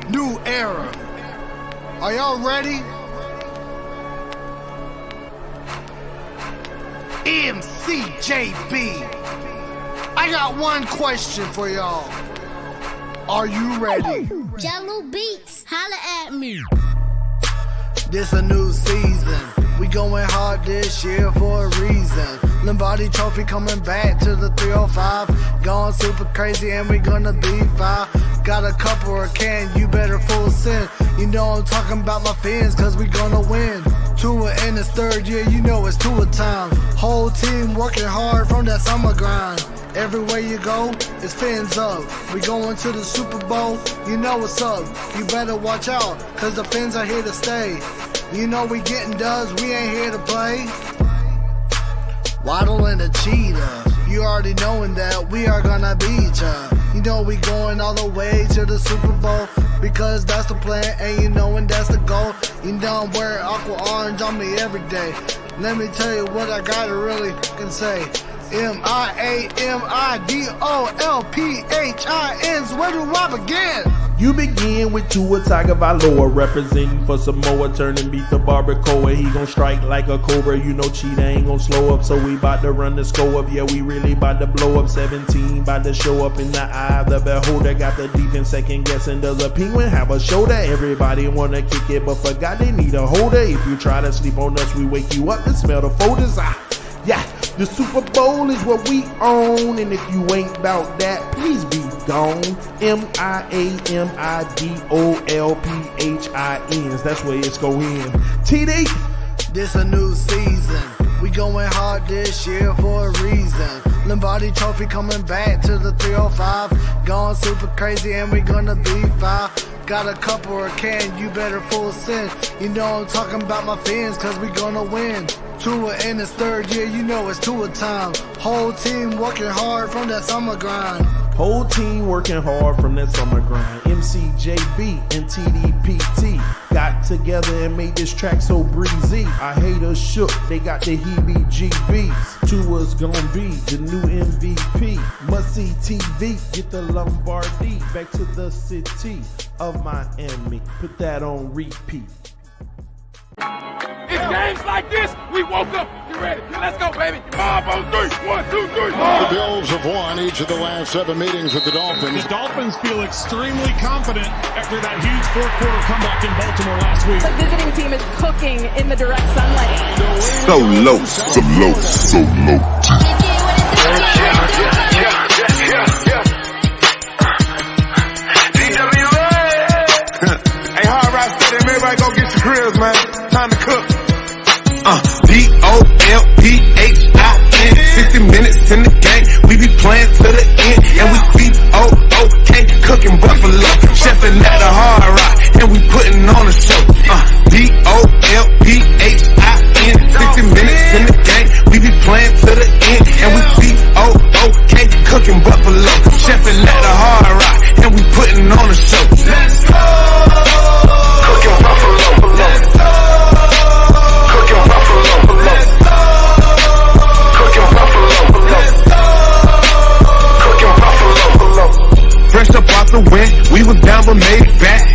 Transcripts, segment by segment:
new era. Are y'all ready? Mcjb. I got one question for y'all. Are you ready? Jello Beats, holla at me. This a new season. We going hard this year for a reason. Lombardi Trophy coming back to the 305. Going super crazy and we gonna be fine. Got a couple or can, you better full send. You know I'm talking about my Phins, cause we gonna win. Tua in his third year, you know it's Tua time. Whole team working hard from that summer grind. Everywhere you go, it's Phins up. We going to the Super Bowl, you know what's up. You better watch out, cause the Phins are here to stay. You know we getting dubs, we ain't here to play. Waddle and a cheetah, you already knowing that we are gonna beat ya. You know we going all the way to the Super Bowl, because that's the plan and you knowin' that's the goal. You know I'm wearing aqua orange on me every day. Let me tell you what I gotta really can say. MIAMIDOLPHINs, where do I begin? You begin with Tua Tagovailoa, representing for Samoa, turn and beat the barbacoa. He gon' strike like a cobra, you know Cheetah ain't gon' slow up, so we bout to run the score up. Yeah, we really bout to blow up. 17 bout to show up in the eye of the beholder. Got the defense second guessing, does a penguin have a shoulder? Everybody wanna kick it, but forgot they need a holder. If you try to sleep on us, we wake you up and smell the folders. Yeah, the Super Bowl is what we own, and if you ain't about that, please be gone. MIAMIDOLPHINs, that's where it's going. TD. This a new season. We going hard this year for a reason. Lombardi Trophy coming back to the 305. Going super crazy and we gonna be fine. Got a couple or can, you better full send. You know I'm talking about my Phins, cause we gonna win. Tua in his third year, you know it's Tua time. Whole team working hard from that summer grind. Whole team working hard from that summer grind. Mcjb and TDPT got together and made this track so breezy. Our haters shook, they got the heebie-jeebies. Tua's gonna be the new MVP. Must see TV, get the Lombardi back to the city of Miami. Put that on repeat. It's games like this, we woke up. You ready? Let's go, baby. 5 on 3. 1, 2, 3. The Bills have won each of the last 7 meetings with the Dolphins. The Dolphins feel extremely confident after that huge fourth-quarter comeback in Baltimore last week. The visiting team is cooking in the direct sunlight. So low, so low, so low. Hey, Hard Rock Stadium, everybody go get your grills, man. Time to cook. DOLPHIN, 60 minutes in the game. We be playing to the end, and we COOK, cooking buffalo. Chefing at a Hard Rock, and we putting on a show. DOLPHIN, 60 minutes in the game. We be playing to the end, and we COOK, cooking buffalo. Chefing at a Hard Rock, and we putting on a show. Let's go! Cooking buffalo. Let's go! Cooking buffalo. Let's go! Cooking buffalo. Let's go! Cooking buffalo. Fresh up off the wind, we was down but made it back.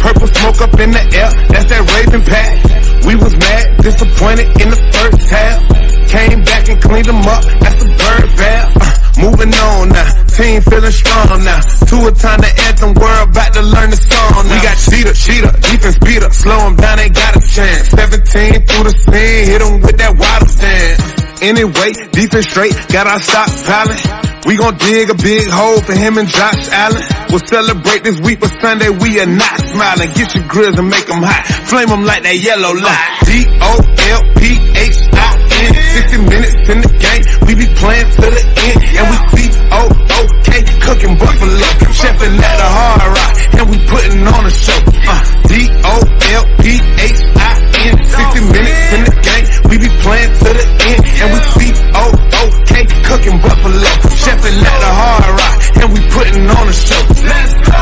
Purple smoke up in the air, that's that Raven pack. We was mad, disappointed in the first half. Came back and cleaned them up, that's the bird bath. Moving on now, team feeling strong now. Tua time to anthem, we're about to learn the song now. We got cheetah, defense beat up, slow them down, ain't got a chance. 17 through the scene, hit them with that waddle stand. Anyway, defense straight, got our shots piling. We gon' dig a big hole for him and Josh Allen. We'll celebrate this week, but Sunday we are not smiling. Get your grills and make them hot, flame them like that yellow light. DOLPHIN, 60 minutes in the game. We be playing to the end, and we COOK, cooking buffalo. Chefing at a Hard Rock, and we putting on a show. DOLPHIN, 60 minutes in the game. We be playing to the end, and we COOK, cooking buffalo. Chefing at a Hard Rock, and we putting on a show. Let's go!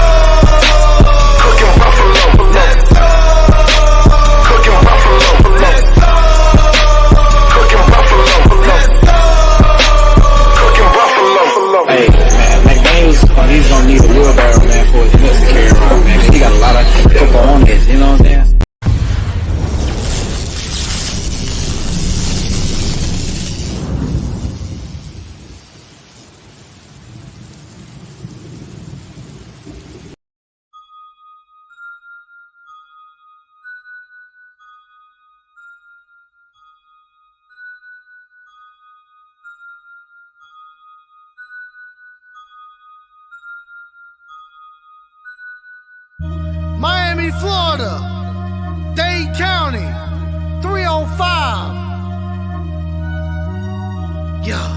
Cooking buffalo. Let's go! Cooking buffalo. Let's go! Cooking buffalo. Let's go! Cooking buffalo. Hey, man, McDaniels, he's gonna need a wheelbarrow, man, for his nuts to carry around, man. Miami, Florida, Dade County, 305. Yeah.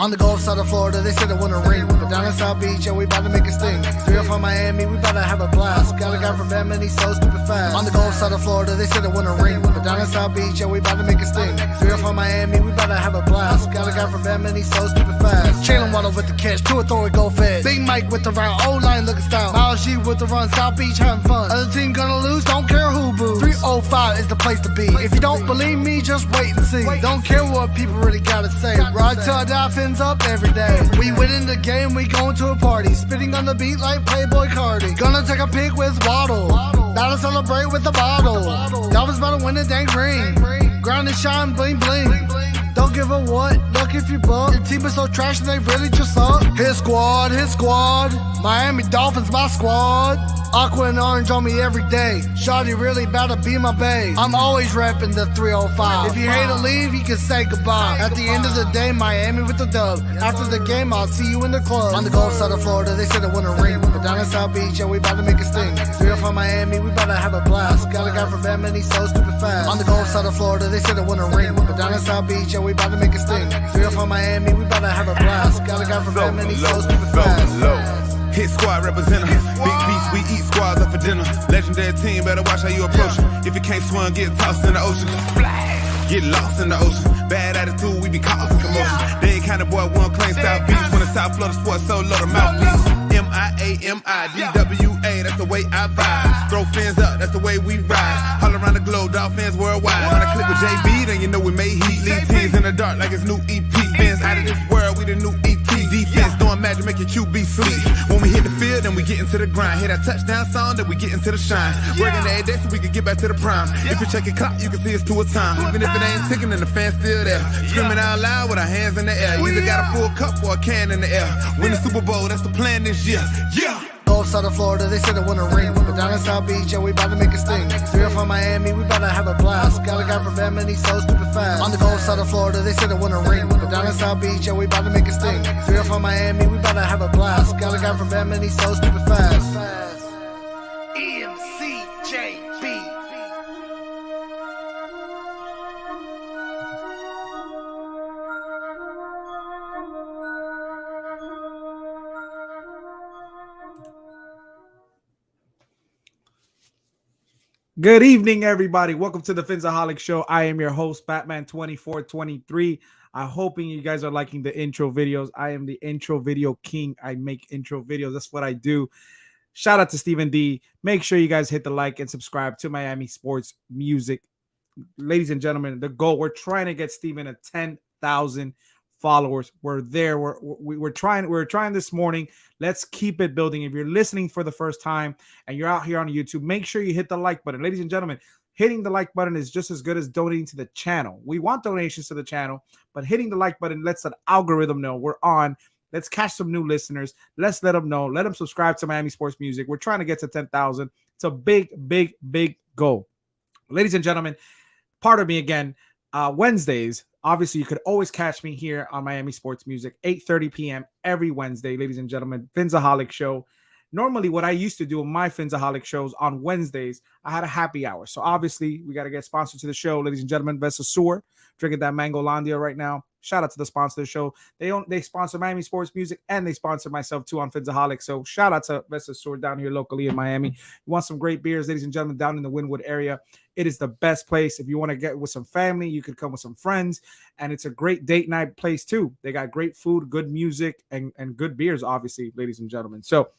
On the Gulf side of Florida, they said it wouldn't ring. But down in South Beach, yeah, we about to make a sting. 305 Miami, we about to have a blast. Got a guy from Bama and he's so stupid fast. On the Gulf side of Florida, they said it wouldn't ring. But down in South Beach, yeah, we about to make a sting. 305 Miami, we about to have a blast. Got a guy from Bama and he's so stupid fast. Jalen Waddle with the catch, Tua Tagovailoa go fed. Big Mike with the route, O-line looking style. Miles G with the run, South Beach having fun. Other team gonna lose, don't care who boos. 305 is the place to be. If you don't believe me, just wait and see. Don't care what people really gotta say. Ride till I die, Phins up every day. We winning the game, we going to a party. Spitting on the beat like Playboy Cardi. Gonna take a pic with Waddle. Gotta celebrate with the bottle. Dolphins about to win the dang ring. Ground and shine, bling bling. Don't give a what, look if you buck. Your team is so trash and they really just suck. His squad. Miami Dolphins, my squad. Aqua and orange on me every day. Shawty really about to be my bae. I'm always repping the 305. If you hate to leave, you can say goodbye. At the end of the day, Miami with the dub. After the game, I'll see you in the club. On the Gulf side of Florida, they said it wouldn't ring. But down in South Beach, yeah, we about to make a sting. 305 Miami, we about to have a blast. Got a guy from Bama and he's so stupid fast. On the Gulf side of Florida, they said it wouldn't ring. But down in South Beach, yeah, we about to make a sting. 305 Miami, we about to have a blast. Got a guy from Bama and he's so stupid fast. Hit squad representative. Big beats, we eat squads up for dinner. Legendary team, better watch how you approach it. If you can't swim, get tossed in the ocean. Get lost in the ocean. Bad attitude, we be causing commotion. They ain't kind of boy, one claim South Beach. When the South Florida sports so low, the mouthpiece. MIAMIDWA, that's the way I vibe. Throw fins up, that's the way we ride. All around the globe, DOLPHINS worldwide. When I click with JB, then you know we made heat. Lead teams in the dark like it's new EP. Phins out of this world, we the new EP. Defense doing magic, make your QB sleep. When we hit the field, then we get into the grind. Hear that touchdown song, then we get into the shine. Working every day so we can get back to the prime. If you check your clock, you can see it's 2 a time. Even if it ain't ticking, then the fans still there. Screaming out loud with our hands in the air. You either got a full cup or a can in the air. Win the Super Bowl, that's the plan this year. Yeah! Gulf side of Florida, they said it wouldn't ring. But down in South Beach, yeah, we about to make a sting. 305 Miami, we about to have a blast. Got a guy from Bama and he's so stupid fast. On the Gulf side of Florida, they said it wouldn't ring. But down in South Beach, yeah, we about to make a sting. 305 Miami, we about to have a blast. Got a guy from Bama and he's so stupid fast. Mcjb. Good evening, everybody. Welcome to the Phinsaholics show. I am your host, Batman2423. I'm hoping you guys are liking the intro videos. I am the intro video king. I make intro videos. That's what I do. Shout out to Stephen D. Make sure you guys hit the like and subscribe to Miami Sports Music. Ladies and gentlemen, the goal, we're trying to get Stephen at 10,000 followers. We're there. We're trying this morning. Let's keep it building. If you're listening for the first time and you're out here on YouTube, make sure you hit the like button. Ladies and gentlemen, hitting the like button is just as good as donating to the channel. We want donations to the channel, but hitting the like button lets the algorithm know we're on. Let's catch some new listeners. Let's let them know. Let them subscribe to Miami Sports Music. We're trying to get to 10,000. It's a big, big, big goal. Ladies and gentlemen, pardon me again. Wednesdays, obviously, you could always catch me here on Miami Sports Music, 8:30 p.m. every Wednesday, ladies and gentlemen. Phinsaholics show. Normally, what I used to do on my Phinsaholics shows on Wednesdays, I had a happy hour. So obviously, we got to get sponsored to the show, ladies and gentlemen. Vesa Sur, drinking that Mango Landia right now. Shout out to the sponsor of the show. They sponsor Miami Sports Music and they sponsor myself too on Phinsaholics. So shout out to Vesa Sur down here locally in Miami. You want some great beers, ladies and gentlemen, down in the Wynwood area. It is the best place. If you want to get with some family, you could come with some friends. And it's a great date night place too. They got great food, good music, and good beers, obviously, ladies and gentlemen. So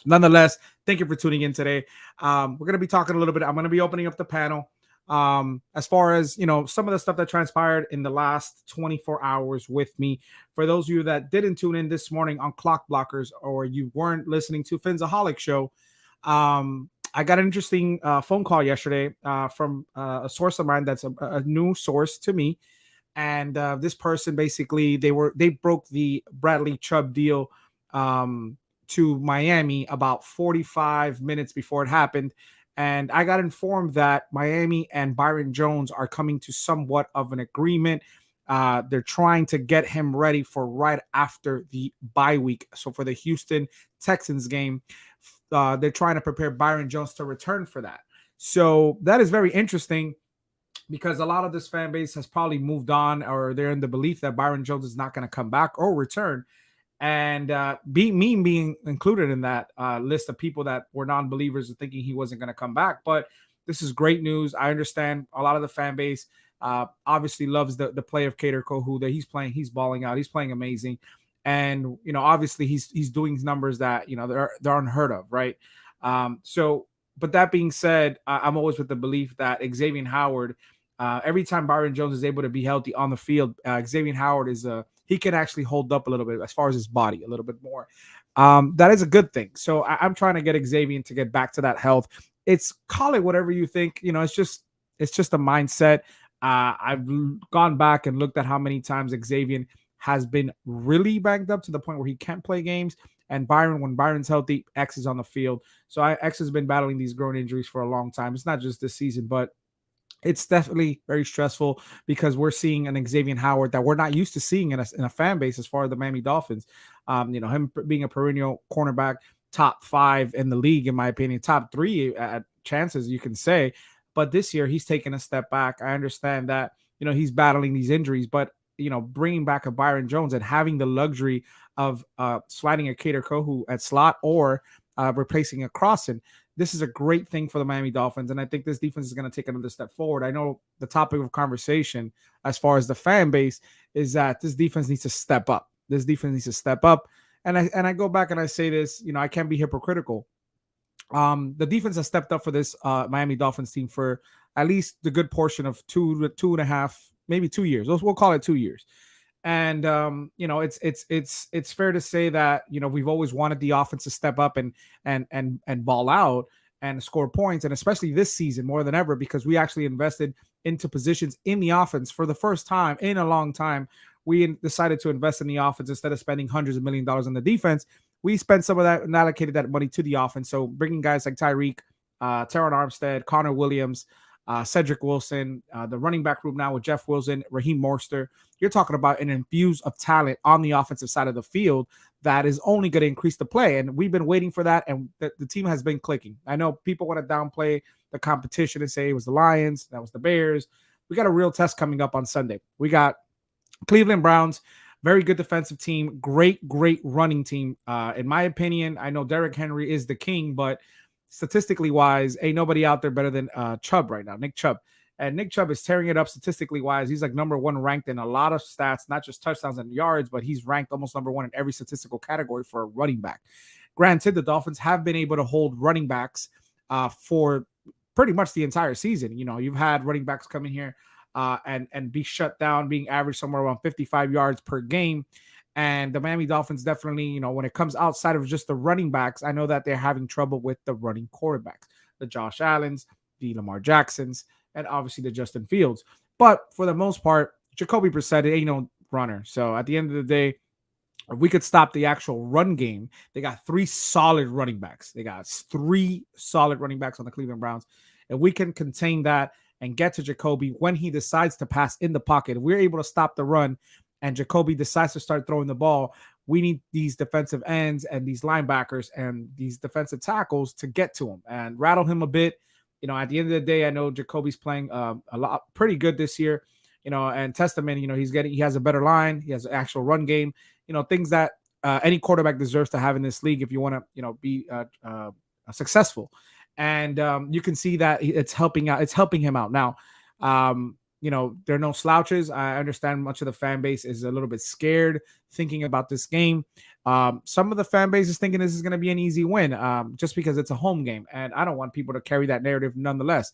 nonetheless, thank you for tuning in today. We're going to be talking a little bit. I'm going to be opening up the panel. As far as, you know, some of the stuff that transpired in the last 24 hours with me. For those of you that didn't tune in this morning on Clock Blockers, or you weren't listening to Phinsaholics show, I got an interesting phone call yesterday from a source of mine that's a new source to me. And this person, basically, they broke the Bradley Chubb deal to Miami about 45 minutes before it happened. And I got informed that Miami and Byron Jones are coming to somewhat of an agreement. They're trying to get him ready for right after the bye week. So for the Houston Texans game, they're trying to prepare Byron Jones to return for that. So that is very interesting because a lot of this fan base has probably moved on, or they're in the belief that Byron Jones is not going to come back or return. And being included in that list of people that were non-believers and thinking he wasn't going to come back. But this is great news. I understand a lot of the fan base obviously loves the play of Kader Kohou that he's playing. He's balling out. He's playing amazing. And, obviously he's doing numbers that, they're unheard of, right? But that being said, I'm always with the belief that Xavier Howard, every time Byron Jones is able to be healthy on the field, Xavier Howard he can actually hold up a little bit as far as his body, a little bit more. That is a good thing. So I'm trying to get Xavier to get back to that health. Call it whatever you think. It's just a mindset. I've gone back and looked at how many times Xavier has been really banged up to the point where he can't play games. And when Byron's healthy, X is on the field. So X has been battling these groin injuries for a long time. It's not just this season, but it's definitely very stressful because we're seeing an Xavier Howard that we're not used to seeing in a fan base as far as the Miami Dolphins. Him being a perennial cornerback, top 5 in the league, in my opinion, top 3 at chances, you can say. But this year, he's taken a step back. I understand that, he's battling these injuries, but, bringing back a Byron Jones and having the luxury of sliding a Kader Kohou at slot or replacing a Crossan, this is a great thing for the Miami Dolphins. And I think this defense is going to take another step forward. I know the topic of conversation as far as the fan base is that this defense needs to step up. This defense needs to step up. And I go back and I say this, I can't be hypocritical. The defense has stepped up for this Miami Dolphins team for at least the good portion of 2.5, maybe 2 years. We'll call it 2 years. And it's fair to say that we've always wanted the offense to step up and ball out and score points, and especially this season more than ever because we actually invested into positions in the offense for the first time in a long time. We decided to invest in the offense instead of spending hundreds of $1 million on the defense. We spent some of that and allocated that money to the offense. So bringing guys like Tyreek, Teron Armstead, Connor Williams, Cedric Wilson, the running back group now with Jeff Wilson, Raheem Mostert. You're talking about an infuse of talent on the offensive side of the field that is only going to increase the play. And we've been waiting for that, and the team has been clicking. I know people want to downplay the competition and say it was the Lions, that was the Bears. We got a real test coming up on Sunday. We got Cleveland Browns, very good defensive team, great running team. In my opinion, I know Derrick Henry is the king, but statistically wise, ain't nobody out there better than Chubb right now, Nick Chubb. And Nick Chubb is tearing it up statistically wise. He's like number 1 ranked in a lot of stats, not just touchdowns and yards, but he's ranked almost number 1 in every statistical category for a running back. Granted, the Dolphins have been able to hold running backs for pretty much the entire season. You've had running backs come in here and be shut down, being averaged somewhere around 55 yards per game. And the Miami Dolphins definitely, when it comes outside of just the running backs, I know that they're having trouble with the running quarterbacks, the Josh Allens, the Lamar Jacksons, and obviously the Justin Fields. But for the most part, Jacoby Brissett ain't no runner. So at the end of the day, if we could stop the actual run game, they got 3 solid running backs. They got 3 solid running backs on the Cleveland Browns. If we can contain that and get to Jacoby when he decides to pass in the pocket, if we're able to stop the run and Jacoby decides to start throwing the ball, we need these defensive ends and these linebackers and these defensive tackles to get to him and rattle him a bit. At the end of the day, I know Jacoby's playing a lot pretty good this year, and testament, he has a better line. He has an actual run game, things that any quarterback deserves to have in this league if you want to, be successful. And you can see that it's helping out. It's helping him out now. There are no slouches. I understand much of the fan base is a little bit scared thinking about this game. Some of the fan base is thinking this is going to be an easy win just because it's a home game. And I don't want people to carry that narrative nonetheless.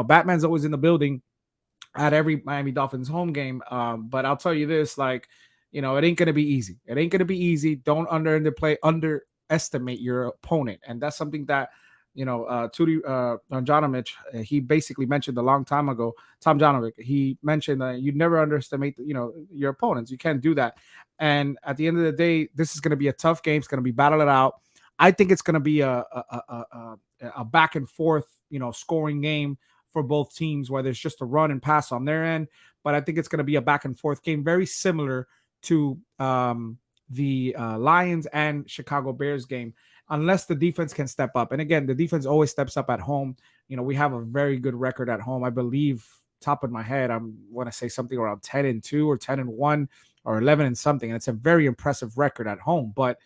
Batman's always in the building at every Miami Dolphins home game. But I'll tell you this, it ain't going to be easy. It ain't going to be easy. Don't underestimate your opponent. And that's something that, Tootie Jonovich, he basically mentioned a long time ago. Tom Jonovic, he mentioned that you never underestimate, your opponents. You can't do that. And at the end of the day, this is going to be a tough game. It's going to be battle it out. I think it's going to be a back and forth, scoring game for both teams, whether it's just a run and pass on their end. but I think it's going to be a back and forth game, very similar to the Lions and Chicago Bears game, unless the defense can step up. And again, the defense always steps up at home. We have a very good record at home. I believe, top of my head, I want to say something around 10-2 or 10-1 or 11 and something. And it's a very impressive record at home. But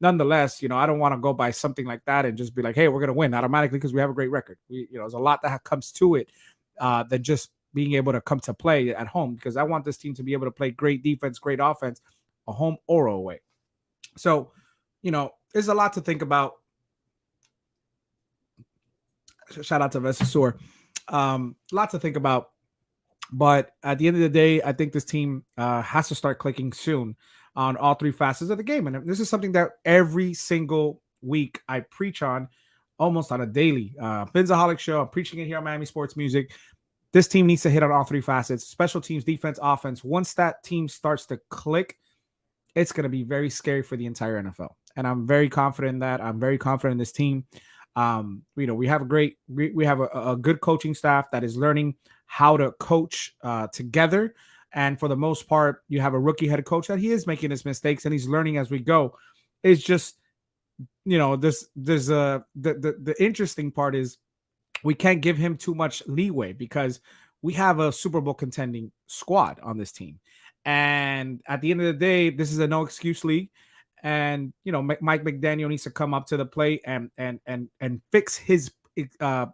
nonetheless, I don't want to go by something like that and just be like, hey, we're going to win automatically because we have a great record. There's a lot that comes to it than just being able to come to play at home, because I want this team to be able to play great defense, great offense, a home or away. So, there's a lot to think about. Shout out to Vesasur. Lot to think about. But at the end of the day, I think this team has to start clicking soon on all three facets of the game. And this is something that every single week I preach on, almost on a daily. Phinsaholics show, I'm preaching it here on Miami Sports Music. This team needs to hit on all three facets: special teams, defense, offense. Once that team starts to click, it's going to be very scary for the entire NFL. And I'm very confident in that. I'm very confident in this team. We have a good coaching staff that is learning how to coach together. And for the most part, you have a rookie head coach that he is making his mistakes and he's learning as we go. It's just, the interesting part is we can't give him too much leeway because we have a Super Bowl contending squad on this team. And at the end of the day, this is a no excuse league. And, Mike McDaniel needs to come up to the plate and fix his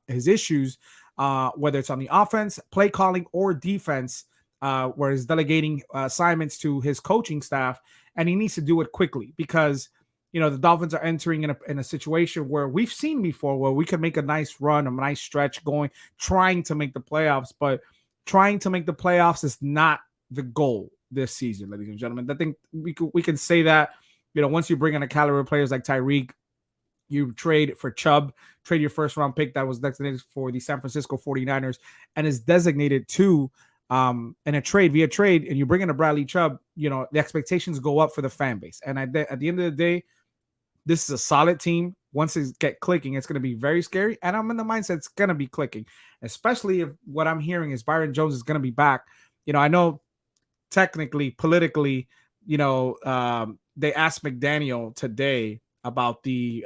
issues, whether it's on the offense, play calling, or defense, where he's delegating assignments to his coaching staff. And he needs to do it quickly because, the Dolphins are entering in a situation where we've seen before, where we can make a nice run, a nice stretch trying to make the playoffs. But trying to make the playoffs is not the goal this season, ladies and gentlemen. I think we can say that, once you bring in a caliber of players like Tyreek, you trade for Chubb, trade your first round pick that was designated for the San Francisco 49ers and is designated to in a trade, and you bring in a Bradley Chubb, the expectations go up for the fan base. And at the end of the day, this is a solid team. Once it get clicking, it's going to be very scary. And I'm in the mindset it's going to be clicking, especially if what I'm hearing is Byron Jones is going to be back. I know technically, politically, they asked McDaniel today about the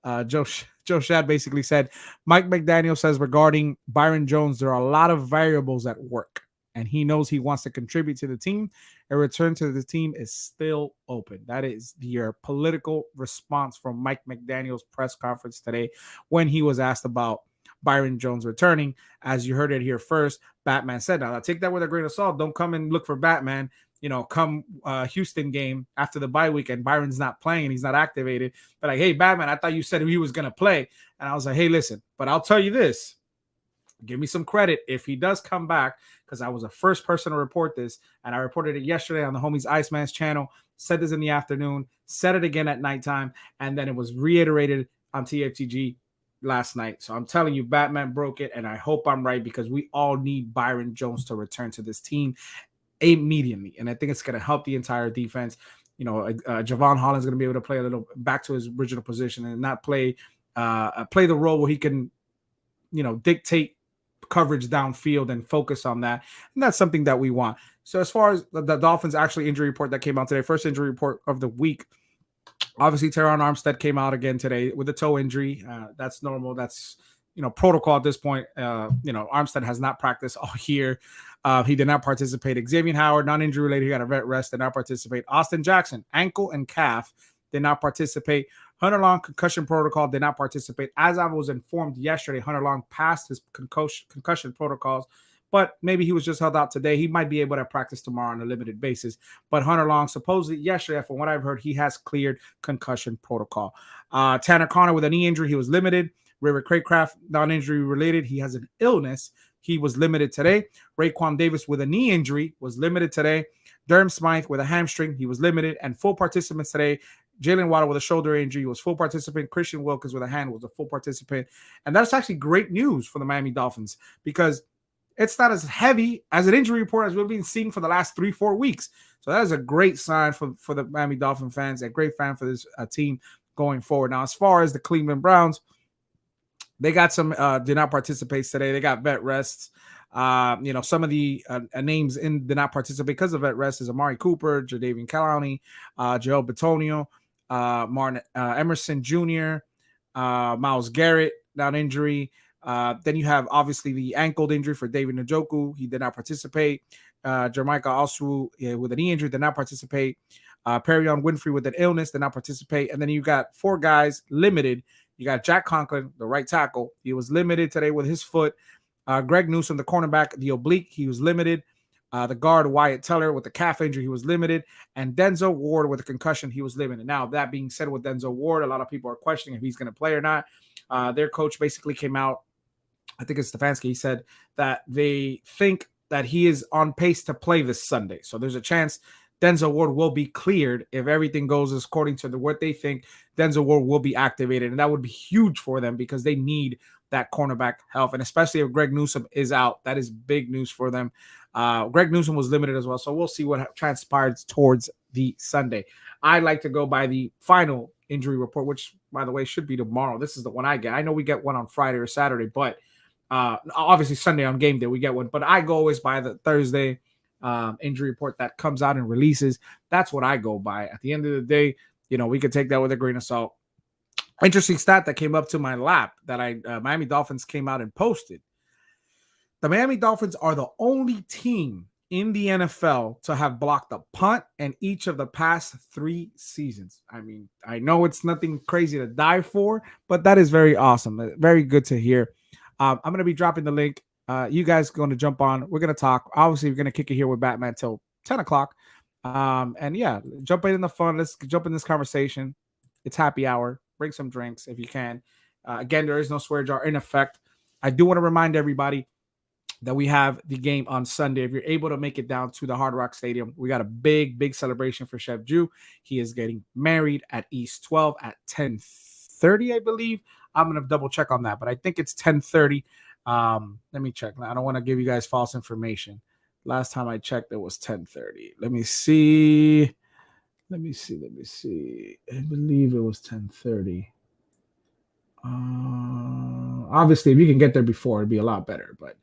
Joe Shad basically said, Mike McDaniel says regarding Byron Jones, there are a lot of variables at work, and he knows he wants to contribute to the team. A return to the team is still open. That is your political response from Mike McDaniel's press conference today when he was asked about Byron Jones returning. As you heard it here first, Batman said, now take that with a grain of salt. Don't come and look for Batman. Come Houston game after the bye week and Byron's not playing, he's not activated. But like, hey, Batman, I thought you said he was going to play. And I was like, hey, listen, but I'll tell you this. Give me some credit if he does come back, because I was the first person to report this, and I reported it yesterday on the homies Iceman's channel, said this in the afternoon, said it again at nighttime, and then it was reiterated on TFTG last night. So I'm telling you, Batman broke it, and I hope I'm right, because we all need Byron Jones to return to this team immediately, and I think it's going to help the entire defense. Javon Holland's going to be able to play a little back to his original position and not play the role where he can, dictate coverage downfield and focus on that. And that's something that we want. So as far as the Dolphins actually injury report that came out today, first injury report of the week, obviously Teron Armstead came out again today with a toe injury. That's normal. That's, protocol at this point. Armstead has not practiced all year. He did not participate. Xavier Howard, non-injury related, he got a vet rest, did not participate. Austin Jackson, ankle and calf, did not participate. Hunter Long, concussion protocol, did not participate. As I was informed yesterday, Hunter Long passed his concussion protocols, but maybe he was just held out today. He might be able to practice tomorrow on a limited basis. But Hunter Long, supposedly yesterday, from what I've heard, he has cleared concussion protocol. Tanner Connor with a knee injury, he was limited. River Craycraft, non-injury related, he has an illness. He was limited today. Raekwon Davis with a knee injury was limited today. Durham Smythe with a hamstring, he was limited. And full participants today, Jalen Waddle with a shoulder injury was full participant. Christian Wilkins with a hand was a full participant. And that's actually great news for the Miami Dolphins, because it's not as heavy as an injury report as we've been seeing for the last 3-4 weeks. So that is a great sign for the Miami Dolphin fans, a great fan for this team going forward. Now, as far as the Cleveland Browns, they got some did not participate today. They got vet rests. Some of the names did not participate because of vet rest is Amari Cooper, Jadeveon Clowney, Joel Bitonio, Martin Emerson Jr., Myles Garrett, down injury. Then you have obviously the ankle injury for David Njoku. He did not participate. Jermichael Oswu with a knee injury did not participate. Perion Winfrey with an illness did not participate. And then you got 4 guys limited. You got Jack Conklin, the right tackle. He was limited today with his foot. Greg Newsome, the cornerback, the oblique, he was limited. The guard, Wyatt Teller, with the calf injury, he was limited. And Denzel Ward with a concussion, he was limited. Now, that being said, with Denzel Ward, a lot of people are questioning if he's going to play or not. Their coach basically came out, I think it's Stefanski, he said that they think that he is on pace to play this Sunday. So there's a chance Denzel Ward will be cleared if everything goes according to what they think. Denzel Ward will be activated, and that would be huge for them because they need that cornerback health, and especially if Greg Newsome is out, that is big news for them. Greg Newsome was limited as well, so we'll see what transpires towards the Sunday. I like to go by the final injury report, which, by the way, should be tomorrow. This is the one I get. I know we get one on Friday or Saturday, but obviously Sunday on game day we get one. But I go always by the Thursday injury report that comes out and releases. That's what I go by. At the end of the day, we could take that with a grain of salt. Interesting stat that came up to my lap that Miami Dolphins came out and posted. The Miami Dolphins are the only team in the NFL to have blocked a punt in each of the past 3 seasons. I mean, I know it's nothing crazy to die for, but that is very awesome. Very good to hear. I'm going to be dropping the link. You guys are going to jump on. We're going to talk. Obviously, we're going to kick it here with Batman till 10 o'clock. And yeah, jump in the fun. Let's jump in this conversation. It's happy hour. Bring some drinks if you can. Again, there is no swear jar in effect. I do want to remind everybody that we have the game on Sunday. If you're able to make it down to the Hard Rock Stadium, we got a big celebration for Chef Jew. He is getting married at East 12 at 10:30, I believe. I'm going to double check on that, but I think it's 10:30. Let me check. I don't want to give you guys false information. Last time I checked, it was 10:30. Let me see. I believe it was 10:30. Obviously, if you can get there before, it'd be a lot better. But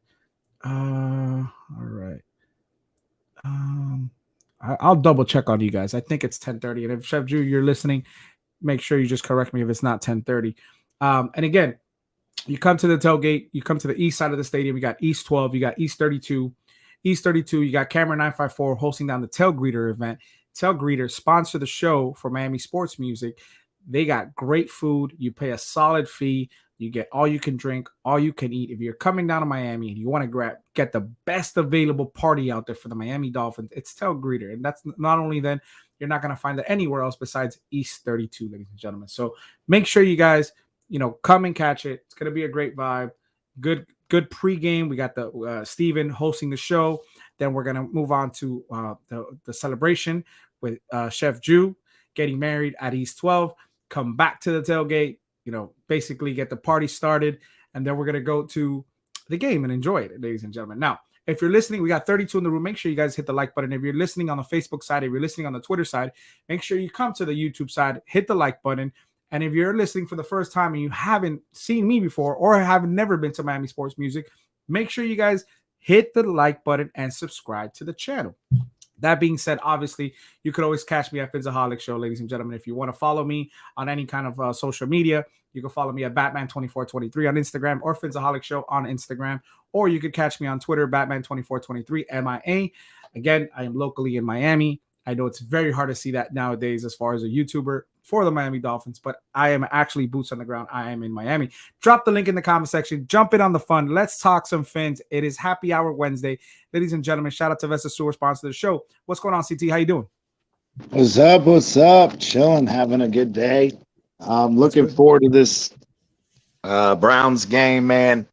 all right. I'll double check on you guys. I think it's 10:30. And if Chef Drew, you're listening, make sure you just correct me if it's not 10:30. And again, you come to the tailgate. You come to the east side of the stadium. You got East 12. You got East 32. East 32. You got Camera 954 hosting down the Tail Greeter event. Tail Greeter sponsor the show for Miami Sports Music. They got great food. You pay a solid fee. You get all you can drink, all you can eat. If you're coming down to Miami and you want to get the best available party out there for the Miami Dolphins, it's Tail Greeter. And that's not only then, you're not going to find that anywhere else besides East 32, ladies and gentlemen. So make sure you guys, come and catch it. It's going to be a great vibe. Good pregame. We got the Steven hosting the show. Then we're going to move on to the celebration with Chef Jew getting married at East 12. Come back to the tailgate, basically get the party started. And then we're going to go to the game and enjoy it, ladies and gentlemen. Now, if you're listening, we got 32 in the room. Make sure you guys hit the like button. If you're listening on the Facebook side, if you're listening on the Twitter side, make sure you come to the YouTube side, hit the like button. And if you're listening for the first time and you haven't seen me before or have never been to Miami Sports Music, make sure you guys hit the like button and subscribe to the channel. That being said, obviously, you could always catch me at Phinsaholics Show, ladies and gentlemen. If you want to follow me on any kind of social media, you can follow me at Batman2423 on Instagram or Phinsaholics Show on Instagram. Or you could catch me on Twitter, Batman2423 MIA. Again, I am locally in Miami. I know it's very hard to see that nowadays as far as a YouTuber for the Miami Dolphins, but I am actually boots on the ground. I am in Miami. Drop the link in the comment section. Jump in on the fun. Let's talk some Phins. It is Happy Hour Wednesday. Ladies and gentlemen, shout out to Vesta Sewer, sponsor of the show. What's going on, CT? How you doing? What's up? Chilling, having a good day. Looking forward to this Browns game, man.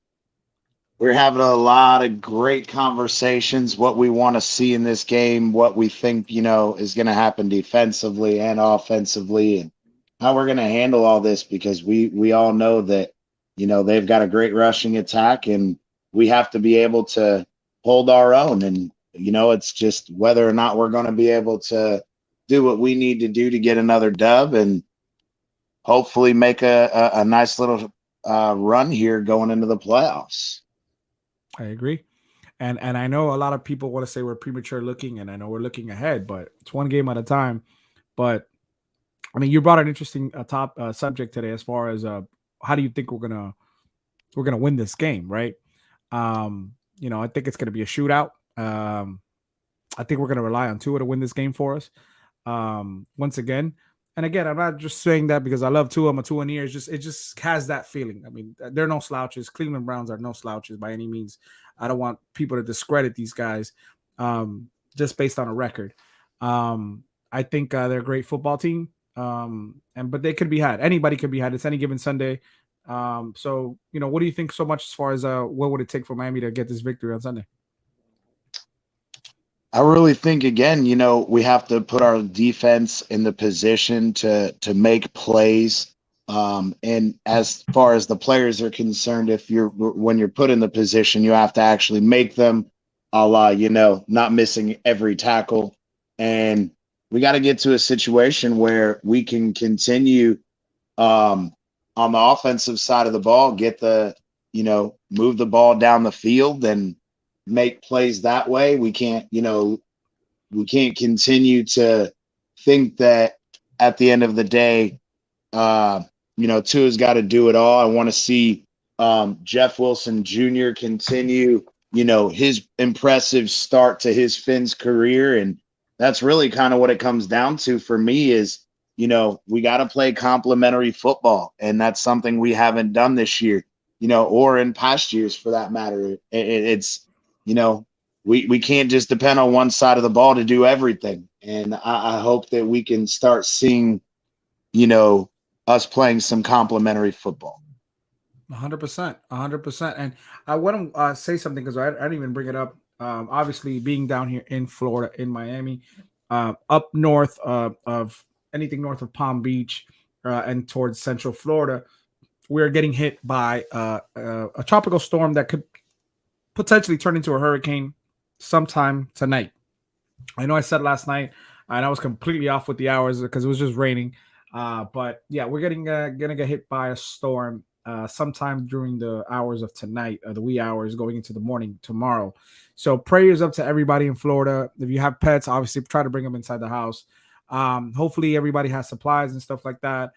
We're having a lot of great conversations, what we want to see in this game, what we think, is going to happen defensively and offensively, and how we're going to handle all this, because we all know that, they've got a great rushing attack, and we have to be able to hold our own. And, it's just whether or not we're going to be able to do what we need to do to get another dub and hopefully make a nice little run here going into the playoffs. I agree. And I know a lot of people want to say we're premature looking, and I know we're looking ahead, but it's one game at a time. But I mean, you brought an interesting top subject today as far as how do you think we're gonna win this game, right? I think it's gonna be a shootout. I think we're gonna rely on Tua to win this game for us. Once again. And again, I'm not just saying that because I love Tua. I'm a Tua-neer. It just has that feeling. I mean, they're no slouches. Cleveland Browns are no slouches by any means. I don't want people to discredit these guys just based on a record. I think they're a great football team. But they could be had. Anybody could be had. It's any given Sunday. So what do you think so much as far as what would it take for Miami to get this victory on Sunday? I really think again, we have to put our defense in the position to make plays. And as far as the players are concerned, when you're put in the position, you have to actually make them, not missing every tackle. And we got to get to a situation where we can continue on the offensive side of the ball, move the ball down the field and make plays that way. We can't continue to think that at the end of the day, Tua's got to do it all. I want to see Jeff Wilson Jr. continue, his impressive start to his Phins career. And that's really kind of what it comes down to for me is, we got to play complementary football. And that's something we haven't done this year, or in past years for that matter. It's, we can't just depend on one side of the ball to do everything. And I hope that we can start seeing, us playing some complementary football. 100%. And I want to say something because I didn't even bring it up. Obviously, being down here in Florida, in Miami, up north of anything north of Palm Beach and towards Central Florida, we're getting hit by a tropical storm that could potentially turn into a hurricane sometime tonight. I know I said last night, and I was completely off with the hours because it was just raining. But yeah, we're gonna get hit by a storm sometime during the hours of tonight, the wee hours going into the morning tomorrow. So prayers up to everybody in Florida. If you have pets, obviously try to bring them inside the house. Hopefully everybody has supplies and stuff like that.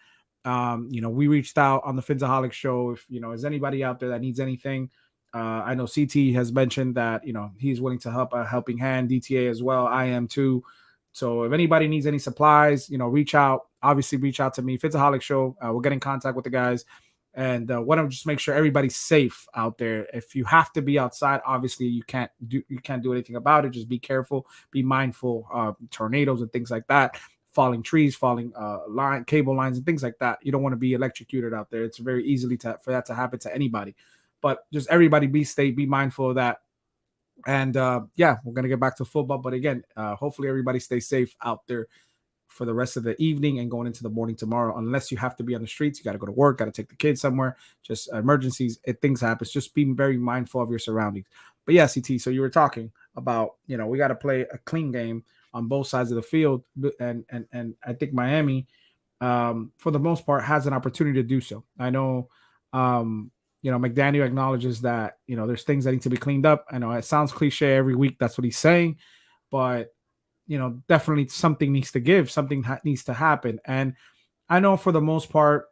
We reached out on the Phinsaholics show. If is anybody out there that needs anything. I know CT has mentioned that he's willing to help, a helping hand. DTA as well. I am too. So if anybody needs any supplies, reach out. Obviously, reach out to me. Phinsaholics show. We'll get in contact with the guys, and want to just make sure everybody's safe out there. If you have to be outside, obviously you can't do anything about it. Just be careful. Be mindful of tornadoes and things like that. Falling trees, falling cable lines, and things like that. You don't want to be electrocuted out there. It's very easily for that to happen to anybody. But just everybody be mindful of that. And we're going to get back to football. But again, hopefully everybody stays safe out there for the rest of the evening and going into the morning tomorrow. Unless you have to be on the streets, you got to go to work, got to take the kids somewhere, just emergencies, things happen. Just be very mindful of your surroundings. But yeah, CT, so you were talking about, we got to play a clean game on both sides of the field. And I think Miami, for the most part, has an opportunity to do so. I know, McDaniel acknowledges that, there's things that need to be cleaned up. I know it sounds cliche every week. That's what he's saying, but definitely something needs to give, something needs to happen. And I know for the most part,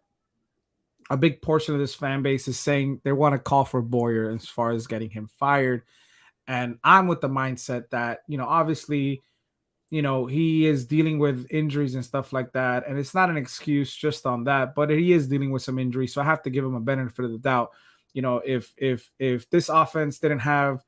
a big portion of this fan base is saying they want to call for Boyer as far as getting him fired. And I'm with the mindset that, obviously, he is dealing with injuries and stuff like that. And it's not an excuse just on that, but he is dealing with some injuries. So I have to give him a benefit of the doubt. If this offense didn't have,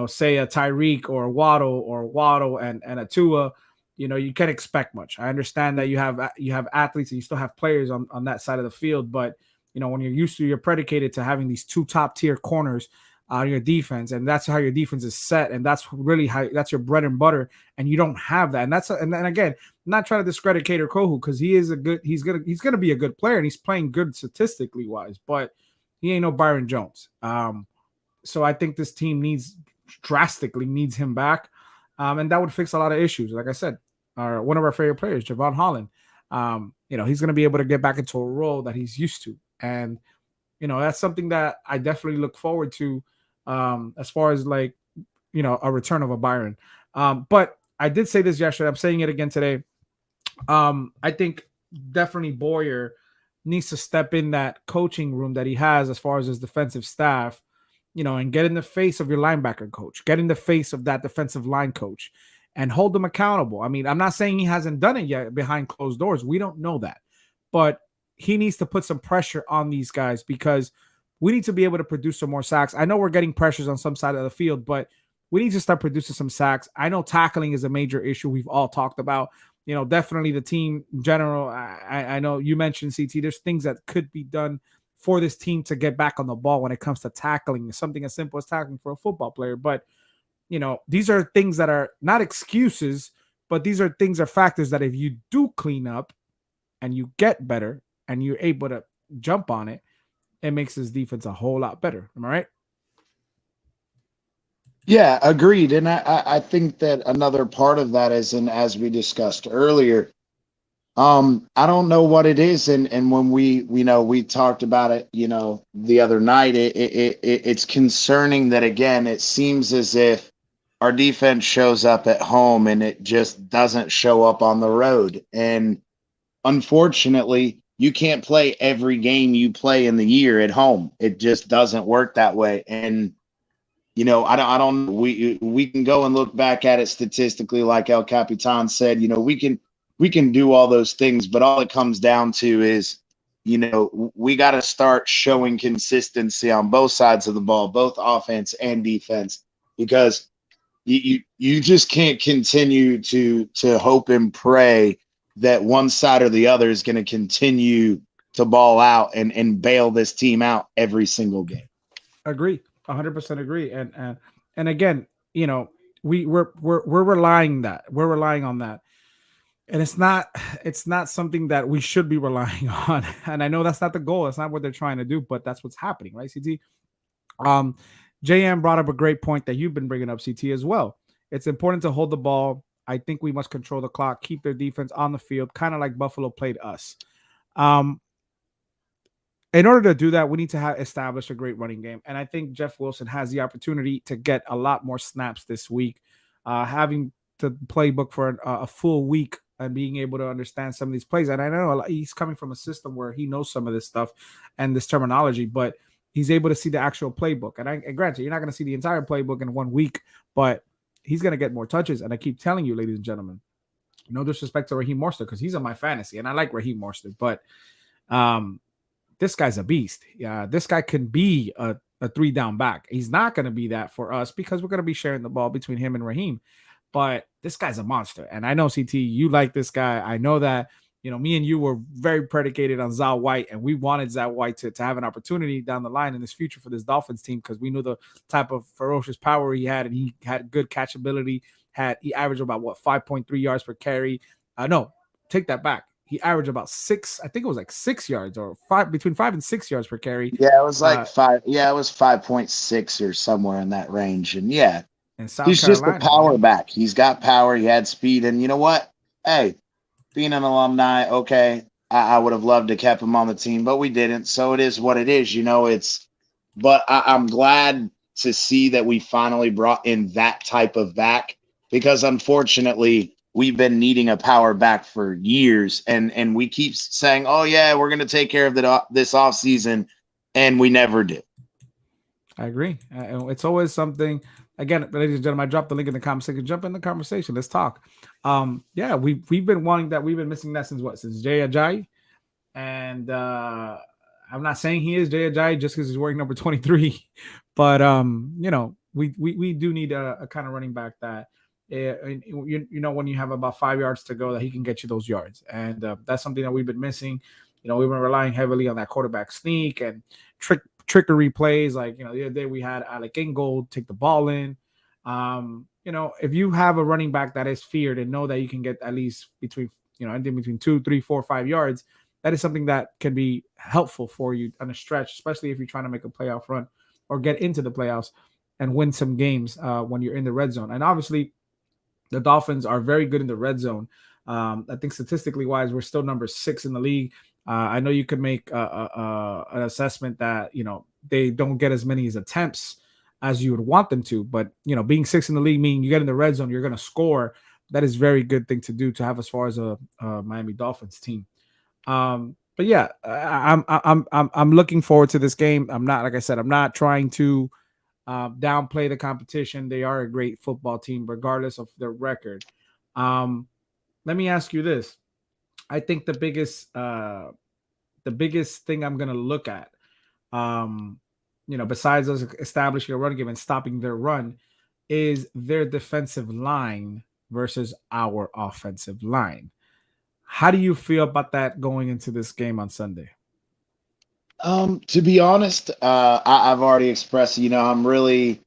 say a Tyreek or a Waddle and a Tua, you can't expect much. I understand that you have athletes and you still have players on that side of the field. But, when you're predicated to having these two top tier corners on your defense, and that's how your defense is set, and that's really that's your bread and butter, and you don't have that. And again, I'm not trying to discredit Kader Kohu because he's gonna be a good player and he's playing good statistically wise, but he ain't no Byron Jones. So I think this team drastically needs him back, and that would fix a lot of issues. Like I said, one of our favorite players, Javon Holland, he's gonna be able to get back into a role that he's used to, and that's something that I definitely look forward to. As far as like a return of a Byron. But I did say this yesterday. I'm saying it again today. I think definitely Boyer needs to step in that coaching room that he has as far as his defensive staff, and get in the face of your linebacker coach, get in the face of that defensive line coach and hold them accountable. I mean, I'm not saying he hasn't done it yet behind closed doors. We don't know that, but he needs to put some pressure on these guys because we need to be able to produce some more sacks. I know we're getting pressures on some side of the field, but we need to start producing some sacks. I know tackling is a major issue we've all talked about. Definitely the team in general. I know you mentioned CT. There's things that could be done for this team to get back on the ball when it comes to tackling. Something as simple as tackling for a football player. But, these are things that are not excuses, but these are factors that if you do clean up and you get better and you're able to jump on it, it makes this defense a whole lot better. Am I right? Yeah, agreed. And I think that another part of that is, and as we discussed earlier, I don't know what it is. And when we talked about it, the other night, it's concerning that, again, it seems as if our defense shows up at home and it just doesn't show up on the road. And unfortunately, you can't play every game you play in the year at home. It just doesn't work that way. And I don't. We can go and look back at it statistically, like El Capitan said. We can do all those things, but all it comes down to is, we got to start showing consistency on both sides of the ball, both offense and defense, because you just can't continue to hope and pray that one side or the other is going to continue to ball out and bail this team out every single game. Agree. 100% agree. And again, we're relying on that. And it's not something that we should be relying on. And I know that's not the goal. That's not what they're trying to do, but that's what's happening, right, CT? JM brought up a great point that you've been bringing up, CT, as well. It's important to hold the ball. I think we must control the clock, keep their defense on the field, kind of like Buffalo played us. In order to do that, we need to establish a great running game. And I think Jeff Wilson has the opportunity to get a lot more snaps this week. Having the playbook for a full week and being able to understand some of these plays. And I know he's coming from a system where he knows some of this stuff and this terminology, but he's able to see the actual playbook. And granted, you're not going to see the entire playbook in 1 week, but he's going to get more touches. And I keep telling you, ladies and gentlemen, no disrespect to Raheem Mostert because he's on my fantasy and I like Raheem Mostert, but this guy's a beast. Yeah, this guy can be a 3-down back. He's not going to be that for us because we're going to be sharing the ball between him and Raheem. But this guy's a monster. And I know, CT, you like this guy. I know that, me and you were very predicated on Zal White, and we wanted Zal White to have an opportunity down the line in this future for this Dolphins team because we knew the type of ferocious power he had, and he had good catchability. He averaged about, 5.3 yards per carry. No, take that back. He averaged about 6, I think it was like 6 yards or between 5 and 6 yards per carry. Yeah, it was like 5. Yeah, it was 5.6 or somewhere in that range. And yeah, he's just a power back. He's got power. He had speed. And you know what? Hey, being an alumni, okay, I would have loved to kept him on the team, but we didn't. So it is what it is. But I'm glad to see that we finally brought in that type of back because unfortunately, we've been needing a power back for years, and we keep saying, oh, yeah, we're going to take care of this offseason, and we never do. I agree. It's always something. Again, ladies and gentlemen, I dropped the link in the comment section. Jump in the conversation. Let's talk. Yeah, we've been wanting that. We've been missing that since Jay Ajayi. And I'm not saying he is Jay Ajayi just because he's wearing number 23. But, we do need a kind of running back that, when you have about 5 yards to go, that he can get you those yards. And that's something that we've been missing. We've been relying heavily on that quarterback sneak and trickery plays. Like, the other day we had Alec Ingold take the ball in. If you have a running back that is feared and know that you can get at least between 2, 3, 4, 5 yards, that is something that can be helpful for you on a stretch, especially if you're trying to make a playoff run or get into the playoffs and win some games when you're in the red zone. And obviously, the Dolphins are very good in the red zone. I think statistically wise, we're still number 6 in the league. I know you could make an assessment that, they don't get as many attempts as you would want them to. But, being 6th in the league, meaning you get in the red zone, you're going to score. That is a very good thing to do to have as far as a Miami Dolphins team. But yeah, I'm looking forward to this game. I'm not, like I said, I'm not trying to downplay the competition. They are a great football team, regardless of their record. Let me ask you this. I think the biggest thing I'm going to look at, besides us establishing a run game and stopping their run, is their defensive line versus our offensive line. How do you feel about that going into this game on Sunday? To be honest, I've already expressed, I'm really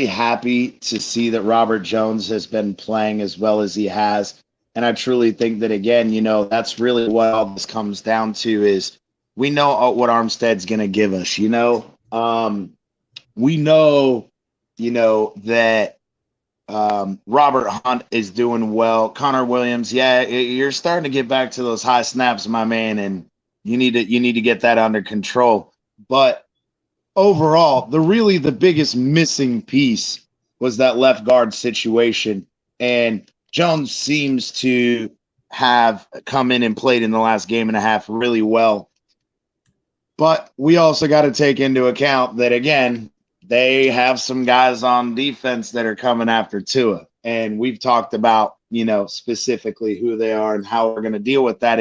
happy to see that Robert Jones has been playing as well as he has. And I truly think that, again, that's really what all this comes down to is we know what Armstead's going to give us, we know, that Robert Hunt is doing well. Connor Williams, you're starting to get back to those high snaps, my man, and you need to get that under control. But overall, the biggest missing piece was that left guard situation, and Jones seems to have come in and played in the last game and a half really well. But we also got to take into account that, again, they have some guys on defense that are coming after Tua. And we've talked about, specifically who they are and how we're going to deal with that.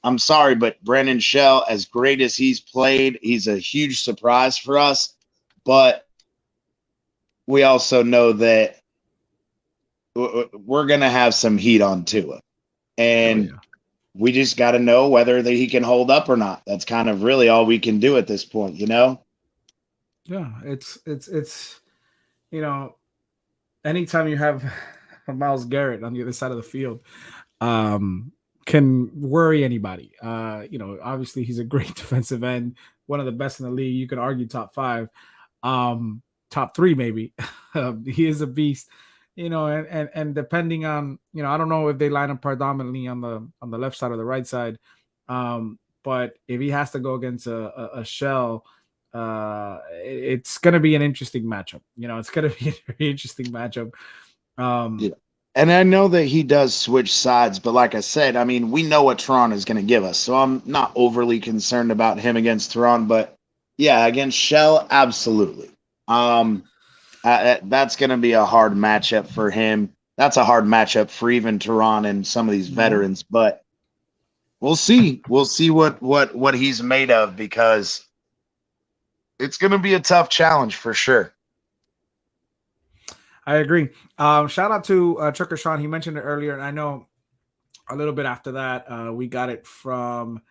I'm sorry, but Brandon Shell, as great as he's played, he's a huge surprise for us. But we also know that we're going to have some heat on Tua. And we just got to know whether he can hold up or not. That's kind of really all we can do at this point, Yeah, it's anytime you have Myles Garrett on the other side of the field, can worry anybody. Obviously he's a great defensive end, one of the best in the league. You could argue top 5, top 3 maybe. He is a beast. And depending on, I don't know if they line up predominantly on the left side or the right side. But if he has to go against a Shell, it's going to be an interesting matchup. It's going to be a very interesting matchup. And I know that he does switch sides, but like I said, we know what Tehran is going to give us. So I'm not overly concerned about him against Tehran, but yeah, against Shell, absolutely. That's going to be a hard matchup for him. That's a hard matchup for even Tehran and some of these veterans, but we'll see. We'll see what he's made of, because it's going to be a tough challenge for sure. I agree. Shout out to Trucker Sean. He mentioned it earlier, and I know a little bit after that, we got it from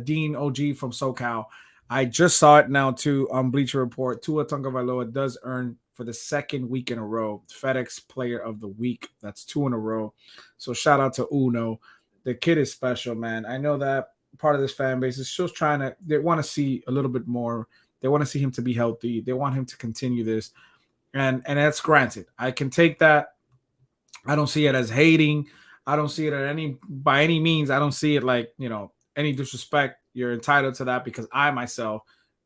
Dean OG from SoCal. I just saw it now too on Bleacher Report. Tua Tagovailoa does earn, for the second week in a row, FedEx Player of the Week. That's 2 in a row. So shout out to Uno. The kid is special, man. I know that part of this fan base is just they want to see a little bit more. They want to see him to be healthy. They want him to continue this. And that's granted. I can take that. I don't see it as hating. I don't see it by any means. I don't see it like, any disrespect. You're entitled to that, because I myself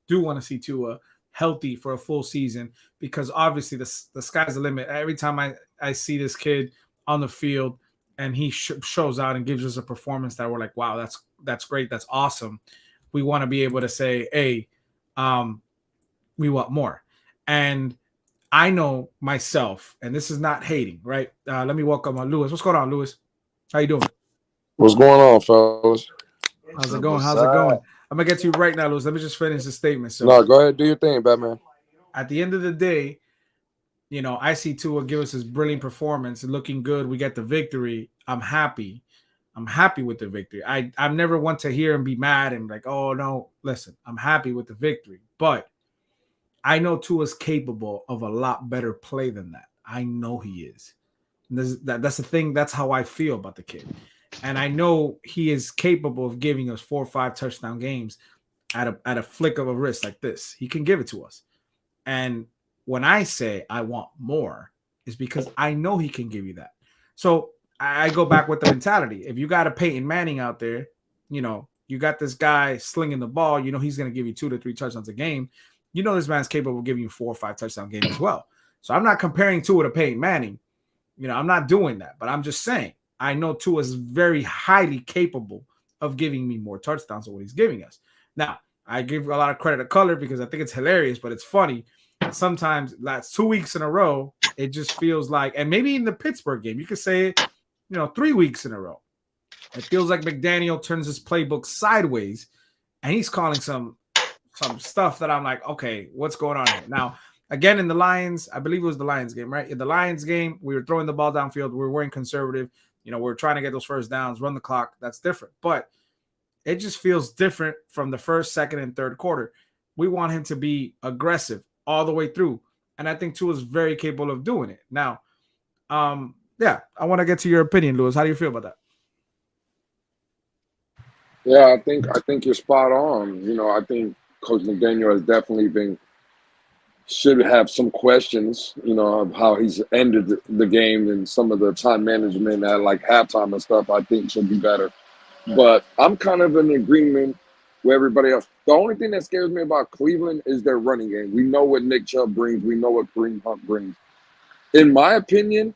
do want to see Tua healthy for a full season, because obviously the sky's the limit. Every time I see this kid on the field and he shows out and gives us a performance that we're like, wow, that's great. That's awesome. We want to be able to say, hey, we want more. And I know myself, and this is not hating, right? Let me welcome Lewis. What's going on, Lewis? How you doing? What's going on, fellas? How's it going? I'm going to get to you right now, Lewis. Let me just finish the statement. So, no, go ahead. Do your thing, Batman. At the end of the day, I see Tua give us his brilliant performance and looking good. We get the victory. I'm happy. I'm happy with the victory. I'm never one to hear him be mad and like, oh, no. Listen, I'm happy with the victory. But I know Tua's capable of a lot better play than that. I know he is. That's the thing. That's how I feel about the kid. And I know he is capable of giving us 4 or 5 touchdown games at a flick of a wrist like this. He can give it to us. And when I say I want more, is because I know he can give you that. So I go back with the mentality. If you got a Peyton Manning out there, you got this guy slinging the ball, he's going to give you 2 to 3 touchdowns a game. you know this man's capable of giving you 4 or 5 touchdown games as well. So I'm not comparing Tua to Peyton Manning. You know, I'm not doing that, but I'm just saying I know Tua is very highly capable of giving me more touchdowns than what he's giving us. Now, I give a lot of credit to Color because I think it's hilarious, but it's funny. Sometimes that's 2 weeks in a row. It just feels like, and maybe in the Pittsburgh game, you could say it, 3 weeks in a row. It feels like McDaniel turns his playbook sideways and he's calling some stuff that I'm like, okay, what's going on here? Now, again, in the Lions, I believe it was the Lions game, right? In the Lions game, we were throwing the ball downfield. We weren't conservative. We're trying to get those first downs, run the clock. That's different. But it just feels different from the first, second, and third quarter. We want him to be aggressive all the way through. And I think Tua is very capable of doing it. Now, yeah, I want to get to your opinion, Louis. How do you feel about that? Yeah, I think you're spot on. I think Coach McDaniel has definitely should have some questions, of how he's ended the game and some of the time management at like halftime and stuff. I think should be better. But I'm kind of in agreement with everybody else. The only thing that scares me about Cleveland is their running game. We know what Nick Chubb brings. We know what Kareem Hunt brings. In my opinion,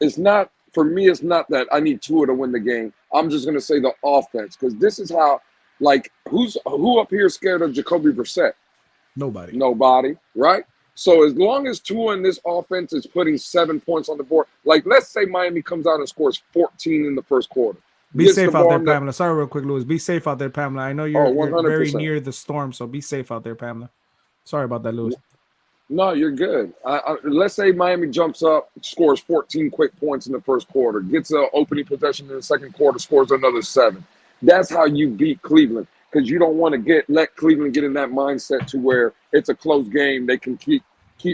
it's not that I need Tua to win the game. I'm just going to say the offense, because this is how, who up here is scared of Jacoby Brissett? Nobody, right? So as long as Tua in this offense is putting 7 points on the board, let's say Miami comes out and scores 14 in the first quarter. Be safe out there, Pamela. Sorry, real quick, Louis. Be safe out there, Pamela. I know you're very near the storm, so be safe out there, Pamela. Sorry about that, Louis. No, you're good. Let's say Miami jumps up, scores 14 quick points in the first quarter, gets an opening possession in the second quarter, scores another 7. That's how you beat Cleveland, because you don't want to let Cleveland get in that mindset to where it's a close game. They can keep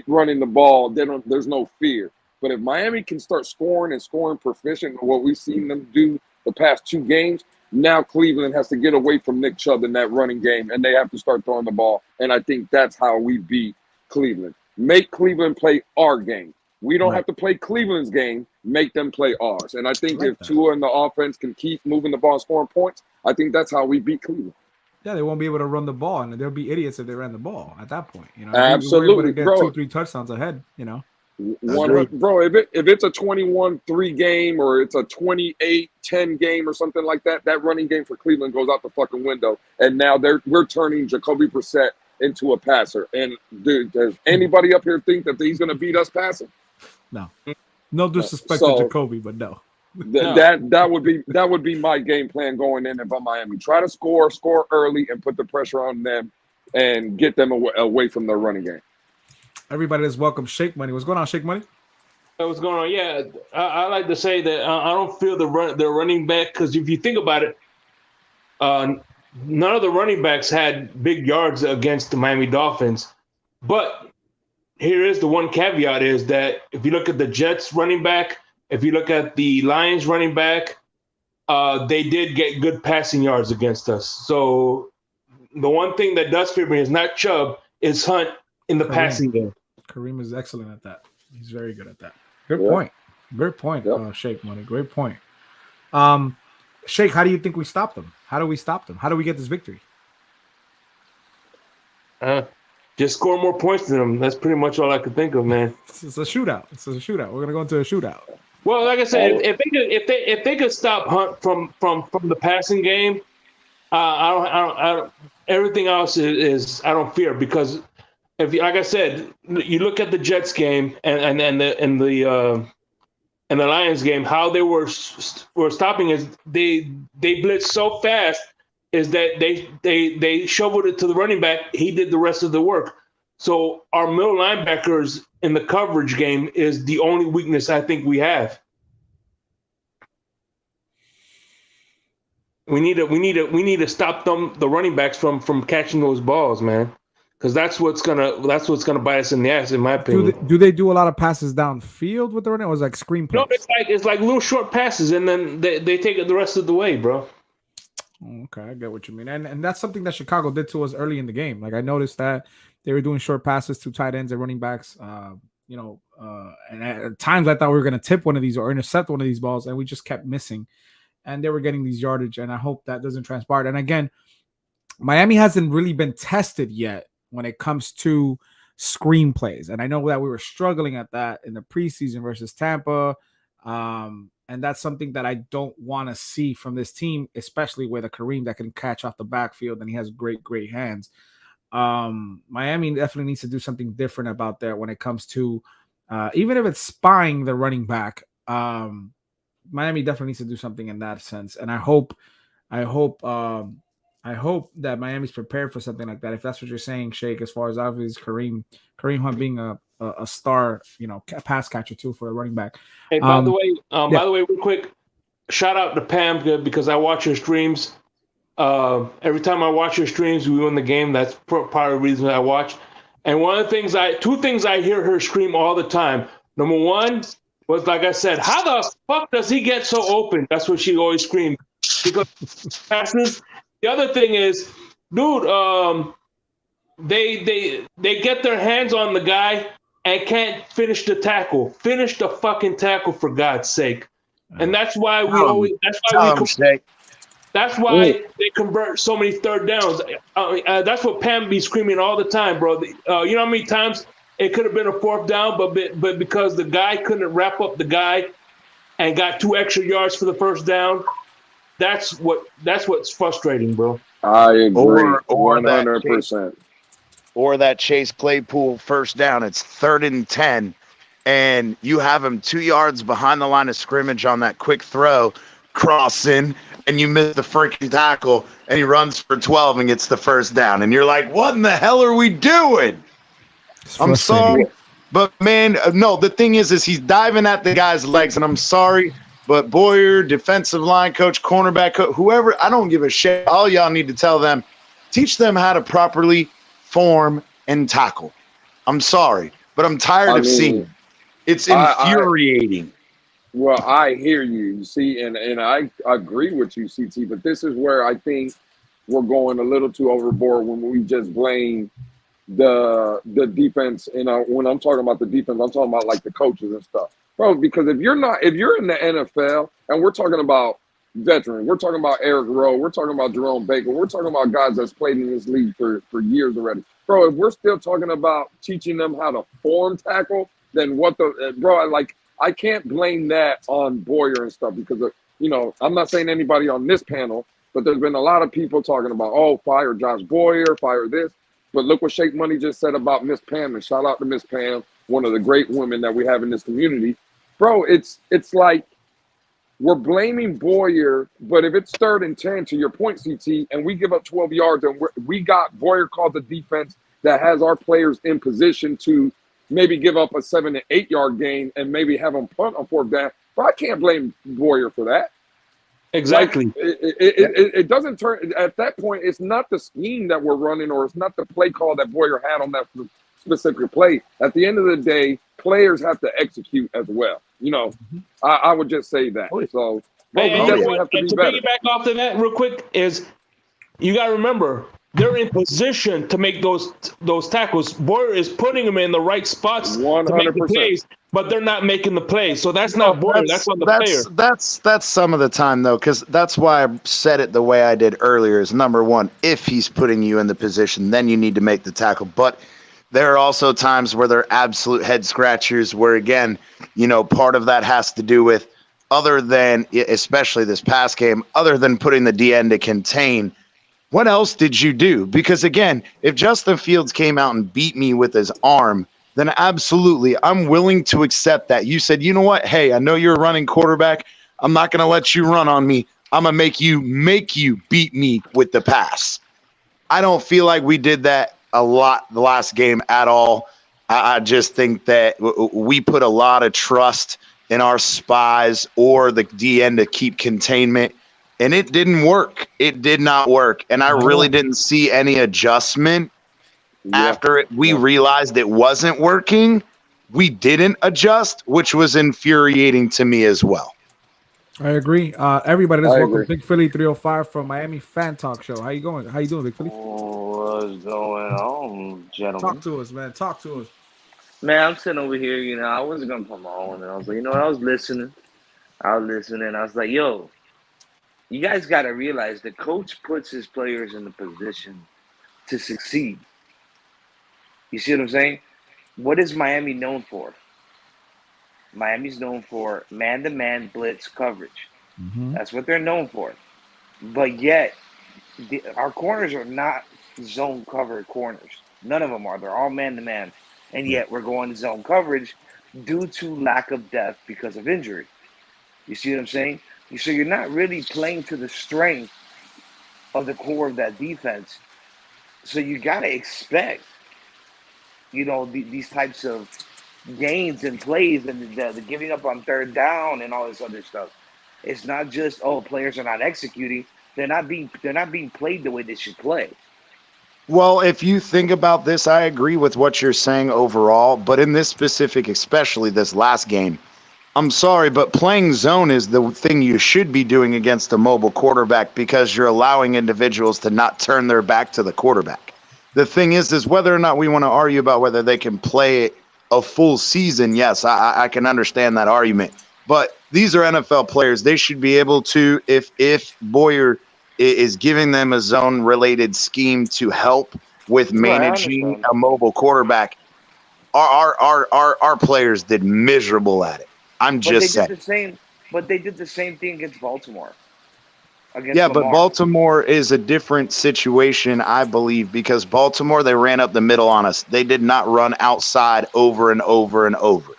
running the ball. There's no fear. But if Miami can start scoring and scoring proficient, what we've seen them do the past 2 games, now Cleveland has to get away from Nick Chubb in that running game, and they have to start throwing the ball. And I think that's how we beat Cleveland. Make Cleveland play our game. We don't have to play Cleveland's game. Make them play ours. And I think if Tua and the offense can keep moving the ball and scoring points, I think that's how we beat Cleveland. Yeah, they won't be able to run the ball, and they'll be idiots if they ran the ball at that point. Absolutely, we were able to get 2-3 touchdowns ahead. Bro, if it's a 21-3 game or it's a 28-10 game or something like that, that running game for Cleveland goes out the fucking window. And now we're turning Jacoby Brissett into a passer. And dude, does anybody up here think that he's going to beat us passing? No disrespect to Jacoby, but no. That would be my game plan going in if I'm Miami. Try to score early, and put the pressure on them and get them away from their running game. Everybody is welcome. Shake Money. What's going on, Shake Money? What's going on? Yeah, I like to say that I don't feel the running back, because if you think about it, none of the running backs had big yards against the Miami Dolphins. But here is the one caveat, is that if you look at the Jets running back, if you look at the Lions running back, they did get good passing yards against us. So the one thing that does fear me is not Chubb, is Hunt in the passing game. Kareem is excellent at that. He's very good at that. Good point. Great point, Shake Money. Great point. Shake, how do you think we stop them? How do we stop them? How do we get this victory? Just score more points than them. That's pretty much all I could think of, man. It's a shootout. We're gonna go into a shootout. Well, like I said, if they could stop Hunt from the passing game, I don't. Everything else is I don't fear, because if, like I said, you look at the Jets game and the Lions game, how they were stopping is they blitzed so fast is that they shoveled it to the running back. He did the rest of the work. So our middle linebackers in the coverage game is the only weakness I think we have. We need to stop the running backs from catching those balls, man. Because that's what's gonna bite us in the ass, in my opinion. Do they do a lot of passes downfield with the running? Or was it like screen plays? No, it's like little short passes, and then they take it the rest of the way, bro. Okay, I get what you mean, and that's something that Chicago did to us early in the game. Like I noticed that they were doing short passes to tight ends and running backs. And at times I thought we were going to tip one of these or intercept one of these balls, and we just kept missing. And they were getting these yardage, and I hope that doesn't transpire. And again, Miami hasn't really been tested yet when it comes to screenplays. And I know that we were struggling at that in the preseason versus Tampa. And that's something that I don't want to see from this team, especially with a Kareem that can catch off the backfield and he has great hands. Miami definitely needs to do something different about that when it comes to even if it's spying the running back. Miami definitely needs to do something in that sense. And I hope that Miami's prepared for something like that. If that's what you're saying, Shake, as far as obviously Kareem Hunt being a star, pass catcher too for a running back. Hey, by the way, real quick, shout out to Pam because I watch her streams. Every time I watch her streams, we win the game. That's part of the reason I watch. And two things I hear her scream all the time. Number one was, like I said, how the fuck does he get so open? That's what she always screamed. Because passes. The other thing is, dude, they get their hands on the guy and can't finish the tackle. Finish the fucking tackle, for God's sake. And that's why that's why they convert so many third downs. That's what Pam be screaming all the time, bro. You know how many times it could have been a fourth down, but because the guy couldn't wrap up the guy and got 2 extra yards for the first down. That's what's frustrating, bro. I agree, or 100%. Or that Chase Claypool first down. It's 3rd and 10, and you have him 2 yards behind the line of scrimmage on that quick throw, crossing, and you miss the freaking tackle, and he runs for 12 and gets the first down. And you're like, what in the hell are we doing? I'm sorry. But, man, no, the thing is he's diving at the guy's legs, and I'm sorry. But Boyer, defensive line coach, cornerback coach, whoever, I don't give a shit. All y'all need to tell them, teach them how to properly form and tackle. I'm sorry, but I'm tired of seeing it. It's infuriating. Well, I hear you, see, and I agree with you, CT, but this is where I think we're going a little too overboard when we just blame the defense. And when I'm talking about the defense, I'm talking about like the coaches and stuff. Bro, because if you're in the NFL and we're talking about veterans, we're talking about Eric Rowe, we're talking about Jerome Baker, we're talking about guys that's played in this league for years already. Bro, if we're still talking about teaching them how to form tackle, then I can't blame that on Boyer and stuff because, I'm not saying anybody on this panel, but there's been a lot of people talking about, fire Josh Boyer, fire this. But look what Shake Money just said about Miss Pam, and shout out to Miss Pam, one of the great women that we have in this community. Bro, it's like we're blaming Boyer, but if it's 3rd and 10, to your point, CT, and we give up 12 yards and we got Boyer called the defense that has our players in position to maybe give up a 7 to 8 yard gain and maybe have them punt on 4th down. But I can't blame Boyer for that. Exactly. Like, it doesn't turn at that point. It's not the scheme that we're running, or it's not the play call that Boyer had on that specific play. At the end of the day, players have to execute as well. I would just say that. So, we definitely have to be better. To piggyback off of that real quick is you got to remember they're in position to make those tackles. Boyer is putting them in the right spots 100%. to make the plays, but they're not making the plays. So that's not Boyer. That's on the player. That's some of the time, though, because that's why I said it the way I did earlier is, number one, if he's putting you in the position, then you need to make the tackle. But there are also times where they're absolute head scratchers where, again, part of that has to do with, other than, especially this past game, other than putting the DN to contain, what else did you do? Because, again, if Justin Fields came out and beat me with his arm, then absolutely, I'm willing to accept that. You said, you know what? Hey, I know you're a running quarterback. I'm not going to let you run on me. I'm going to make you beat me with the pass. I don't feel like we did that a lot the last game at all. I just think that we put a lot of trust in our spies or the DN to keep containment, and it didn't work. It did not work, and I really didn't see any adjustment after we realized it wasn't working. We didn't adjust, which was infuriating to me as well. I agree. Everybody, let's welcome Big Philly 305 from Miami Fan Talk Show. How you going? How you doing, Big Philly? What's going on, gentlemen? Talk to us, man. Talk to us. Man, I'm sitting over here, I wasn't going to put my own, and I was like, I was listening. I was like, yo, you guys got to realize the coach puts his players in the position to succeed. You see what I'm saying? What is Miami known for? Miami's known for man-to-man blitz coverage. Mm-hmm. That's what they're known for. But yet, our corners are not zone covered corners. None of them are. They're all man-to-man. And yet we're going zone coverage due to lack of depth because of injury. You see what I'm saying? So you're not really playing to the strength of the core of that defense. So you got to expect, these types of gains and plays and the giving up on third down and all this other stuff. It's not just players are not executing. They're not being played the way they should play. Well, if you think about this, I agree with what you're saying overall, but in this specific, especially this last game, I'm sorry, but playing zone is the thing you should be doing against a mobile quarterback because you're allowing individuals to not turn their back to the quarterback. The thing is whether or not we want to argue about whether they can play a full season. Yes, I can understand that argument, but these are NFL players. They should be able to, if Boyer is giving them a zone-related scheme to help with managing a mobile quarterback, our players did miserable at it. I'm just saying. But they did the same thing against Baltimore. But Baltimore is a different situation, I believe, because Baltimore, they ran up the middle on us. They did not run outside over and over and over.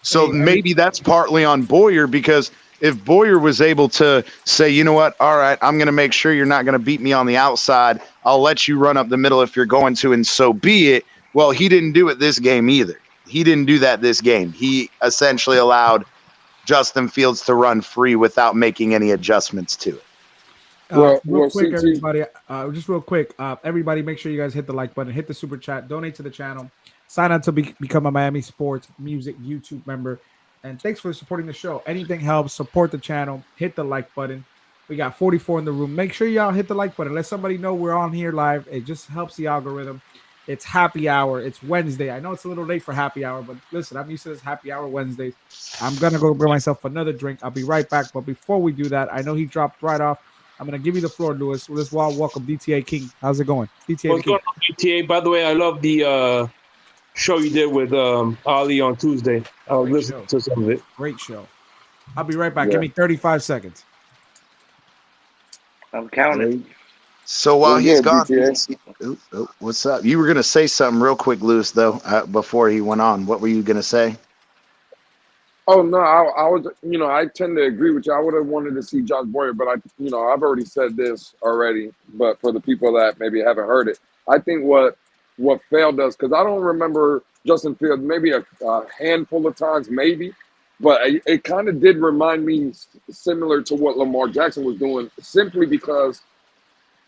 So maybe that's partly on Boyer, because if Boyer was able to say, you know what, all right, I'm going to make sure you're not going to beat me on the outside. I'll let you run up the middle if you're going to, and so be it. Well, he didn't do it this game either. He didn't do that this game. He essentially allowed Justin Fields to run free without making any adjustments to it. Real quick, everybody. Just real quick, everybody, make sure you guys hit the like button, hit the super chat, donate to the channel, sign up to become a Miami Sports Music YouTube member, and thanks for supporting the show. Anything helps. Support the channel. Hit the like button. We got 44 in the room. Make sure y'all hit the like button. Let somebody know we're on here live. It just helps the algorithm. It's happy hour. It's Wednesday. I know it's a little late for happy hour, but listen, I'm used to this happy hour Wednesdays. I'm going to go bring myself another drink. I'll be right back. But before we do that, I know he dropped right off. I'm going to give you the floor, Lewis. Let's welcome DTA King. How's it going? What's going on, DTA? By the way, I love the show you did with Ali on Tuesday. I'll listen to some of it. Great show. I'll be right back. Give me 35 seconds. I'm counting. So while he's gone, what's up? You were going to say something real quick, Lewis, though, before he went on. What were you going to say? Oh, no, I was, I tend to agree with you. I would have wanted to see Josh Boyer, but I've already said this already, but for the people that maybe haven't heard it, I think what failed us, because I don't remember Justin Fields maybe a handful of times, maybe, but it kind of did remind me similar to what Lamar Jackson was doing, simply because,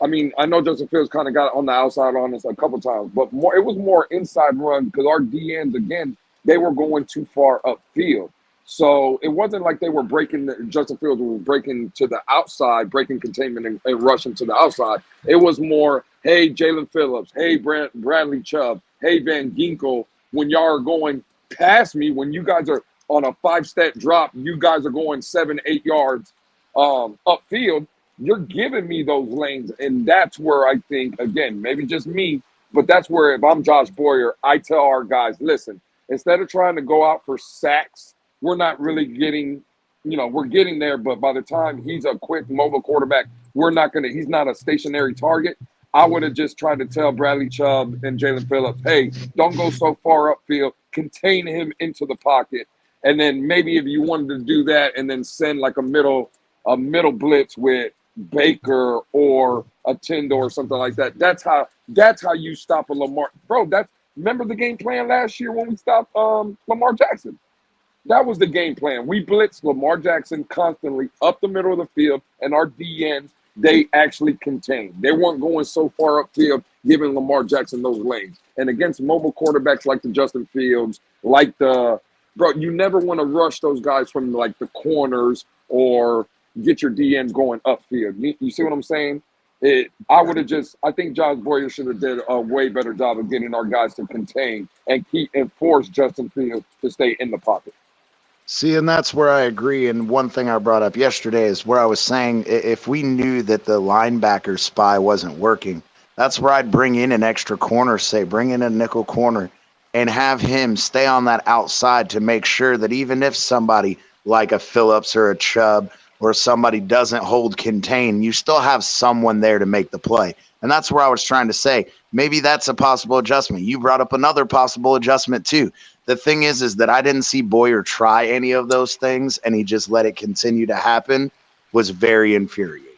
I know Justin Fields kind of got on the outside on us a couple times, but it was more inside run because our DNs, again, they were going too far upfield. So it wasn't like they were Justin Fields was breaking to the outside, breaking containment and rushing to the outside. It was more, hey, Jalen Phillips, hey, Bradley Chubb, hey, Van Ginkel, when y'all are going past me, when you guys are on a 5-step drop, you guys are going 7-8 yards upfield, you're giving me those lanes. And that's where I think, again, maybe just me, but that's where if I'm Josh Boyer, I tell our guys, listen, instead of trying to go out for sacks, we're not really getting, we're getting there, but by the time he's a quick mobile quarterback, he's not a stationary target. I would have just tried to tell Bradley Chubb and Jalen Phillips, hey, don't go so far upfield, contain him into the pocket. And then maybe if you wanted to do that and then send like a middle blitz with Baker or a Tinder or something like that. That's how you stop a Lamar. Bro, remember the game plan last year when we stopped Lamar Jackson? That was the game plan. We blitzed Lamar Jackson constantly up the middle of the field, and our DNs, they actually contained. They weren't going so far upfield, giving Lamar Jackson those lanes. And against mobile quarterbacks like the Justin Fields, you never want to rush those guys from like the corners or get your DNs going upfield. You see what I'm saying? I think Josh Boyer should have did a way better job of getting our guys to contain and force Justin Fields to stay in the pocket. See, and that's where I agree. And one thing I brought up yesterday is where I was saying if we knew that the linebacker spy wasn't working, That's where I'd bring in an extra corner, say bring in a nickel corner, and have him stay on that outside to make sure that even if somebody like a Phillips or a Chubb or somebody doesn't hold contain, you still have someone there to make the play. And that's where I was trying to say, maybe that's a possible adjustment. You brought up another possible adjustment too. The thing is that I didn't see Boyer try any of those things, and he just let it continue to happen. Was very infuriating.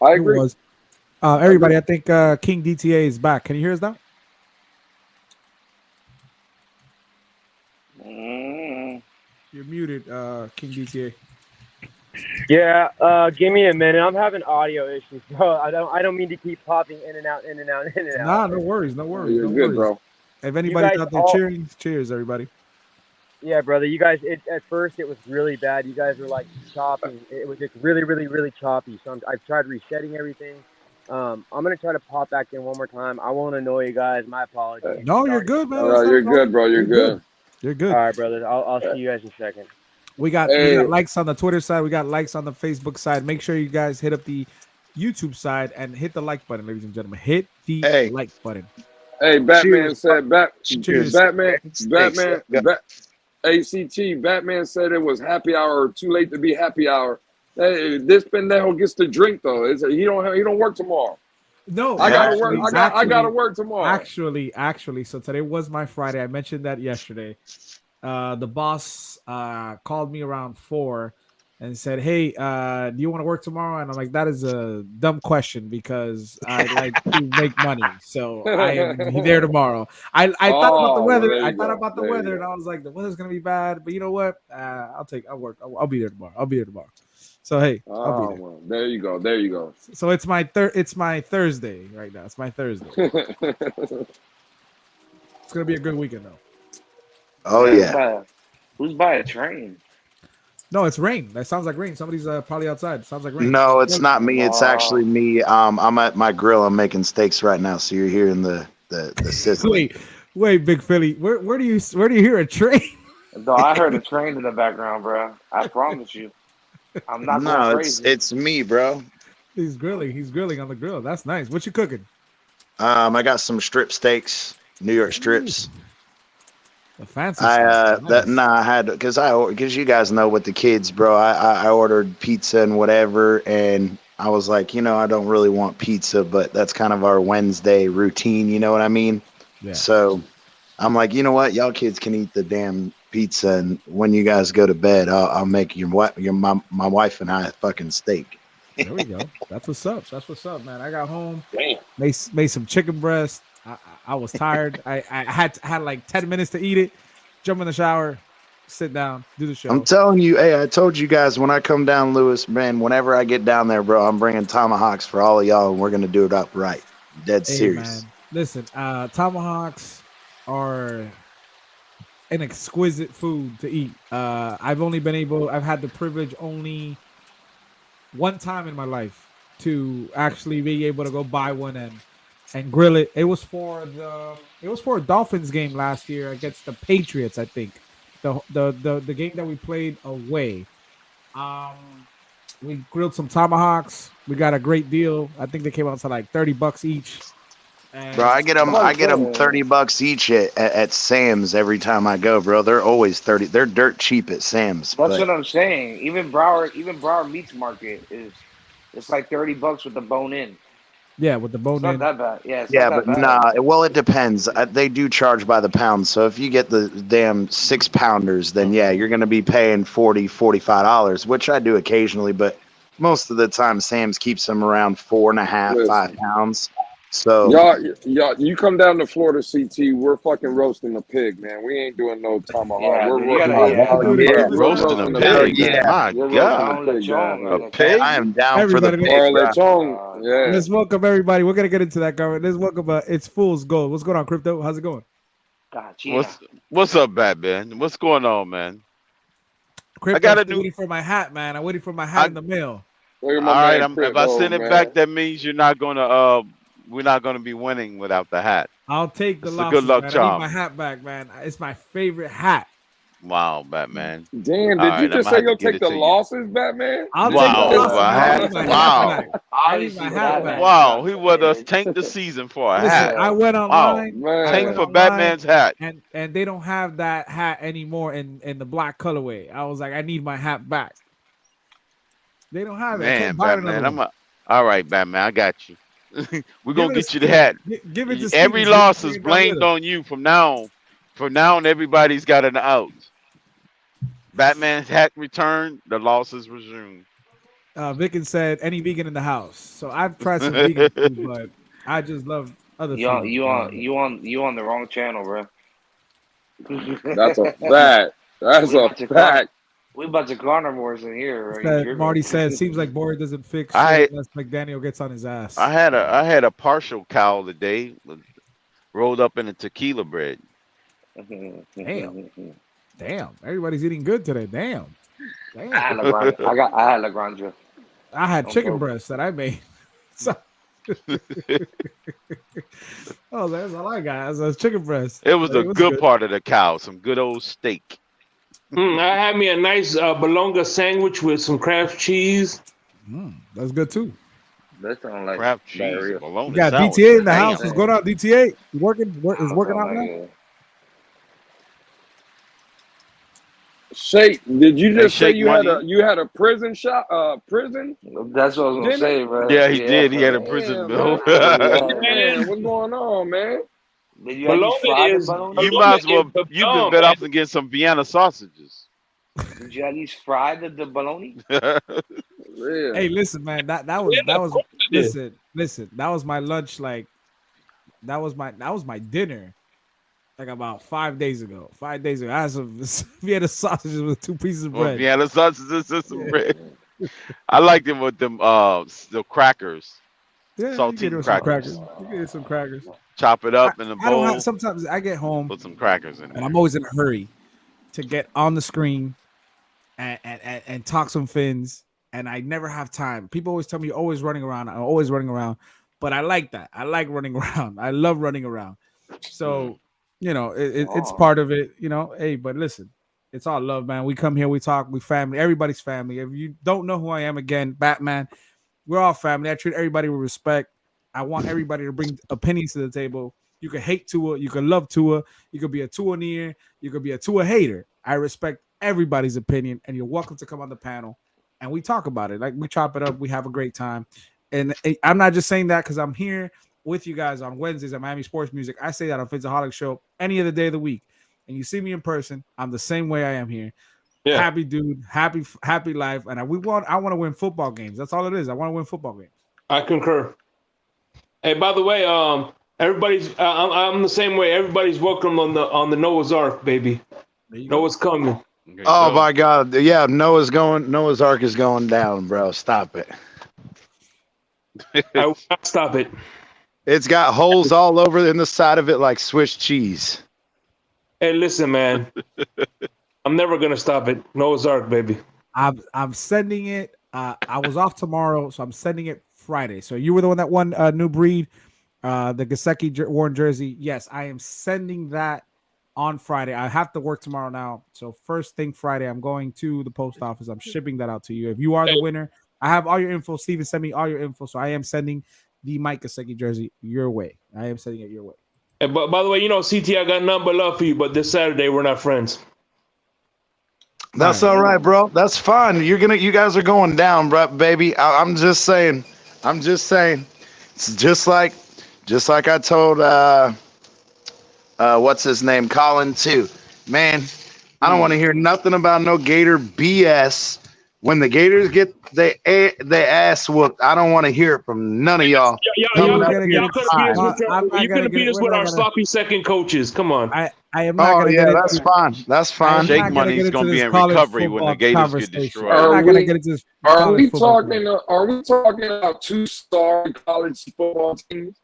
I agree. Everybody, I think King DTA is back. Can you hear us now? You're muted, King DTA. Yeah, give me a minute. I'm having audio issues, bro. I don't mean to keep popping in and out. Nah, no worries, no worries. You're no good, worries. bro. If anybody's out there cheering, cheers, everybody. Yeah, brother. You guys, at first it was really bad. You guys were like chopping. It was just really, really, really choppy. So I've tried resetting everything. I'm gonna try to pop back in one more time. I won't annoy you guys. My apologies. No, you're good, man. You're good, bro. You're good. You're good. All right, brother. I'll see you guys in a second. We got likes on the Twitter side. We got likes on the Facebook side. Make sure you guys hit up the YouTube side and hit the like button, ladies and gentlemen. Hit the like button. Hey, Batman said, Cheers. Batman, ACT, Batman said it was happy hour or too late to be happy hour. Hey, this pendejo gets to drink though. He don't work tomorrow. No, I gotta work. I gotta work tomorrow. Actually, so today was my Friday. I mentioned that yesterday. The boss called me around 4 and said, "Hey, do you want to work tomorrow?" And I'm like, "That is a dumb question because I like to make money, so I am there tomorrow." I thought about the weather. I thought about the weather, and I was like, "The weather's gonna be bad," but you know what? I'll work. I'll be there tomorrow. So hey, I'll be there. Well, there you go. There you go. So it's my Thursday right now. It's my Thursday. It's gonna be a good weekend though. Oh yeah. Who's by a train? No, it's rain. That sounds like rain. Somebody's probably outside. It sounds like rain. No, it's not me. It's actually me. I'm at my grill. I'm making steaks right now. So you're hearing the sizzling. Wait, Big Philly. Where do you hear a train? No, I heard a train in the background, bro. I promise you. I'm not going crazy. It's me, bro. He's grilling. He's grilling on the grill. That's nice. What you cooking? I got some strip steaks, New York strips. The fancy. I had because you guys know with the kids, bro. I ordered pizza and whatever, and I was like, I don't really want pizza, but that's kind of our Wednesday routine. You know what I mean? Yeah. So I'm like, you know what, y'all kids can eat the damn pizza, and when you guys go to bed, I'll make my wife and I a fucking steak. There we go. That's what's up. That's what's up, man. I got home, made some chicken breast. I was tired. I had like 10 minutes to eat it. Jump in the shower, sit down, do the show. I'm telling you, hey, I told you guys when I come down, Lewis, man, whenever I get down there, bro, I'm bringing tomahawks for all of y'all, and we're gonna do it up right. Dead serious. Man. Listen, tomahawks are an exquisite food to eat. I've had the privilege only one time in my life to actually be able to go buy one and grill it. It was for a Dolphins game last year against the Patriots, I think. The game that we played away. We grilled some tomahawks. We got a great deal. I think they came out to like $30 each. And bro, I get them $30 each at Sam's every time I go, bro. They're always 30. They're dirt cheap at Sam's. That's what I'm saying. Even Broward Meats Market it's like $30 with the bone in. Yeah, with the bone in. It's not that bad. Yeah, but nah. Well, it depends. They do charge by the pound. So if you get the damn 6-pounders, then yeah, you're gonna be paying $40, $45, which I do occasionally. But most of the time, Sam's keeps them around 4.5, 5 pounds. So y'all, you come down to Florida, CT. We're fucking roasting a pig, man. We ain't doing no tomahawk. We're roasting a pig. Yeah, my God, a pig. I am down for the pig. Yeah. Let's welcome everybody. We're gonna get into that, Garrett. Let's welcome. It's Fool's Gold. What's going on, Crypto? How's it going? What's up, Batman? What's going on, man? Crypto, waiting for my hat, man. I'm waiting for my hat in the mail. All right, if I send it back, that means you're not gonna. We're not going to be winning without the hat. I'll take the losses, good luck man. charm. I need my hat back, man. It's my favorite hat. Wow, Batman. Damn, did you just say you'll take the losses, Batman? I'll take the losses. Wow. Obviously, Batman. Wow, he would us tank the season for a hat. I went online. Wow. I Tank went for online, Batman's hat. and they don't have that hat anymore in the black colorway. I was like, I need my hat back. They don't have it. I Man, can't buy Batman, another one. all right, Batman, I got you. We're gonna it get to you the Steven. hat. Give it to Every Steven. loss is blamed on you from now on. From now on, everybody's got an out. Batman's hat returned, the losses resumed. Vicken said any vegan in the house. So I've tried some vegan food, but I just love other food. You on the wrong channel, bro. That's a fact. That's a fact. We about to carnivores in here, right? Marty said, "Seems like Bory doesn't fix shit unless McDaniel gets on his ass." I had a partial cow today, rolled up in a tequila bread. Damn! Everybody's eating good today. Damn! I had Lagrange. I had chicken breast that I made. So oh, that's all I got. That's chicken breast. It was the good part of the cow, some good old steak. I had me a nice bologna sandwich with some Kraft cheese. That's good too. That sounds like Kraft cheese. Bologna You got sandwich. DTA in the Damn. house. What's going on? DTA is working out now. Shake, did you just say Shake you money. had a prison shot? Prison? That's what I was gonna say, bro. Yeah, he did. He had a prison bill. Man, what's going on, man? Did you You might as well. You've been better off than getting some Vienna sausages. Did you at least fry the bologna? Hey, listen, man. That was listen. That was my lunch. Like that was my dinner. Like about 5 days ago. 5 days ago, I had some Vienna sausages with 2 pieces of bread. Vienna sausages and some bread. I liked them with them the crackers. Yeah, saltine crackers. You get some crackers. Chop it up in a bowl. Sometimes I get home, put some crackers in it, and I'm always in a hurry to get on the screen and talk some Phins, and I never have time. People always tell me you're always running around. I'm always running around, but I like that. I like running around. I love running around. So you know, it's part of it. You know, hey, but listen, it's all love, man. We come here, we talk, we family. Everybody's family. If you don't know who I am, again, Batman. We're all family. I treat everybody with respect. I want everybody to bring opinions to the table. You can hate Tua. You can love Tua. You could be a Tua-neer. You could be a Tua hater. I respect everybody's opinion, and you're welcome to come on the panel, and we talk about it. Like, we chop it up. We have a great time. And I'm not just saying that because I'm here with you guys on Wednesdays at Miami Sports Music. I say that on Phinsaholics show any other day of the week. And you see me in person, I'm the same way I am here. Yeah. Happy dude, happy life, and I want to win football games. That's all it is. I want to win football games. I concur. Hey, by the way, everybody's I'm the same way. Everybody's welcome on the Noah's Ark, baby. Noah's coming. Oh my God, yeah, Noah's Ark is going down, bro. Stop it. I will not stop it. It's got holes all over in the side of it like Swiss cheese. Hey, listen, man. I'm never gonna stop it. Noah's Ark, baby. I'm sending it. I was off tomorrow, so I'm sending it Friday. So you were the one that won New Breed, the Gesicki worn jersey. Yes, I am sending that on Friday. I have to work tomorrow now, so first thing Friday, I'm going to the post office. I'm shipping that out to you. If you are the winner, I have all your info. Steven sent me all your info, so I am sending the Mike Gesicki jersey your way. I am sending it your way. Hey, but by the way, you know, CT, I got nothing but love for you, but this Saturday we're not friends. That's all right, bro. That's fine. You guys are going down, bro, baby. I'm just saying. It's just like I told what's his name, Colin too. Man, I don't want to hear nothing about no Gator BS. When the Gators get their ass whooped, I don't want to hear it from none of y'all. Y'all couldn't beat us with our sloppy second coaches. Come on. I am not gonna that's fine. That's fine. Shake money is going to be in recovery when the Gators get destroyed. Are we talking about 2 sorry college football teams?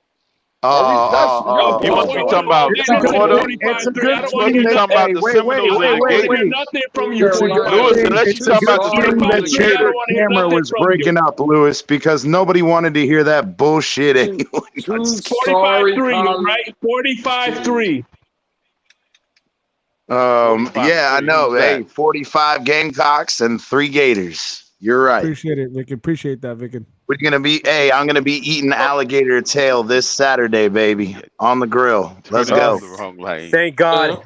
You must be talking about Florida. You must be talking about the Seminoles and the Gators. Nothing from you, Lewis, unless you talking about the camera was breaking up, Lewis, because nobody wanted to hear that bullshit anyway. 45-3, right? 45-3. Yeah, I know. Hey, 45 Gamecocks and 3 Gators. You're right. Appreciate it, Vic. Appreciate that, Vic. We're gonna be. Hey, I'm gonna be eating alligator tail this Saturday, baby, on the grill. Let's Turn it go. on the wrong lane. Thank God,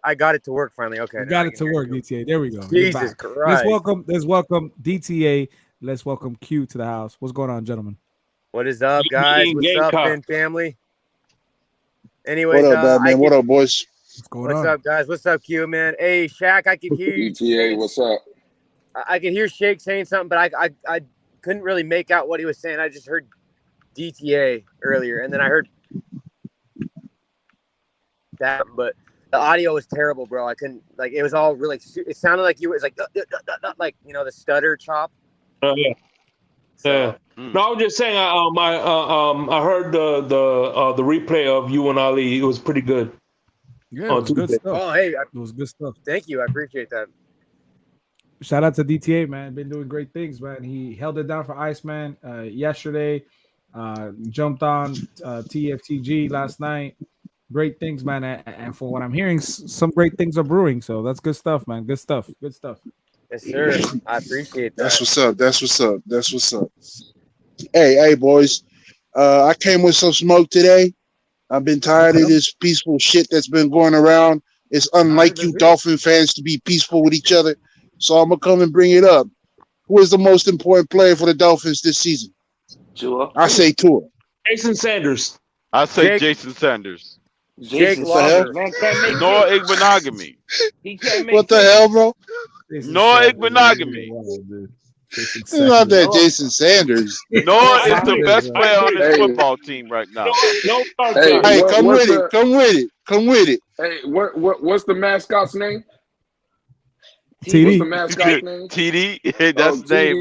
I got it to work finally. Okay, You now got I it can to hear work, you. DTA. There we go. You're Jesus back. Christ! Let's welcome DTA. Let's welcome Q to the house. What's going on, gentlemen? What is up, guys? What's up, Fin family? Anyways, what up, Batman? What up, boys? What's going What's on? up, guys? What's up, Q, man? Hey, Shaq, I could hear you. ETA, what's up? I could hear Shake saying something, but I couldn't really make out what he was saying. I just heard DTA earlier, and then I heard that, but the audio was terrible, bro. I couldn't, like, it was all really, it sounded like you was like you know, the stutter chop. Yeah. Yeah. No, I was just saying. I heard the replay of you and Ali. It was pretty good. Yeah, it was good stuff. Oh, hey, it was good stuff. Thank you. I appreciate that. Shout out to DTA, man. Been doing great things, man. He held it down for Iceman yesterday. Jumped on TFTG last night. Great things, man. And for what I'm hearing, some great things are brewing. So that's good stuff, man. Good stuff. Good stuff. Yes, sir. I appreciate that. That's what's up. That's what's up. That's what's up. Hey, boys. I came with some smoke today. I've been tired of this peaceful shit that's been going around. It's unlike you Dolphin fans to be peaceful with each other. So I'm going to come and bring it up. Who is the most important player for the Dolphins this season? Tua. I say Tua. Jason Sanders. I say Jason Sanders. Jason Sanders. Man can't make Nor it. Igbenogamy. He can't make What the hell, bro? Nor Igbenogamy. It's not that Jason Sanders. Nor is the best player on this football team right now. Hey, come with it. Come with it. Come with it. Hey, what's the mascot's name? TD. What's the mascot's name? TD. That's the name.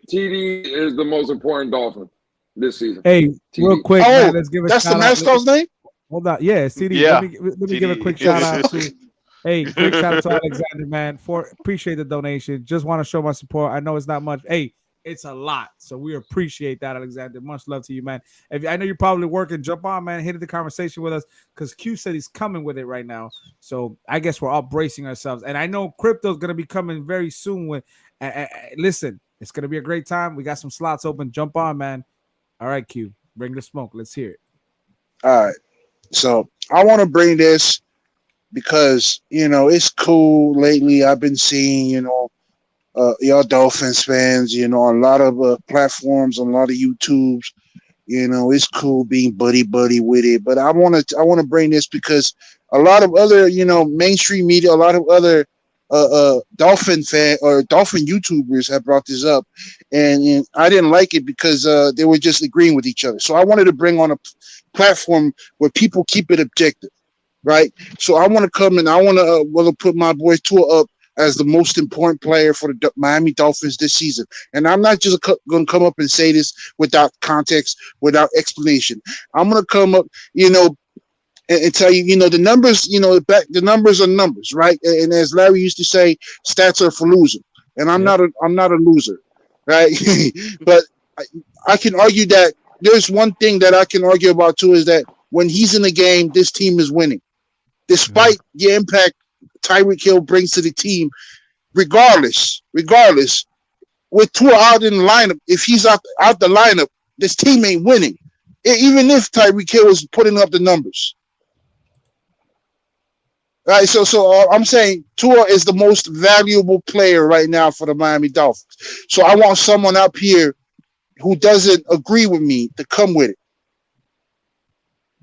TD is the most important Dolphin this season. Hey, real quick, man, let's give a that's shout the out. mascot's name? Hold on. Yeah, it's TD. Yeah. Let me give a quick shout out to. Hey, quick shout out to Alexander, man. Appreciate the donation. Just want to show my support. I know it's not much. Hey, it's a lot. So we appreciate that, Alexander. Much love to you, man. I know you're probably working. Jump on, man. Hit the conversation with us because Q said he's coming with it right now. So I guess we're all bracing ourselves. And I know crypto's going to be coming very soon. With listen, it's going to be a great time. We got some slots open. Jump on, man. All right, Q. Bring the smoke. Let's hear it. All right. So I want to bring this because, it's cool lately. I've been seeing, y'all Dolphins fans, a lot of platforms, a lot of YouTubes, it's cool being buddy with it. But I want to bring this because a lot of other, mainstream media, a lot of other Dolphin fan or Dolphin YouTubers have brought this up, and I didn't like it because they were just agreeing with each other. So I wanted to bring on a platform where people keep it objective, right? So I want to come and I want to put my boy Tua up as the most important player for the Miami Dolphins this season. And I'm not just going to come up and say this without context, without explanation. I'm going to come up, and tell you, the numbers, the numbers are numbers, right? And as Larry used to say, stats are for losers. And I'm not a loser, right? But I can argue that there's one thing that I can argue about too is that when he's in the game, this team is winning, despite the impact Tyreek Hill brings to the team. Regardless, with Tua out in the lineup, if he's out the lineup, this team ain't winning, even if Tyreek Hill is putting up the numbers. Right, so I'm saying Tua is the most valuable player right now for the Miami Dolphins. So I want someone up here who doesn't agree with me to come with it.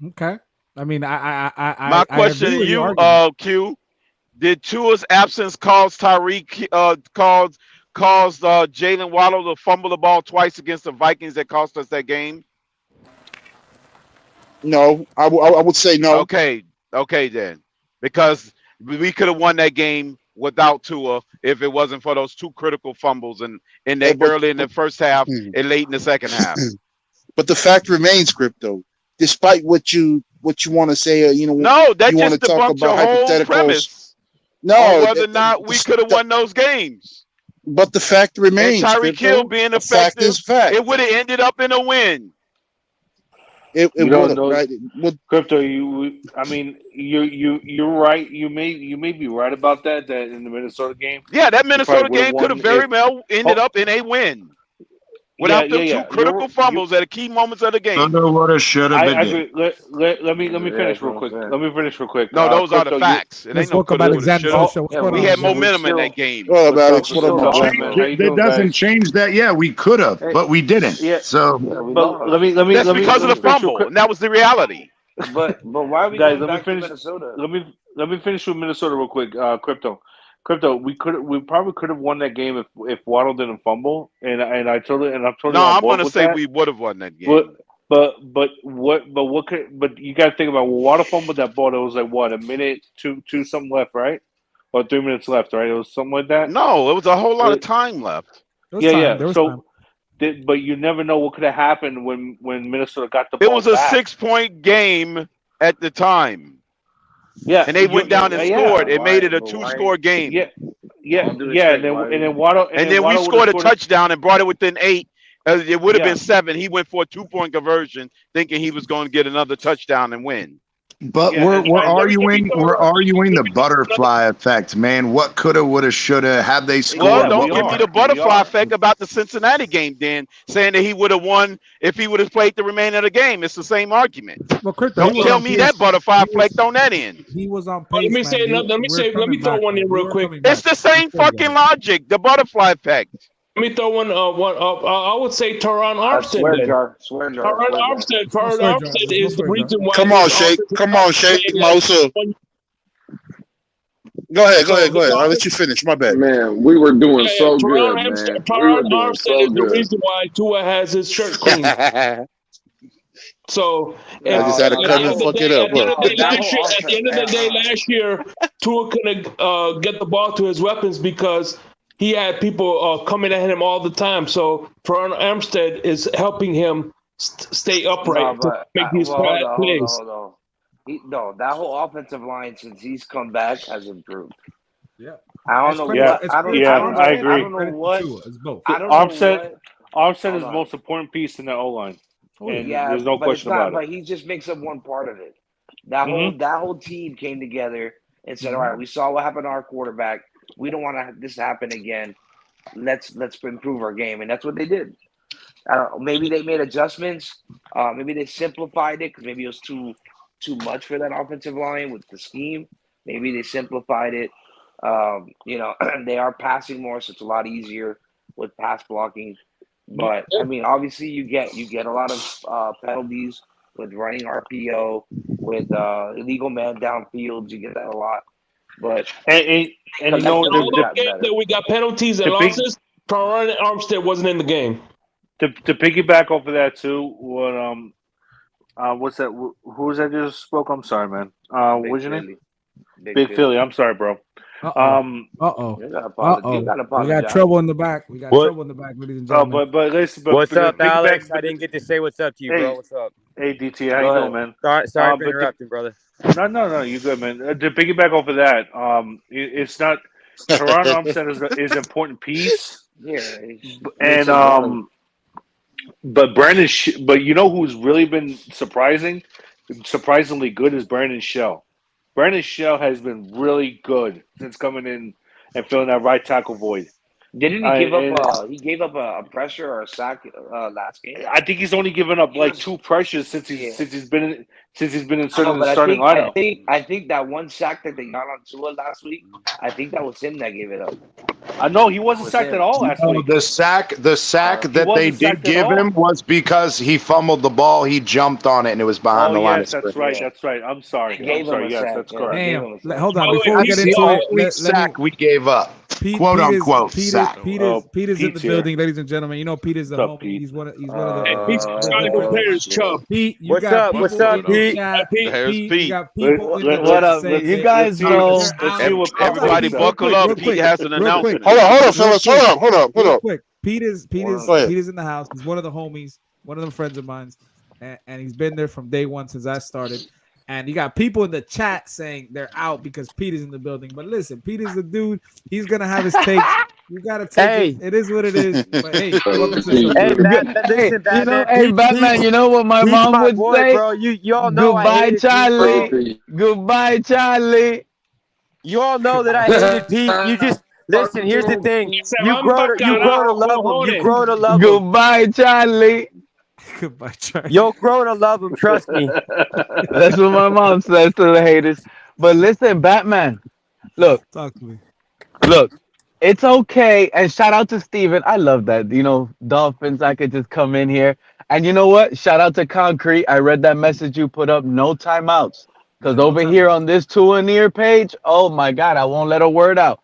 Okay. I mean, My question to you, Q, did Tua's absence cause Tyreek cause Jalen Waddle to fumble the ball twice against the Vikings that cost us that game? No, I would say no. Okay then. Because we could have won that game without Tua if it wasn't for those two critical fumbles early in the first half and late in the second half. But the fact remains, Crypto, despite what you want to say, no, that you just debunks your whole premise. No, whether or not we could have won those games. But the fact remains, and Tyreek Hill being effective, it would have ended up in a win. It would, right? Crypto, you're right. You may be right about that in the Minnesota game. Yeah, that Minnesota game could have very well ended up in a win. Without them two critical fumbles at the key moments of the game. Shoulda, woulda, shoulda, I been agree. Let me finish real quick. Let me finish real quick. No, those are the facts. It ain't no coulda, woulda, shoulda. We had momentum in that game. What up, Alex? What up, my man? That doesn't change that. Yeah, we could have, but we didn't. Yeah. So But let me. That's because of the fumble, and that was the reality. But why are we Guys, going back to Minnesota? Let me finish with Minnesota real quick. Crypto. We probably could have won that game if Waddle didn't fumble. And I'm totally. No, I'm gonna say we would have won that game. But you got to think about when Waddle fumbled that ball. There was like what, a minute, two something left, right? Or 3 minutes left, right? It was something like that. No, it was a whole lot of time left. So. But you never know what could have happened when Minnesota got the ball. It was a 6-point game at the time. Yeah, and they went down and scored. It made it a 2-score game. And then Waddle, and then we scored a touchdown and brought it within 8. It would have been 7. He went for a 2-point conversion, thinking he was going to get another touchdown and win. But we're arguing the butterfly effect, man. What coulda, woulda, shoulda had they scored? Well, don't give me the butterfly effect about the Cincinnati game, then saying that he would have won if he would have played the remainder of the game. It's the same argument. Well, Kurt, don't tell me that butterfly effect on that end. He was on pace. Let me throw one in real quick. It's the same fucking logic. The butterfly effect. Let me throw one up. I would say Teron Armstead. Teron Armstead is the reason why. Come on, Shake. Mosa. Go ahead. I'll let you finish. My bad. Man, we were doing so good, man. Teron Armstead is the reason why Tua has his shirt clean. So I just had to come and fuck it up. At the end of the day, last year, Tua couldn't get the ball to his weapons because he had people coming at him all the time. So Teron Armstead is helping him stay upright to make these plays. No, that whole offensive line since he's come back has improved. Yeah, I don't know. I agree. I don't know what. It's both. Armstead is the most important piece in the O line. There's no question about it. But he just makes up one part of it. That whole team came together and said, "All right, we saw what happened to our quarterback. We don't want this to happen again. Let's improve our game," and that's what they did. Maybe they made adjustments. Maybe they simplified it because maybe it was too much for that offensive line with the scheme. Maybe they simplified it. They are passing more, so it's a lot easier with pass blocking. But I mean, obviously, you get a lot of penalties with running RPO, with illegal man downfield. You get that a lot. But and that we got penalties and losses. Teron Armstead wasn't in the game. To piggyback off of that too, what's that? Who was that just spoke? I'm sorry, man. What's your name? Big Philly. I'm sorry, bro. We got trouble in the back. Ladies and gentlemen. But listen, what's up, Alex? I didn't get to say what's up to you, bro. What's up? Hey, DT, how you doing, man? Sorry for interrupting, brother. No, you good, man. To piggyback off of that, it's not Teron Armstead is an important piece. Yeah, and but Brandon, but you know who's really been surprisingly good is Brandon Shell. Brandon Shell has been really good since coming in and filling that right tackle void. Didn't he give up? He gave up a pressure or a sack last game. I think he's only given up like 2 pressures since he's been inserted in the starting lineup. I think that one sack that they got on Tua last week, I think that was him that gave it up. I know he wasn't sacked at all last week. The sack that they did give him was because he fumbled the ball. He jumped on it and it was behind the line. Yes, that's right. That's right. I'm sorry. Yes, that's correct. Damn. Hold on. Before we get into it, sack we gave up. Quote unquote sack. Peter's in the building, ladies and gentlemen. You know Peter's the homie. He's one of the. He's trying to compare his chub. Pete, what's up, Pete? Pete, you got people in the What up? saying, You guys know. Everybody buckle up. Pete has an announcement. Hold on, fellas. Hold up. Quick. Peter's in the house. He's one of the homies, one of them friends of mine, and he's been there from day one since I started. And you got people in the chat saying they're out because Pete is in the building. But listen, Pete is the dude. He's gonna have his take. You gotta take it. It is what it is. But hey, Batman. You know what my mom would say? Bro, you all know. Goodbye, Charlie. Goodbye, Charlie. You all know that I hated Pete. Listen, here's the thing. You grow to love him. You grow to love him. Goodbye, Charlie. Goodbye, Charlie. You'll grow to love him. Trust me. That's what my mom says to the haters. But listen, Batman. Look. Talk to me. Look. It's okay. And shout out to Steven. I love that. Dolphins, I could just come in here. And you know what? Shout out to Concrete. I read that message you put up. No timeouts. Because over here on this Tua Near page, oh my God, I won't let a word out.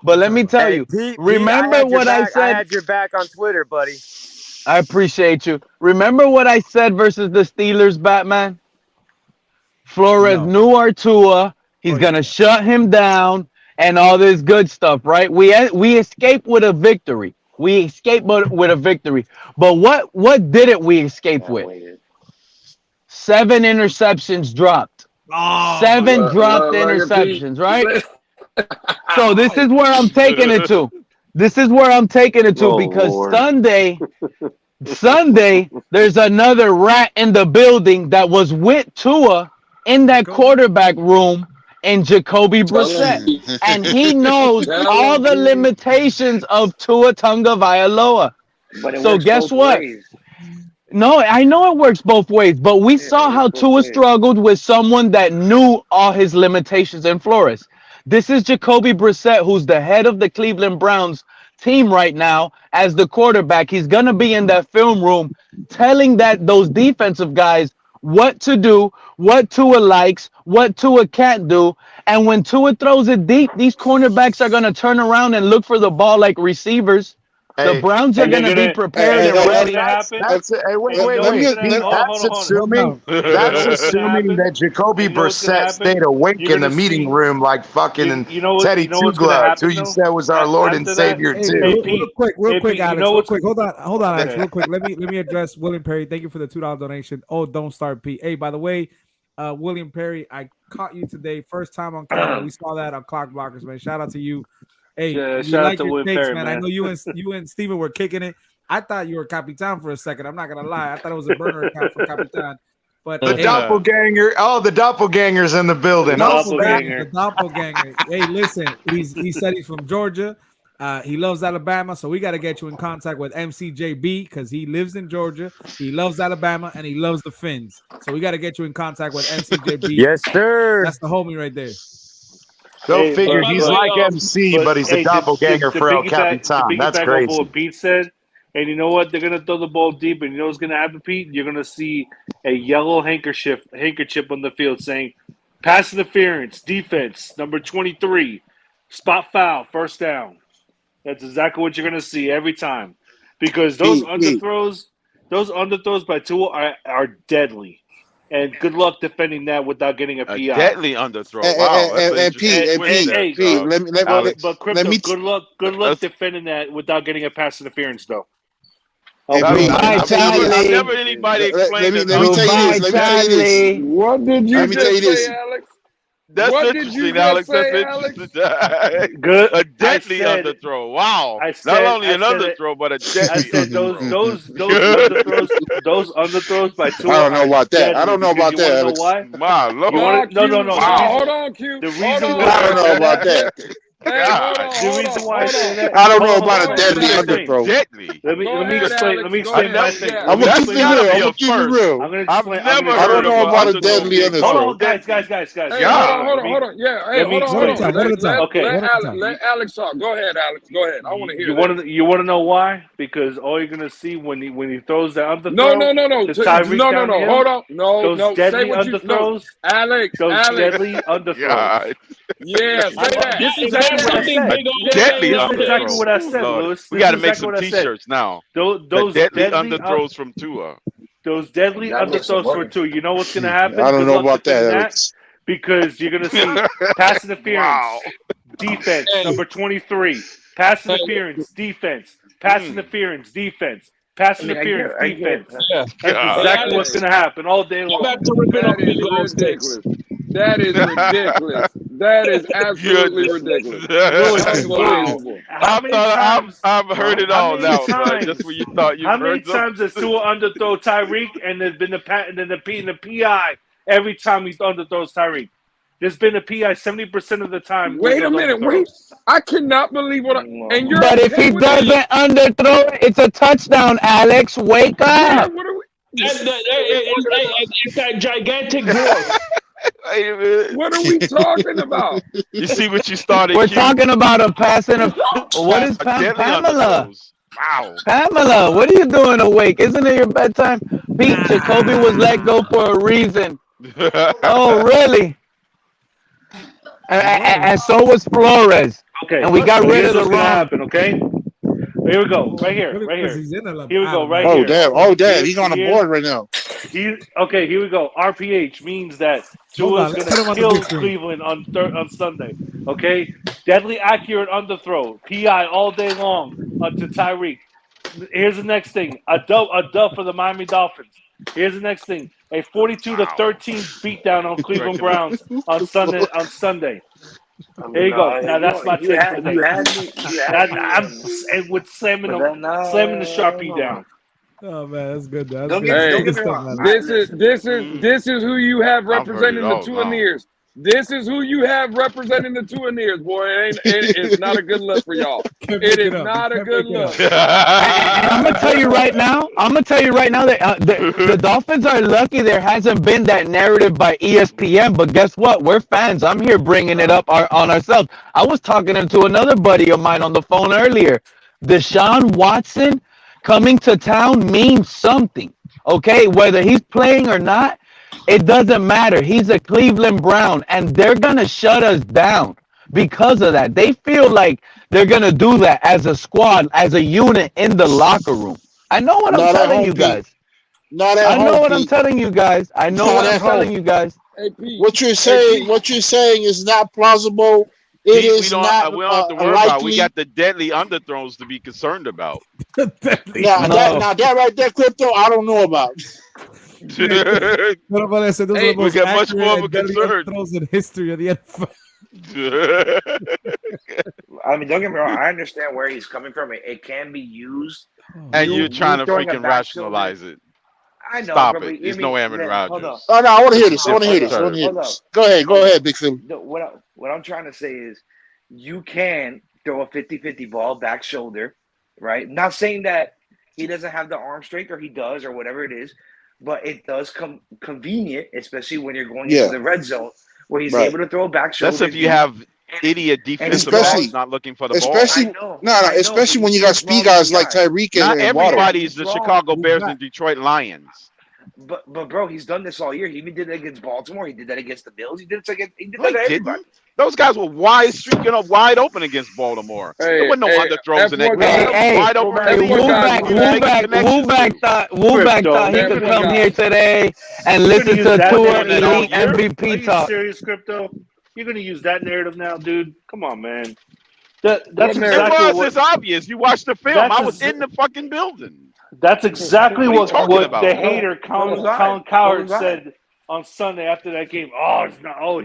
But let me tell you, remember what I said? I had your back on Twitter, buddy. I appreciate you. Remember what I said versus the Steelers, Batman? Flores knew our Tua. He's going to shut him down and all this good stuff, right? We escaped with a victory. We escaped with a victory. But what didn't we escape with? 7 interceptions dropped. Seven dropped interceptions, right? So this is where I'm taking it to. This is where I'm taking it to because Lord. Sunday, there's another rat in the building that was with Tua in that quarterback room and Jacoby Brissett. And he knows all the limitations of Tua Tagovailoa. So guess what? No, I know it works both ways, but we saw how Tua struggled with someone that knew all his limitations in Flores. This is Jacoby Brissett, who's the head of the Cleveland Browns team right now as the quarterback. He's going to be in that film room telling those defensive guys what to do, what Tua likes, what Tua can't do. And when Tua throws it deep, these cornerbacks are going to turn around and look for the ball like receivers. The Browns are going to be prepared and ready. That's assuming that Jacoby Brissett stayed awake in the meeting room like fucking Teddy Two Gloves, who you said was our Lord and Savior too. Real quick, Alex. Real quick. Hold on, Alex. Real quick. Let me address William Perry. Thank you for the $2 donation. Oh, don't start, Pete. Hey, by the way, William Perry, I caught you today, first time on camera. We saw that on Clock Blockers, man. Shout out to you. Hey, shout out to your William takes, Perry, man. I know you and Steven were kicking it. I thought you were Capitan for a second. I'm not gonna lie. I thought it was a burner account for Capitan. But the doppelganger, the doppelgangers in the building. The doppelganger. Hey, listen, he said he's from Georgia. He loves Alabama, so we got to get you in contact with Mcjb because he lives in Georgia. He loves Alabama and he loves the Phins. So we got to get you in contact with Mcjb. Yes, sir. That's the homie right there. Go figure. He's like MC, but he's a doppelganger for El Capitan. That's crazy. What Pete said, and you know what? They're gonna throw the ball deep, and you know what's gonna happen, Pete? You're gonna see a yellow handkerchief on the field saying, "Pass interference, defense, number 23, spot foul, first down." That's exactly what you're gonna see every time, because those underthrows by Tua are deadly. And good luck defending that without getting a PI. Deadly underthrow. Wow. But good luck defending that without getting a pass interference, though. Never anybody explained it. Let me tell you this. What did you just say, Alex? That's what interesting, Alex. That's interesting. Good. A deadly underthrow. Wow. Not only an underthrow, but a deadly underthrow. Those underthrows by Tua. I don't know about that. I don't know about that, Alex. Why? My Lord. No. Hold on, Q. The reason why I don't know about that. The reason why I say that. I don't know about a deadly underthrow. Deadly. Let me explain my thing. I'm gonna keep it real. I don't know about a deadly underthrow. Hold on, guys. Hold on. Yeah, hold on. Okay. Let Alex talk. Go ahead, Alex. Go ahead. I want to hear. You want to know why? Because all you're gonna see when he throws the underthrow. No. Hold on. Those deadly underthrows. Alex. Those deadly underthrows. Yeah, say that. This is exactly what I said, Lewis. We got to make some T-shirts now. Those deadly underthrows from Tua. Those deadly underthrows from Tua. You know what's going to happen? I don't know about that. Because you're going to see pass interference, defense, number 23. Pass interference, defense. Pass interference, defense. Pass interference, defense. That's exactly what's going to happen all day long. That is ridiculous. That is absolutely ridiculous. I've heard it all now. Just when you thought you heard. How many times has Tua underthrow Tyreek and there's been the PI every time he underthrows Tyreek? There's been a PI 70% of the time. Wait a minute. Wait. I cannot believe what and you're But if he doesn't underthrow it, it's a touchdown, Alex. Wake up. What are we? It's that gigantic growth. Wait a minute. What are we talking about? You see what you started? We're talking about a passing of what is Pamela? Wow. Pamela, what are you doing awake? Isn't it your bedtime? Pete, Jacoby was let go for a reason. Oh, really? And so was Flores. Okay. And we got rid of the what's wrong. gonna happen, okay? Here we go. Right here. Here we go. Right Oh here. damn! Oh damn! He's on the board right now. Okay, here we go. RPH means that Tua's going to kill Cleveland on Sunday. Okay? Deadly accurate underthrow. PI all day long to Tyreek. Here's the next thing. A dub for the Miami Dolphins. Here's the next thing. A 42-13 beatdown on Cleveland Browns on Sunday. There you go. Now that's my take for the day. I'm with slamming the Sharpie down. Oh man, that's good. That's Don't good. get me wrong. This is who you have representing the Tuaneers. This is who you have representing the Tuaneers, boy. It's not a good look for y'all. It is not a good look. I'm gonna tell you right now. That the Dolphins are lucky there hasn't been that narrative by ESPN. But guess what? We're fans. I'm here bringing it up on ourselves. I was talking to another buddy of mine on the phone earlier. Deshaun Watson coming to town means something. Okay, whether he's playing or not, it doesn't matter. He's a Cleveland Brown, and they're gonna shut us down because of that. They feel like they're gonna do that as a squad, as a unit in the locker room. I know what I'm telling you guys. I know what I'm telling you guys. I know what I'm telling you guys. What you're saying is not plausible. It is not. We don't have to worry about. We got the deadly underthrows to be concerned about. Now that right there, crypto, I don't know about. We got much more of a concern. Throws in history of the NFL. I mean, don't get me wrong. I understand where he's coming from. It can be used. And you're trying to freaking rationalize it. I know. Stop it. There's no Aaron Rodgers. Oh no, I want to hear this. Go ahead, Big Phil. What I'm trying to say is, you can throw a 50-50 ball back shoulder, right? Not saying that he doesn't have the arm strength, or he does, or whatever it is, but it does come convenient, especially when you're going into the red zone, where he's able to throw a back shoulder. That's if you have idiot defensive balls not looking for the ball. Especially when you got speed guys like Tyreek and Not everybody is Waddle. the Chicago Bears and Detroit Lions. But bro, he's done this all year. He even did it against Baltimore. He did that against the Bills. He did that to everybody. Those guys were streaking up wide open against Baltimore. There were no underthrows in that game. Wide open. Wooback thought he could come here today and listen to Tua elite MVP talk. Serious, Crypto? You're gonna use that narrative now, dude? Come on, man. That's it's obvious. You watched the film. I was in the fucking building. That's exactly what about? the hater Colin Cowherd said on Sunday after that game.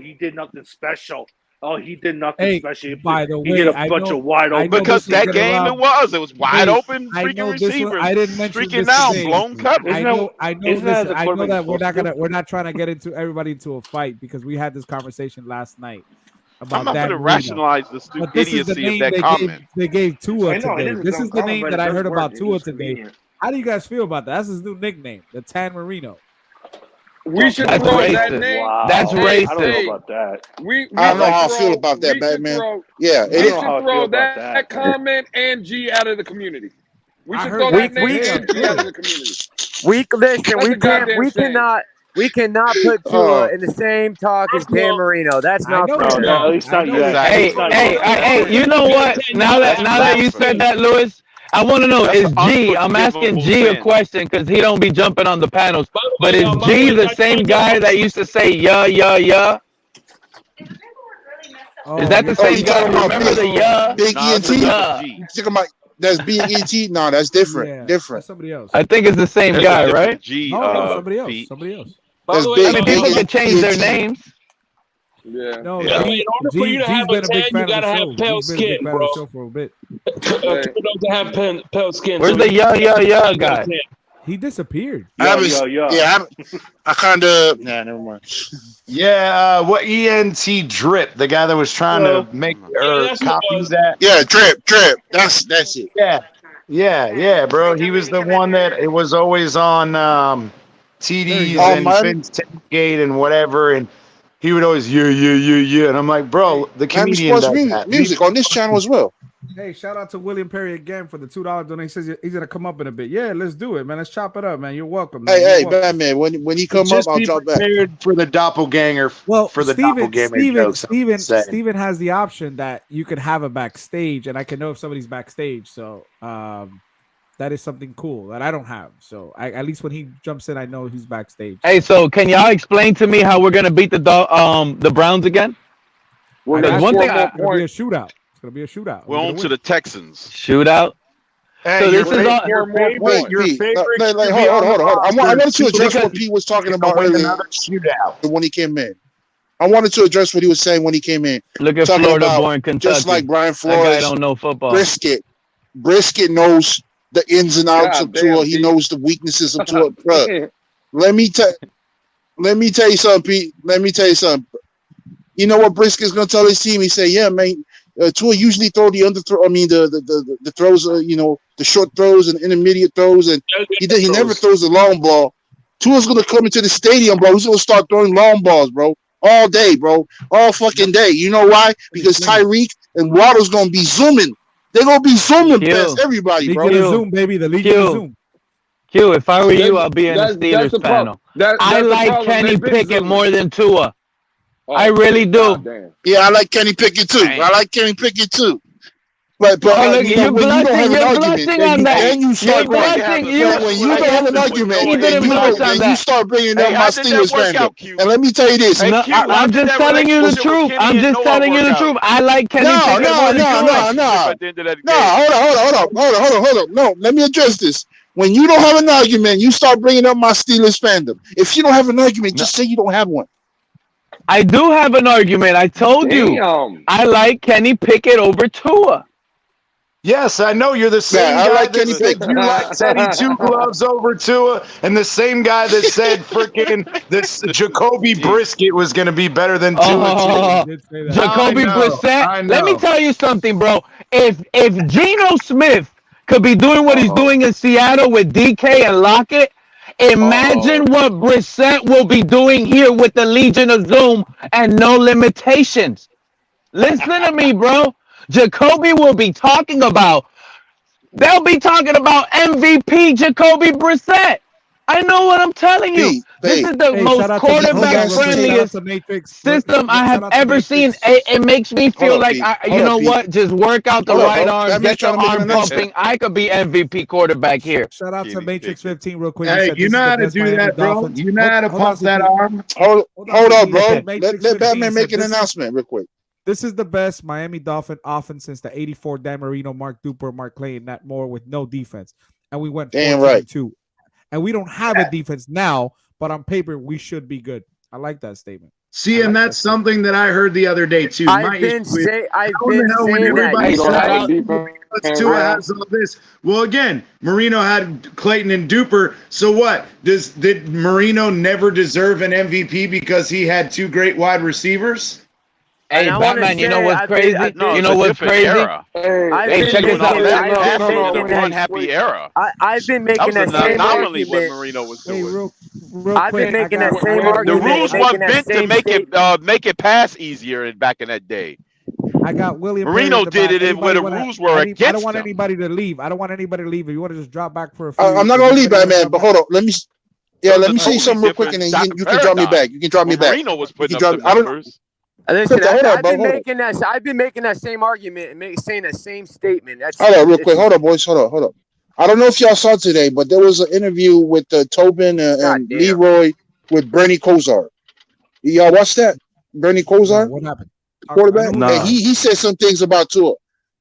He did nothing special. Oh, he did nothing special. By the way, he did a bunch of wide open. Because that game it was wide open freaking receivers. I didn't mention streaking down, blown coverage. I know that we're not trying to get into everybody into a fight, because we had this conversation last night. I'm not going to rationalize the idiocy of that comment. They gave Tua today. This is the name that I heard about Tua today. How do you guys feel about that? That's his new nickname, the Tan Marino. We should throw that name. Wow. That's racist. I don't know about that. I don't know how I feel about that, Batman. We should throw that comment and G out of the community. We should throw that name and G out of the community. We cannot put Tua in the same talk as Dan Marino. That's not fair. At least not yet. Hey, you know what? Now that you said that, Louis, I want to know, I'm asking G a question, because he don't be jumping on the panels, but is G the same guy that used to say, yeah? Is that the same guy? Remember the yeah? Big ENT? You talking about that's Big ENT? No, that's different. Yeah, different. That's somebody else. I think it's the same guy, right? Somebody else. Somebody else. That's big. People can change their names. Yeah. In order for you to have a tan, you gotta have pale skin, bro. For a bit. To have pale skin. Where's the yeah guy? He disappeared. I kind of. Nah, never mind. Yeah, what ENT Drip, the guy that was trying to make or copy that. Yeah, Drip. That's it. Yeah, bro. He was the one that it was always on TDs and Phins Tailgate and whatever, and he would always yeah, and I'm like, bro, the comedian does that. Music on this channel as well. Hey, shout out to William Perry again for the $2 donation. He says he's gonna come up in a bit. Yeah, let's do it, man. Let's chop it up, man. You're welcome. Man. Hey, Batman. When he come up, I'll drop back. For the doppelganger. Well, for the doppelganger. Steven has the option that you could have a backstage, and I can know if somebody's backstage. So that is something cool that I don't have. So at least when he jumps in, I know he's backstage. Hey, so can y'all explain to me how we're gonna beat the Browns again? One thing, it's gonna be a shootout. It's gonna be a shootout. We're on to the Texans. Shootout. Hey, so this is your favorite. Hold on. I wanted to address what Pete was talking about earlier. Another shootout when he came in. I wanted to address what he was saying when he came in. Look at Florida born Kentucky. Just like Brian Flores. That guy don't know football. Brisket knows the ins and outs of Tua. He knows the weaknesses of Tua. Bruh, let me tell you something, Pete. Let me tell you something. You know what Brisket's gonna tell his team? He say, "Yeah, man. Tua usually throw the underthrow. I mean, the throws. The short throws and intermediate throws, and he never throws the long ball. Tua's gonna come into the stadium, bro. He's gonna start throwing long balls, bro, all day, bro, all fucking day. You know why? Because Tyreek and Waddle's gonna be zooming. They're gonna be zooming past everybody, bro. Zoom, baby. The league is Zoom. Q, if I were you, I'll be in the Steelers panel. I like Kenny Pickett more than Tua. I really do. Yeah, I like Kenny Pickett too. But look, you're blushing on that. Then you start when you don't have an argument, and you start bringing up my Steelers fandom. And let me tell you this. I'm just telling you the truth. I like Kenny Pickett more than Tua. Hold on. No, let me address this. When you don't have an argument, you start bringing up my Steelers fandom. If you don't have an argument, just say you don't have one. I do have an argument. I told you. I like Kenny Pickett over Tua. Yes, I know you're the same guy like that said you like Teddy Two Gloves over Tua, and the same guy that said freaking this Jacoby Brisket was going to be better than Tua. Jacoby Brissett. Let me tell you something, bro. If Geno Smith could be doing what he's doing in Seattle with DK and Lockett, imagine what Brissett will be doing here with the Legion of Zoom and no limitations. Listen to me, bro. Jacoby will be talking about, they'll be talking about MVP Jacoby Brissett. I know what I'm telling you. This is the most quarterback-friendliest system I have ever seen. It makes me feel like, you know what? Just work out the right arm, get your arm pumping. I could be MVP quarterback here. Shout out to Matrix 15 real quick. Hey, you know how to do that, bro. You know how to pump that arm. Hold up, bro. Let Batman make an announcement real quick. This is the best Miami Dolphin offense since the 84 Dan Marino, Mark Duper, Mark Clay, and Nat Moore with no defense. And we went 4-2. And we don't have a defense now, but on paper, we should be good. I like that statement. See, and that's something that I heard the other day, too. I've been saying that. Tua has all this. Well, again, Marino had Clayton and Duper. So what? Did Marino never deserve an MVP because he had two great wide receivers? Hey, Batman, you know what's crazy? You know what's crazy? Hey, check this out. Unhappy era. I've been making that same anomaly what Marino was doing. I've been making that same argument. The rules were bent to make it pass easier back in that day. I got William Marino did it where the rules were against him. I don't want anybody to leave. I don't want anybody to leave. If you want to just drop back for a few I'm not going to leave, Batman, but hold on. Let me say something real quick, and then you can drop me back. You can drop me back. Marino was putting up the numbers. Listen, I've been making that same argument and saying that same statement. Hold on, real quick. Hold on, boys. Hold on. I don't know if y'all saw today, but there was an interview with Tobin and Leroy with Bernie Kosar. Y'all watched that? Bernie Kosar? What happened? Quarterback? No. And he said some things about Tua,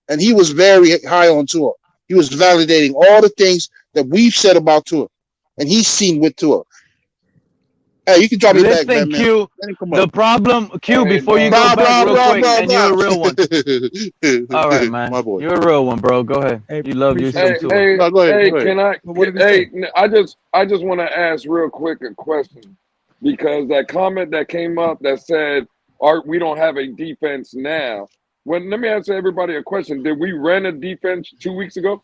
and he was very high on Tua. He was validating all the things that we've said about Tua, and he's seen with Tua. Hey, you can drop me back, Listen, Batman. Q. Come The on. problem, Q. Before you go back, real quick, and you're a real one. All right, man. My boy. You're a real one, bro. Go ahead. You love you some too. No, go ahead. Can I? What did he say? I just want to ask real quick a question because that comment that came up that said, we don't have a defense now." Let me ask everybody a question. Did we run a defense 2 weeks ago?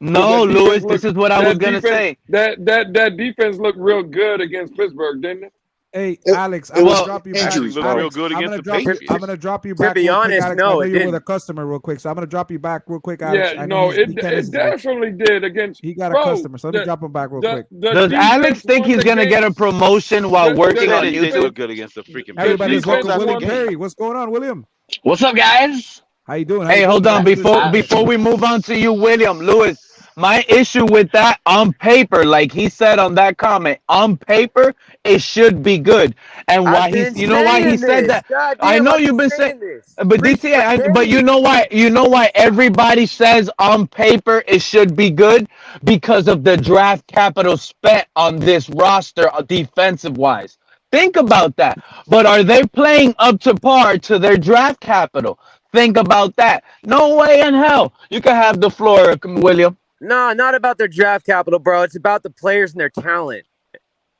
No, Lewis. This is what I was gonna say. That defense looked real good against Pittsburgh, didn't it? Hey, Alex, I'm gonna drop you back. Actually looked real good against the Patriots. I'm gonna drop you back. To be honest, Alex, no, I know it you're didn't. with a customer real quick, so I'm gonna drop you back real quick, Alex. Yeah, no, it definitely did against. He got a customer, so let me drop him back real quick. Does Alex think he's gonna get a promotion while working on He did YouTube? look good against the freaking Everybody's Patriots. welcome, William Perry. What's going on, William? What's up, guys? How you doing? Hey, hold on. Before we move on to you, William, Lewis, my issue with that on paper, like he said on that comment, on paper, it should be good. And why you know why he said that? I know you've been saying this. But DTA, but you know why everybody says on paper it should be good? Because of the draft capital spent on this roster defensive wise. Think about that. But are they playing up to par to their draft capital? Think about that. No way in hell. You can have the floor, William. No, not about their draft capital, bro. It's about the players and their talent.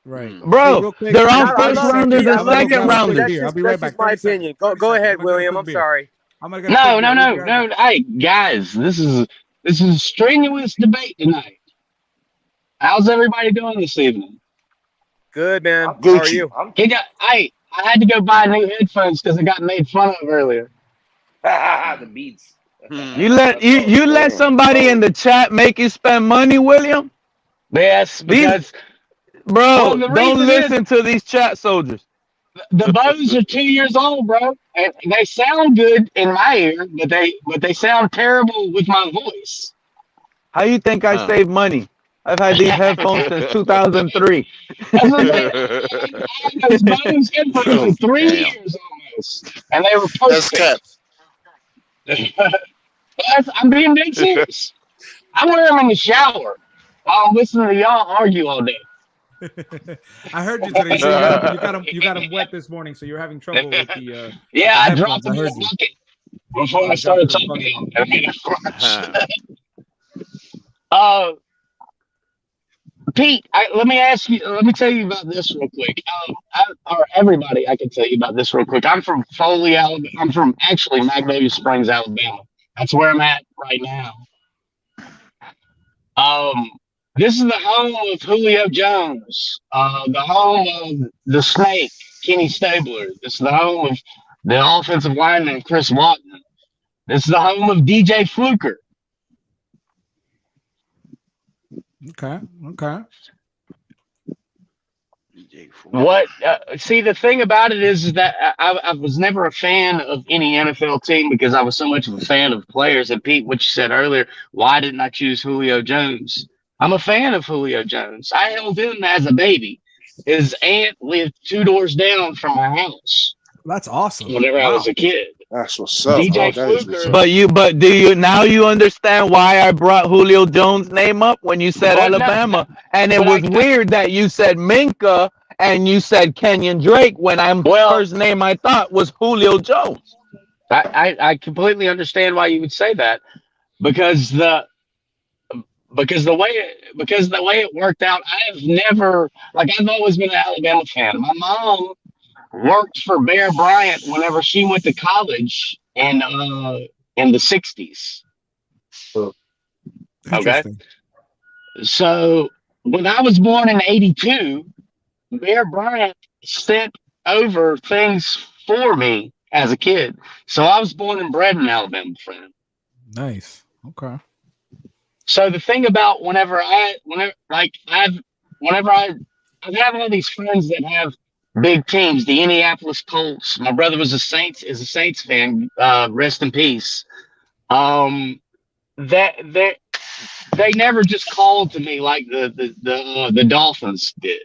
Right. Bro, they're on first rounders and second rounders. I'll be right back. My opinion. Go ahead, William. I'm sorry. No. Hey, guys, this is a strenuous debate tonight. How's everybody doing this evening? Good, man. How are you? I had to go buy new headphones because I got made fun of earlier. The beats. You let somebody in the chat make you spend money, William? Yes, because bro, don't listen to these chat soldiers. The bows are 2 years old, bro, and they sound good in my ear, but they sound terrible with my voice. How you think I save money? I've had these headphones since 2003. Those bows headphones for 3 years almost, and they were perfect. I'm being dead serious. I wear them in the shower while I'm listening to y'all argue all day. I heard you today. So you got them wet this morning, so you're having trouble with the. I dropped them in the bucket before I started talking. Pete, let me tell you about this real quick. Or everybody, I can tell you about this real quick. I'm from Foley, Alabama. I'm from actually Magnolia Springs, Alabama. That's where I'm at right now. This is the home of Julio Jones, the home of the Snake, Kenny Stabler. This is the home of the offensive lineman, Chris Watson. This is the home of DJ Fluker. Okay. What? See, the thing about it is that I was never a fan of any NFL team because I was so much of a fan of players. And Pete, what you said earlier, why didn't I choose Julio Jones? I'm a fan of Julio Jones. I held him as a baby. His aunt lived 2 doors down from my house. That's awesome. Whenever I was a kid. That's what's up. DJ Fluker. But do you now you understand why I brought Julio Jones' name up when you said Alabama? And it was weird that you said Minka and you said Kenyon Drake when first name I thought was Julio Jones. I completely understand why you would say that because the way it worked out, I've always been an Alabama fan. My mom worked for Bear Bryant whenever she went to college in the 60s. Okay. So when I was born in 82, Bear Bryant sent over things for me as a kid. So I was born and bred in Alabama, friend. Nice. Okay. So the thing about whenever I have all these friends that have big teams, the Indianapolis Colts. My brother was a Saints fan. Rest in peace. That they never just called to me like the Dolphins did.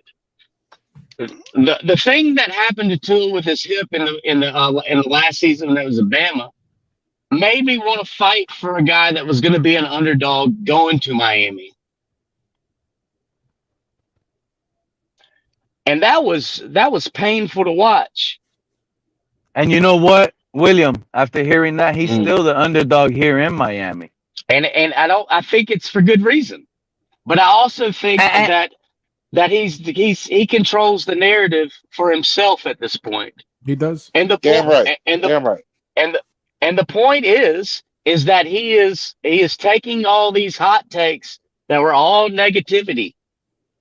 The thing that happened to Tua with his hip in the last season that was Alabama made me want to fight for a guy that was going to be an underdog going to Miami. and that was painful to watch. And you know what, William? After hearing that, he's still the underdog here in Miami. And I think it's for good reason. But I also think that he controls the narrative for himself at this point. He does. And the Damn point, right. and the Damn right. and the point is that he is taking all these hot takes that were all negativity,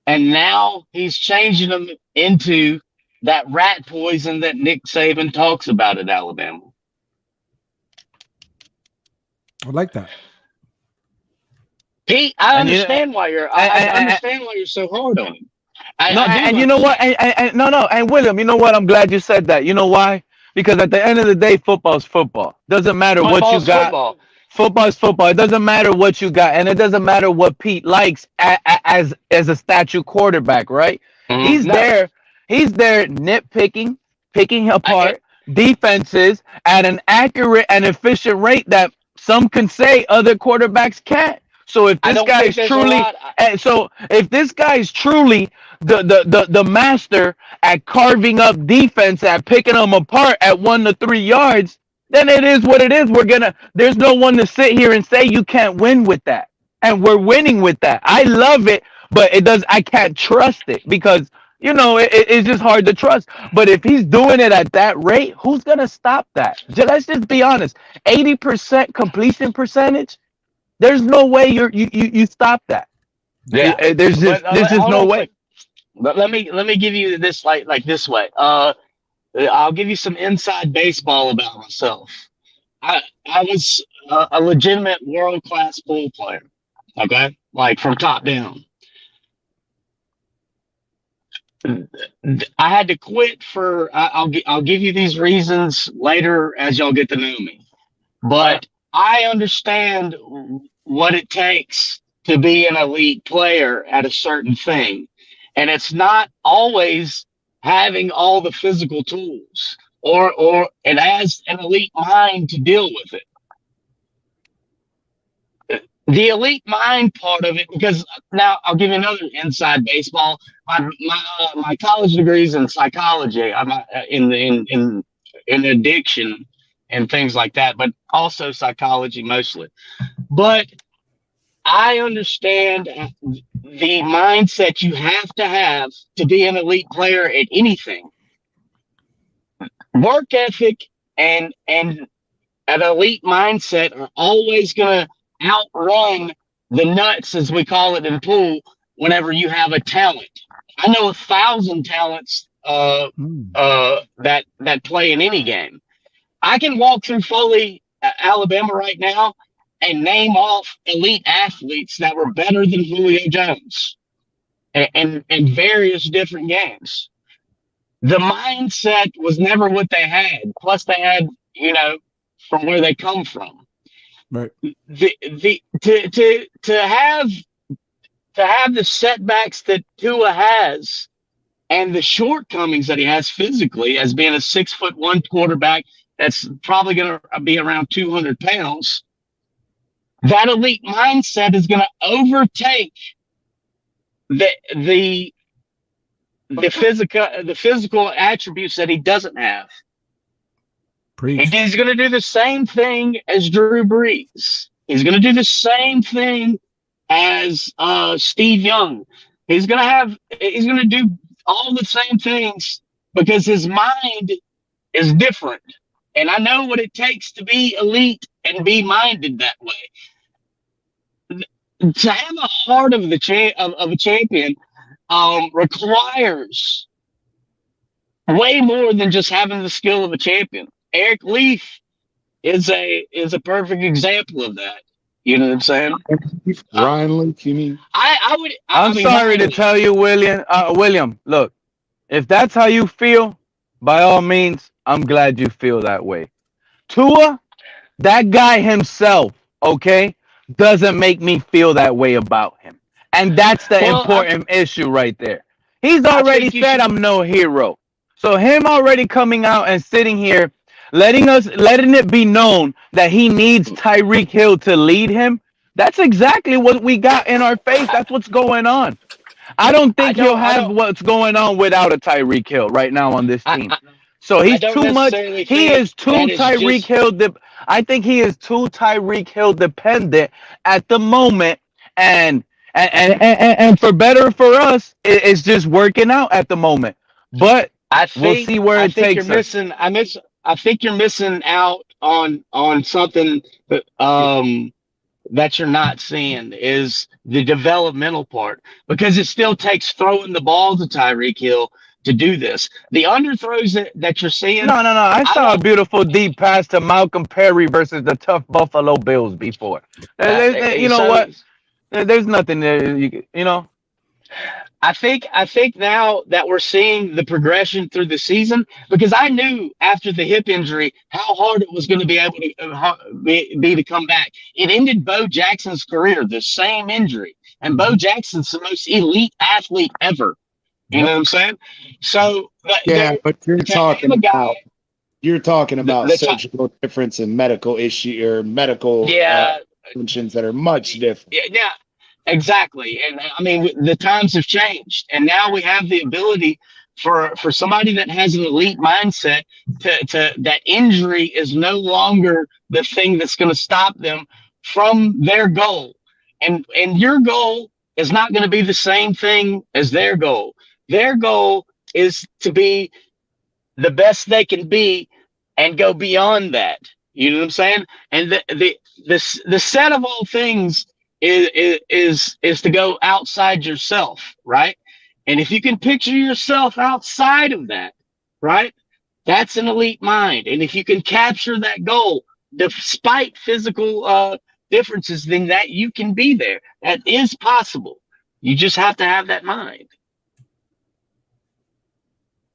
and now he's changing them into that rat poison that Nick Saban talks about at Alabama. I like that. Pete, I understand why you're so hard on him. And you know what? And William, you know what? I'm glad you said that. You know why? Because at the end of the day, football's football. Doesn't matter what you got. Football's football. It doesn't matter what you got, and it doesn't matter what Pete likes as a statue quarterback, right? Mm-hmm. He's there nitpicking, picking apart defenses at an accurate and efficient rate that some can say other quarterbacks can't. So if this guy is truly, if this guy is truly the master at carving up defense, at picking them apart at 1 to 3 yards, then it is what it is. There's no one to sit here and say you can't win with that, and we're winning with that. I love it, but I can't trust it because it's just hard to trust. But if he's doing it at that rate, who's gonna stop that? Let's just be honest. 80% completion percentage. There's no way you stop that. Yeah, there's just no way. But let me give you this like this way. I'll give you some inside baseball about myself. I was a legitimate world-class pool player. Okay, like from top down. I had to quit for. I'll give you these reasons later as y'all get to know me, but I understand what it takes to be an elite player at a certain thing. And it's not always having all the physical tools or it has an elite mind to deal with it. The elite mind part of it, because now I'll give you another inside baseball. My college degree is in psychology. I'm in addiction and things like that, but also psychology mostly. But I understand the mindset you have to be an elite player at anything. Work ethic and an elite mindset are always going to outrun the nuts, as we call it in pool, whenever you have a talent. I know 1,000 talents that play in any game. I can walk through Foley, Alabama right now and name off elite athletes that were better than Julio Jones in various different games. The mindset was never what they had. Plus they had, from where they come from. Right. To have the setbacks that Tua has and the shortcomings that he has physically as being a 6'1" quarterback that's probably going to be around 200 pounds. That elite mindset is going to overtake the physical attributes that he doesn't have. He's going to do the same thing as Drew Brees. He's going to do the same thing as Steve Young. He's going to do all the same things because his mind is different. And I know what it takes to be elite and be minded that way. To have a heart of a champion requires way more than just having the skill of a champion. Eric Leaf is a perfect example of that. You know what I'm saying? Ryan Leaf, you mean? I'm sorry to tell you, William, look, if that's how you feel, by all means, I'm glad you feel that way. Tua, that guy himself, okay, doesn't make me feel that way about him. And that's the important issue right there. He's already said I'm no hero. So him already coming out and sitting here, letting it be known that he needs Tyreek Hill to lead him, that's exactly what we got in our face. That's what's going on. I don't think he'll have what's going on without a Tyreek Hill right now on this team. So I he's don't too much. necessarily He think is too that is Tyreek just. Hill. I think he is too Tyreek Hill dependent at the moment, and for better for us, it's just working out at the moment. But we'll see where I it think you're takes us. missing. I think you're missing out on something that, that you're not seeing is the developmental part, because it still takes throwing the ball to Tyreek Hill to do this. The underthrows that you're seeing. No. I saw a beautiful deep pass to Malcolm Perry versus the tough Buffalo Bills before. You know what? There's nothing there. You know. I think now that we're seeing the progression through the season, because I knew after the hip injury how hard it was going to be able to be to come back. It ended Bo Jackson's career, the same injury, and Bo Jackson's the most elite athlete ever. You know what I'm saying? So but you're talking about the surgical difference in medical issue or medical functions that are much different. Yeah, exactly. And I mean, the times have changed, and now we have the ability for somebody that has an elite mindset to that injury is no longer the thing that's going to stop them from their goal. And your goal is not going to be the same thing as their goal. Their goal is to be the best they can be and go beyond that. You know what I'm saying? And the set of all things is to go outside yourself, right? And if you can picture yourself outside of that, right, that's an elite mind. And if you can capture that goal despite physical differences, then that you can be there. That is possible. You just have to have that mind.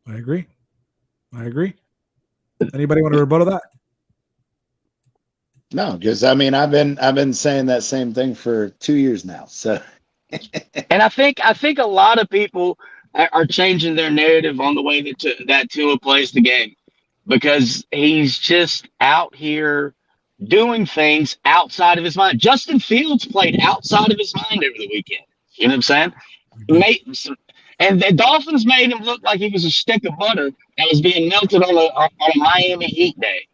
I agree. Anybody want to rebuttal that? No, because I mean I've been saying that same thing for 2 years now. So, and I think a lot of people are changing their narrative on the way that Tua plays the game, because he's just out here doing things outside of his mind. Justin Fields played outside of his mind over the weekend. You know what I'm saying? And the Dolphins made him look like he was a stick of butter that was being melted on a Miami Heat day.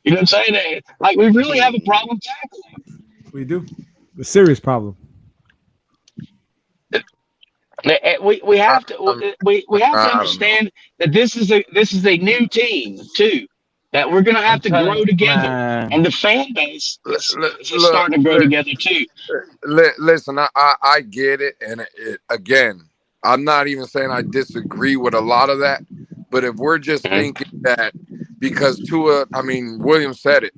You know what I'm saying? Like, we really have a problem tackling. We do. A serious problem. We have to understand that this is a new team too, that we're gonna have to grow together, and the fan base is starting to grow together too. Listen, I get it, and again, I'm not even saying I disagree with a lot of that, but if we're just thinking that because Tua, I mean, William said it,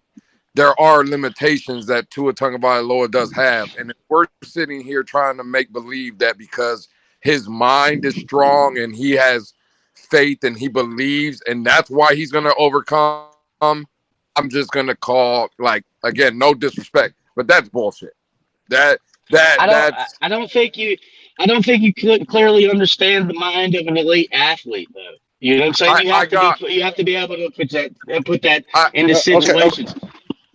there are limitations that Tua Tagovailoa does have, and if we're sitting here trying to make believe that because his mind is strong and he has faith and he believes, and that's why he's going to overcome, I'm just going to call, like, again, no disrespect, but that's bullshit. I don't think you clearly understand the mind of an elite athlete, though. You know what I'm saying? You have to be able to put that into situations.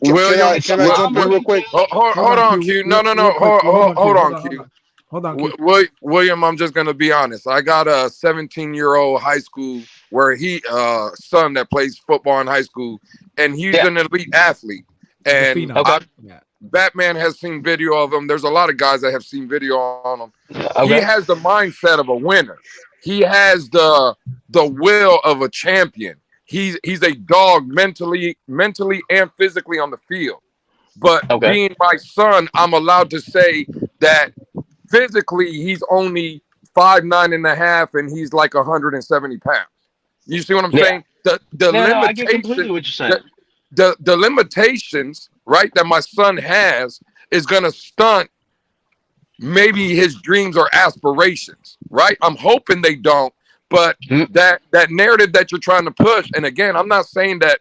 William, can I jump in real quick? Hold on, Q. No. Hold on, Q. Hold on, Q. William, I'm just gonna be honest. I got a 17-year-old high school where son that plays football in high school, and he's an elite athlete. And Batman has seen video of him. There's a lot of guys that have seen video on him. He has the mindset of a winner. He has the will of a champion. He's a dog mentally and physically on the field. But being my son, I'm allowed to say that physically he's only 5'9.5", and he's like 170 pounds. You see what I'm saying? I get completely what you're saying. The limitations, right, that my son has is gonna stunt maybe his dreams or aspirations, right? I'm hoping they don't, but that narrative that you're trying to push, and again, I'm not saying that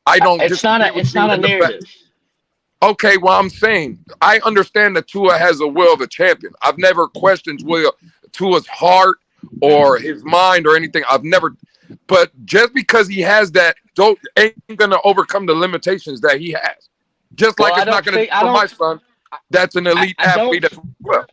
I don't. It's not a narrative. Okay, well, I'm saying I understand that Tua has a will of a champion. I've never questioned Tua's heart or his mind or anything. I've never, but just because he has that, ain't gonna overcome the limitations that he has. Just like it's not gonna be for my son. That's an elite athlete as well.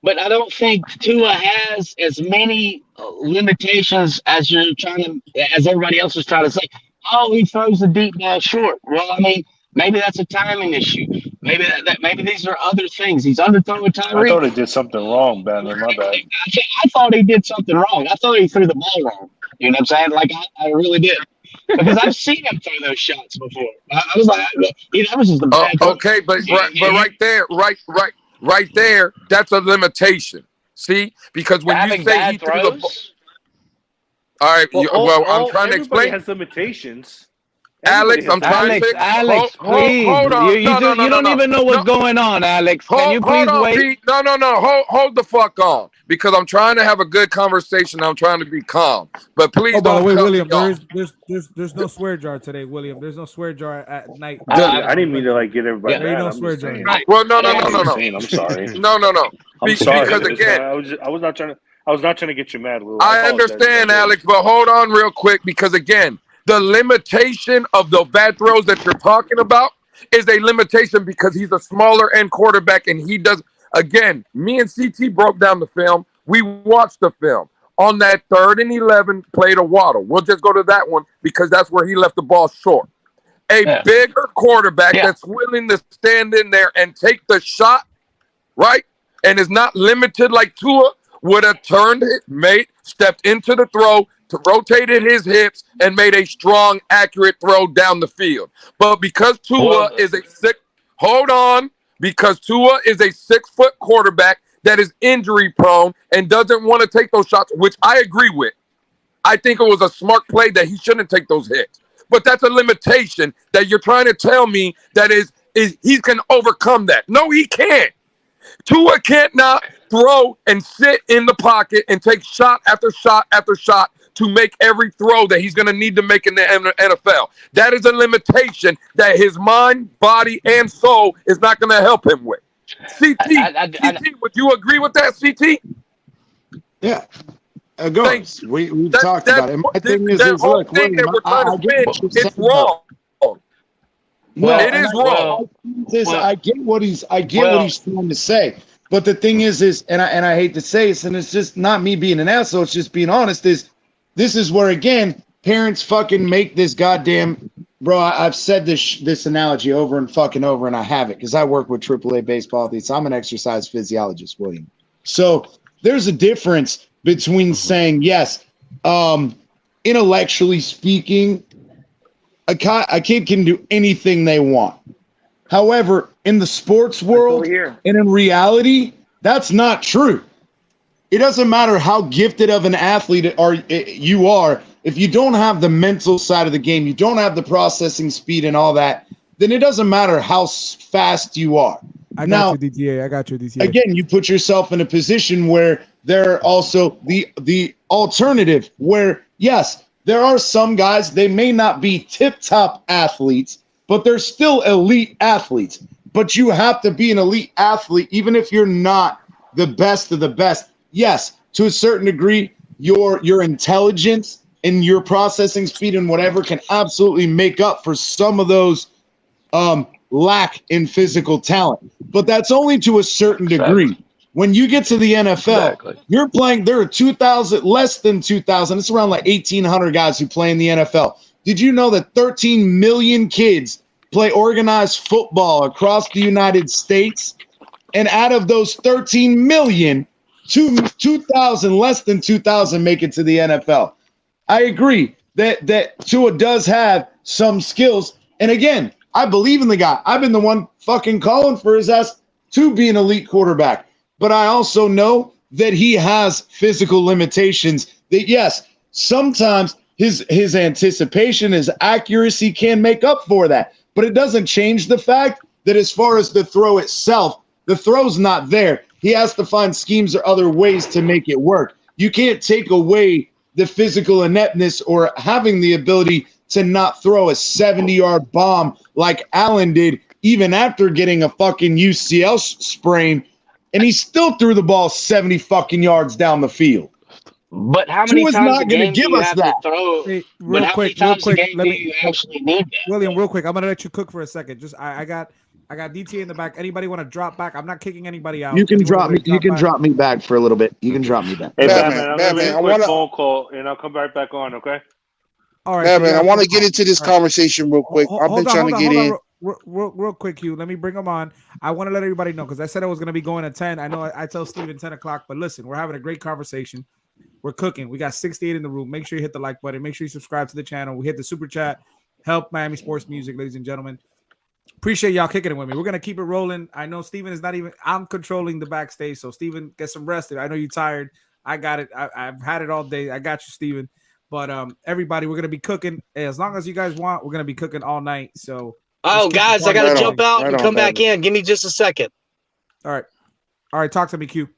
But I don't think Tua has as many limitations as as everybody else is trying to say. Oh, he throws the deep ball short. Well, I mean, maybe that's a timing issue. Maybe maybe these are other things. He's underthrowing I Tyreek. thought he did something wrong, Banner. My bad. I thought he did something wrong. I thought he threw the ball wrong. You know what I'm saying? Like I really did. Because I've seen him throw those shots before. I was like, that was just a bad throw. Okay, but right there, that's a limitation. See, because when you say he threw the ball, all right. I'm trying to explain. Everybody has limitations. Alex, I'm trying to Alex, please. Hold on. You don't even know what's going on, Alex. Can you please wait? Pete. No. Hold the fuck on. Because I'm trying to have a good conversation. I'm trying to be calm. But please by the don't way, cut William, me off. there's no swear jar today, William. There's no swear jar at night. I didn't mean to like get everybody There ain't mad. no I'm swear just jar. saying. Well, no. I'm sorry. No. I'm sorry. Because again, I was not trying to get you mad, Lou. I understand, Alex, but hold on real quick because again, the limitation of the bad throws that you're talking about is a limitation because he's a smaller end quarterback and he does. Again, me and CT broke down the film. We watched the film. On that 3rd and 11 play to Waddle. We'll just go to that one because that's where he left the ball short. A bigger quarterback that's willing to stand in there and take the shot, right? And is not limited like Tua would have turned it, stepped into the throw, rotated his hips, and made a strong, accurate throw down the field. But because Tua is a 6-foot quarterback that is injury prone and doesn't want to take those shots, which I agree with. I think it was a smart play that he shouldn't take those hits. But that's a limitation that you're trying to tell me that is he can overcome that. No, he can't. Tua can't not throw and sit in the pocket and take shot after shot after shot to make every throw that he's going to need to make in the NFL. That is a limitation that his mind, body, and soul is not going to help him with. CT, would you agree with that, CT? Yeah. Goes. We've talked about it. My thing is look, William, I get what you're saying, it's wrong. No, it is wrong. I get what he's trying to say. But the thing is, and I hate to say this, and it's just not me being an asshole, it's just being honest, this is where, again, parents fucking make this goddamn, bro, I've said this analogy over and fucking over, and I have it, because I work with AAA baseball athletes. I'm an exercise physiologist, William. So there's a difference between saying, yes, intellectually speaking, a kid can do anything they want. However, in the sports world and in reality, that's not true. It doesn't matter how gifted of an athlete you are. If you don't have the mental side of the game, you don't have the processing speed and all that, then it doesn't matter how fast you are. I got you, DTA. Again, you put yourself in a position where there are also the alternative where, yes, there are some guys, they may not be tip-top athletes, but they're still elite athletes. But you have to be an elite athlete, even if you're not the best of the best. Yes, to a certain degree, your intelligence and your processing speed and whatever can absolutely make up for some of those lack in physical talent. But that's only to a certain degree. When you get to the NFL, you're playing, there are less than 2,000. It's around like 1,800 guys who play in the NFL. Did you know that 13 million kids play organized football across the United States? And out of those 13 million, 2,000, less than 2,000 make it to the NFL. I agree that Tua does have some skills. And again, I believe in the guy. I've been the one fucking calling for his ass to be an elite quarterback. But I also know that he has physical limitations that, yes, sometimes his anticipation, his accuracy can make up for that. But it doesn't change the fact that as far as the throw itself, the throw's not there. He has to find schemes or other ways to make it work. You can't take away the physical ineptness or having the ability to not throw a 70-yard bomb like Allen did, even after getting a fucking UCL sprain, and he still threw the ball 70 fucking yards down the field. But how many times a game do you have to throw? Hey, real quick, do you actually need that? William, real quick, I'm gonna let you cook for a second. Just I got I got DTA in the back. Anybody want to drop back? I'm not kicking anybody out. You can Anyone drop me. wanna You can back? drop me back for a little bit. You can drop me back. Hey, Batman, I'm gonna make Batman, a quick phone call and I'll come right back on. Okay. All right, Batman, so I want to quick get call. into this All right. conversation real quick. I've been trying to get in. Real quick, Hugh. Let me bring them on. I want to let everybody know because I said I was going to be going at 10. I know I tell Steven 10 o'clock, but listen, we're having a great conversation. We're cooking. We got 68 in the room. Make sure you hit the like button. Make sure you subscribe to the channel. We hit the super chat. Help Miami Sports Music, ladies and gentlemen. Appreciate y'all kicking it with me. We're going to keep it rolling. I know Steven is not even – I'm controlling the backstage, so Steven, get some rest. I know you're tired. I got it. I've had it all day. I got you, Steven. But everybody, we're going to be cooking. As long as you guys want, we're going to be cooking all night. So – oh, guys, I got to jump out and come back in. Give me just a second. All right. Talk to me, Q.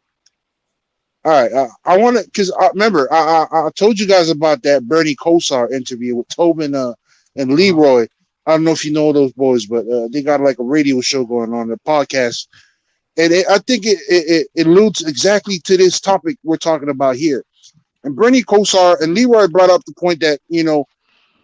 All right. I want to, because remember, I told you guys about that Bernie Kosar interview with Tobin and Leroy. I don't know if you know those boys, but they got like a radio show going on, a podcast. And I think it alludes exactly to this topic we're talking about here. And Bernie Kosar and Leroy brought up the point that,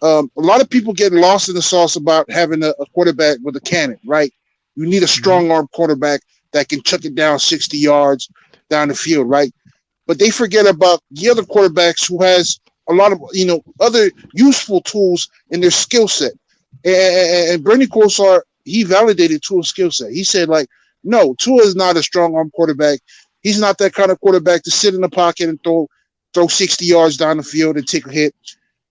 a lot of people get lost in the sauce about having a quarterback with a cannon, right? You need a strong arm quarterback that can chuck it down 60 yards down the field, right? But they forget about the other quarterbacks who has a lot of, other useful tools in their skill set. And Bernie Kosar, he validated Tua's skill set. He said, no, Tua is not a strong arm quarterback. He's not that kind of quarterback to sit in the pocket and throw 60 yards down the field and take a hit.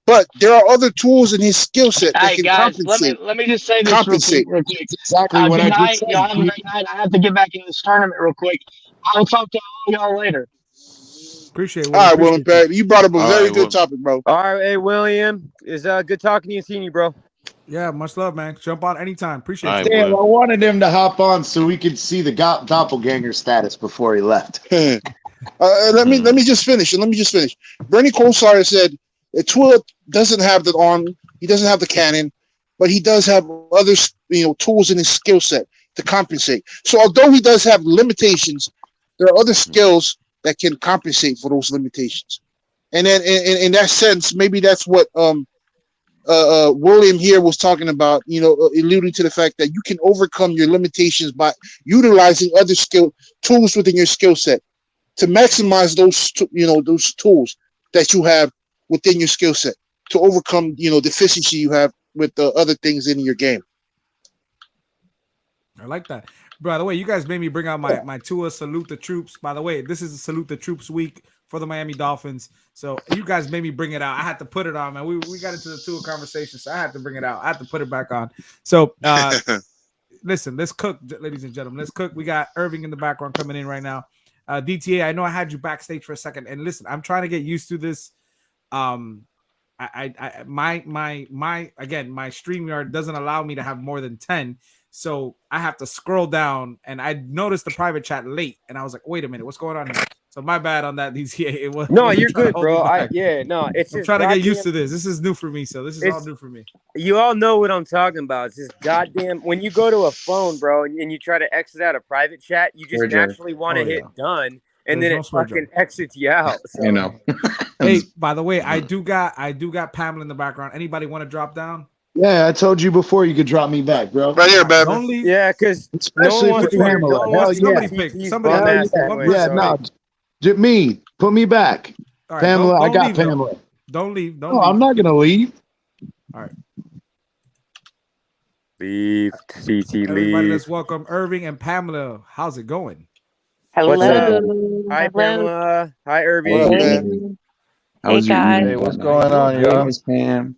But there are other tools in his skill set that can guys, compensate. let me just say this real quick. Exactly what I just said. Y'all have a great night. I have to get back in this tournament real quick. I'll talk to all y'all later. Appreciate it. All right, William Pat, you brought up a very good topic, bro. All right, hey William, it's good talking to you and seeing you, bro. Yeah, much love, man. Jump on anytime. Appreciate it. Damn, I wanted him to hop on so we could see the doppelganger status before he left. Let me just finish. Bernie Kosar said that Tua doesn't have the arm, he doesn't have the cannon, but he does have other tools in his skill set to compensate. So although he does have limitations, there are other skills that can compensate for those limitations. And then in that sense, maybe that's what William here was talking about, alluding to the fact that you can overcome your limitations by utilizing other tools within your skill set to maximize those tools that you have within your skill set to overcome, deficiency you have with the other things in your game. I like that. By the way, you guys made me bring out my Tua Salute the Troops. By the way, this is a Salute the Troops week for the Miami Dolphins. So you guys made me bring it out. I had to put it on, man. We got into the Tua conversation, so I had to bring it out. I had to put it back on. So listen, let's cook, ladies and gentlemen. Let's cook. We got Irving in the background coming in right now. DTA, I know I had you backstage for a second, and listen, I'm trying to get used to this. My StreamYard doesn't allow me to have more than 10. So I have to scroll down, and I noticed the private chat late, and I was like, "Wait a minute, what's going on here?" So my bad on that, DTA. No, you're good, bro. I'm trying to get used to this. This is new for me, so this is all new for me. You all know what I'm talking about. It's just goddamn. When you go to a phone, bro, and you try to exit out a private chat, you just naturally want to hit done, and then it fucking exits you out. So. Hey, by the way, I do got Pamela in the background. Anybody want to drop down? Yeah, I told you before you could drop me back, bro. Right here, baby. Don't leave. Yeah, because especially for Pamela. Somebody pick. Somebody pick. Me, put me back. Right, Pamela, don't I got leave, Pamela. Don't leave. No, I'm not gonna leave. All right. Leave, CT, Everybody, leave. let's welcome Irving and Pamela. How's it going? Hello. Hi, Pamela. Hi, Irving. Hey, guys. Hey, what's going on, y'all? Hey, Pam.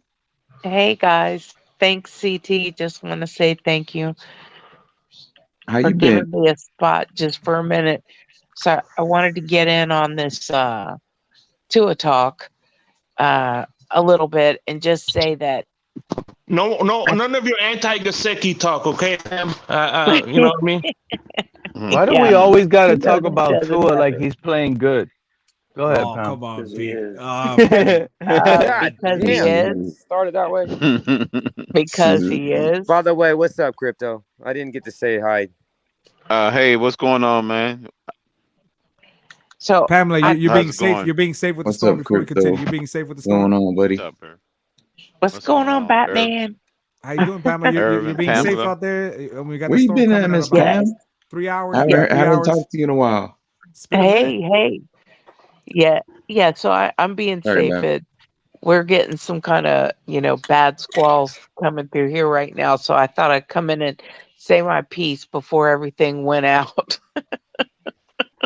Hey, guys. Thanks, CT. Just want to say thank you How for you giving been? me a spot just for a minute. So I wanted to get in on this Tua talk a little bit and just say that No, none of your anti-Gasecki talk, okay? You know what I mean? Why do we always got to talk about Tua like he's playing good? Go ahead, Pam. Come on, Pete. Because he is. Started that way. Because he is. By the way, what's up, Crypto? I didn't get to say hi. Hey, what's going on, man? So Pamela, you're being safe. going? You're being safe with the What's storm up, before we Crypto? continue. You're being safe with the What's storm. going on, buddy? What's up, bro? What's going on, Batman? How you doing, Pamela? You're being safe Pamela. out there. We got Where the you storm been coming at, in Miss about Pam? 3 hours. I We got haven't, I 3 haven't hours. talked to you in a while. It's been a minute. Hey. Yeah. So I'm being All right, safe. man. We're getting some kind of, bad squalls coming through here right now. So I thought I'd come in and say my piece before everything went out.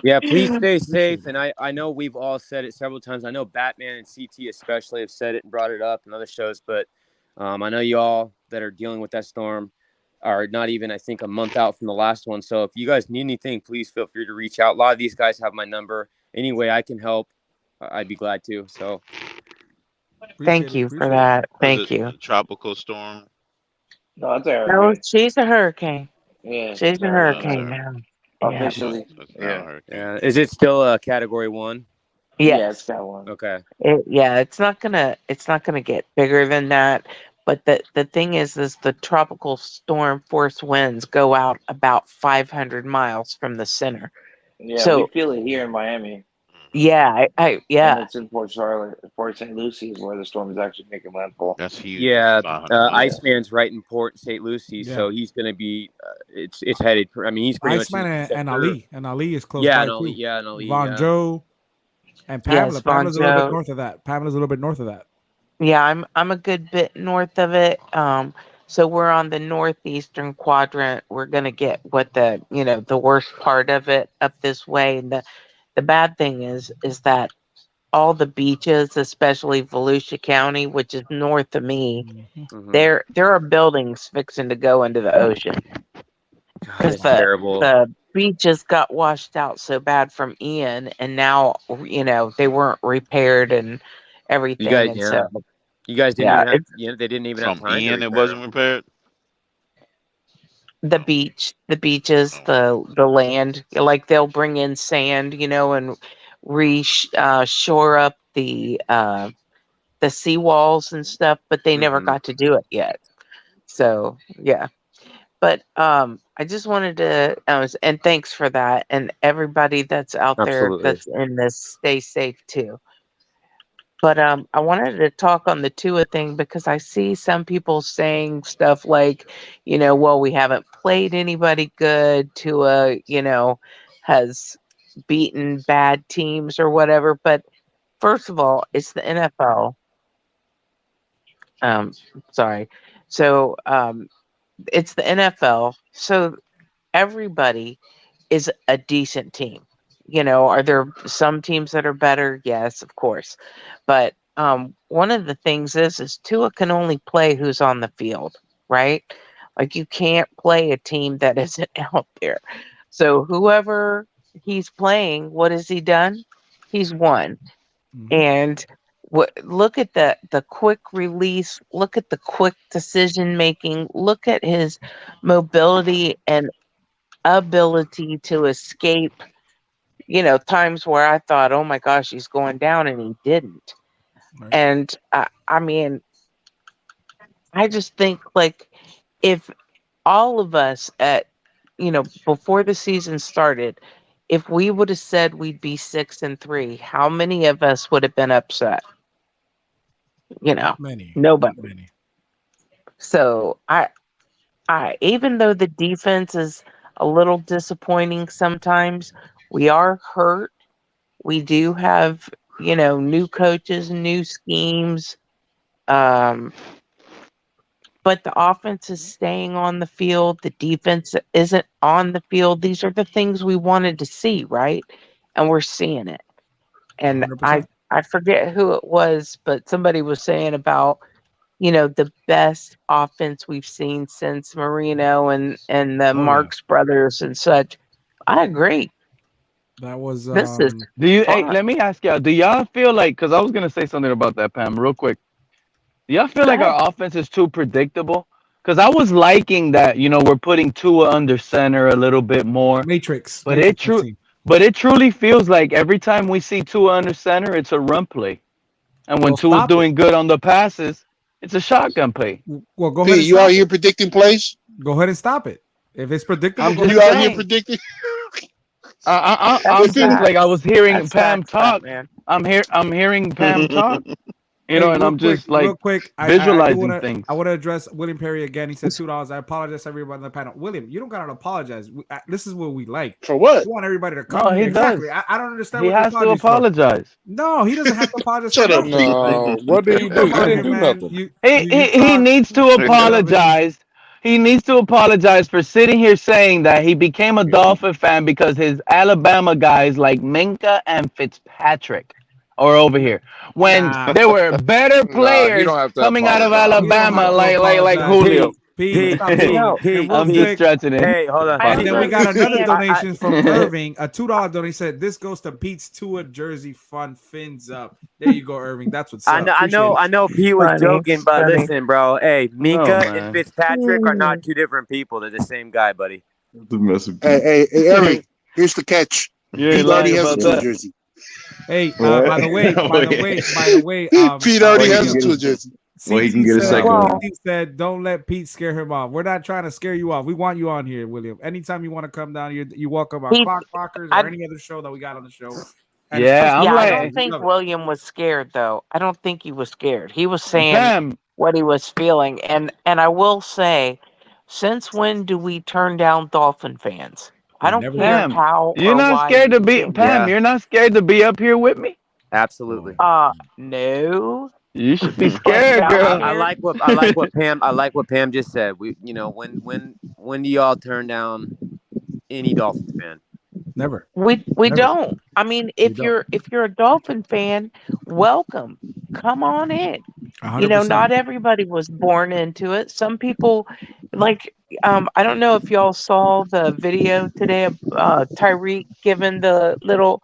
Yeah, please stay safe. And I know we've all said it several times. I know Batman and CT especially have said it and brought it up in other shows. But I know you all that are dealing with that storm are not even, I think, a month out from the last one. So if you guys need anything, please feel free to reach out. A lot of these guys have my number. Any way I can help, I'd be glad to. So Thank you for that. Was Thank it you. a tropical storm? No, it's a No, hurricane. she's a hurricane. Yeah, She's it's a a hurricane. hurricane now. Yeah. Officially. It's not a hurricane. yeah, is it still a Category 1? Yeah, it's Yes. got one. Okay. It's not gonna get bigger than that. But the thing is the tropical storm force winds go out about 500 miles from the center. Yeah, we So feel it here in Miami. yeah, And yeah. it's in Port Charlotte. Port St. Lucie is where the storm is actually making landfall. That's huge. Yeah, 500 miles. Iceman's right in Port St. Lucie, so he's going to be. It's headed. I mean, he's pretty Iceman much and Ali. And Ali is close Yeah, by and Ali. too. Yeah, and Ali. Von Yeah. Joe and Pamela. Yes, Pamela's a little bit Bonzo. north of that. Pamela's a little bit north of that. Yeah, I'm a good bit north of it. So we're on the northeastern quadrant. We're gonna get what the worst part of it up this way. And the bad thing is that all the beaches, especially Volusia County, which is north of me, Mhm. there are buildings fixing to go into the ocean because That's terrible. the beaches got washed out so bad from Ian, and now they weren't repaired and everything. You guys, And yeah. so You guys didn't yeah, even have. They didn't even have From time Ian, to it repair wasn't them. repaired. the beaches, the land, like they'll bring in sand, and shore up the seawalls and stuff, but they never Mhm. got to do it yet. So yeah. But I just wanted to, and thanks for that, and everybody that's out there Absolutely. that's in this, stay safe too. But I wanted to talk on the Tua thing because I see some people saying stuff like, well, we haven't played anybody good. Tua, has beaten bad teams or whatever. But first of all, it's the NFL. Sorry. So it's the NFL. So everybody is a decent team. Are there some teams that are better? Yes, of course. But one of the things is Tua can only play who's on the field, right? Like you can't play a team that isn't out there. So whoever he's playing, what has he done? He's won. And look at the quick release, look at the quick decision making, look at his mobility and ability to escape, times where I thought, oh my gosh, he's going down, and he didn't. Right. And I mean, I just think like if all of us before the season started, if we would have said we'd be 6-3, how many of us would have been upset? Not many. Nobody. Not many. So I even though the defense is a little disappointing sometimes, we are hurt. We do have, new coaches, new schemes. But the offense is staying on the field. The defense isn't on the field. These are the things we wanted to see, right? And we're seeing it. And 100%. I forget who it was, but somebody was saying about, the best offense we've seen since Marino and the Marx brothers and such. I agree. That was This is Hey, fun. let me ask y'all, do y'all feel like, because I was going to say something about that, Pam, real quick. Do y'all feel Go like ahead. our offense is too predictable? Because I was liking that, we're putting Tua under center a little bit more. Matrix. But Matrix it truly feels like every time we see Tua under center, it's a run play. And when Well, Tua's stop doing good on the passes, it's a shotgun play. Well, go ahead. Pete, you out here predicting plays? Go ahead and stop it. If it's predictable, I'm go just ahead. You out here saying. predicting? I'm That's just like I was hearing That's Pam facts, talk. man. I'm hearing Pam talk, You know, Hey, and I'm just real like quick, visualizing things. I want to address William Perry again. He said $2. I apologize to everybody on the panel. William, you don't gotta apologize. This is what we like. For what? We want everybody to come No, here. he Exactly. does. I don't understand He what the has to apologies for. apologize. No, he doesn't have to apologize for Shut up, nothing. No, what did he do? He Come on didn't here, do man. nothing. He needs to apologize. He needs to apologize for sitting here saying that he became a Dolphin fan because his Alabama guys like Minka and Fitzpatrick are over here. When there were better Nah, he players don't have to coming out of apologize. You don't Alabama, have to like apologize. Julio. Pete, stop doing it. And real I'm just quick, stretching it. Hey, hold on. and then we got another understand. donation from Irving, a $2 donation. Said this goes to Pete's Tua jersey fund. Fins up. There you go, Irving. That's what's up. I know. Pete was Funny, joking, but funny. listen, bro. Hey, Minka and man. Fitzpatrick are not two different people. They're the same guy, buddy. Hey, Eric, here's the catch. You Pete ain't already lying has a about Tua that. jersey. Hey, by the way, Pete already has a Tua jersey. Well, he can get a second one. CT said, "Don't let Pete scare him off. We're not trying to scare you off. We want you on here, William. Anytime you want to come down, you're welcome on Clock Rockers or any other show that we got on the show." And I don't think William was scared though. I don't think he was scared. He was saying what he was feeling, and I will say, since when do we turn down Dolphin fans? I don't care Pam, how. you're or not why scared to you be think Pam. it. You're not scared to be up here with me. Absolutely. No. You should be scared, girl. I like what Pam just said. When do y'all turn down any Dolphins fan? Never. We Never. don't. I mean, if you're a Dolphin fan, welcome. Come on in. 100%. Not everybody was born into it. Some people, like, I don't know if y'all saw the video today of Tyreek giving the little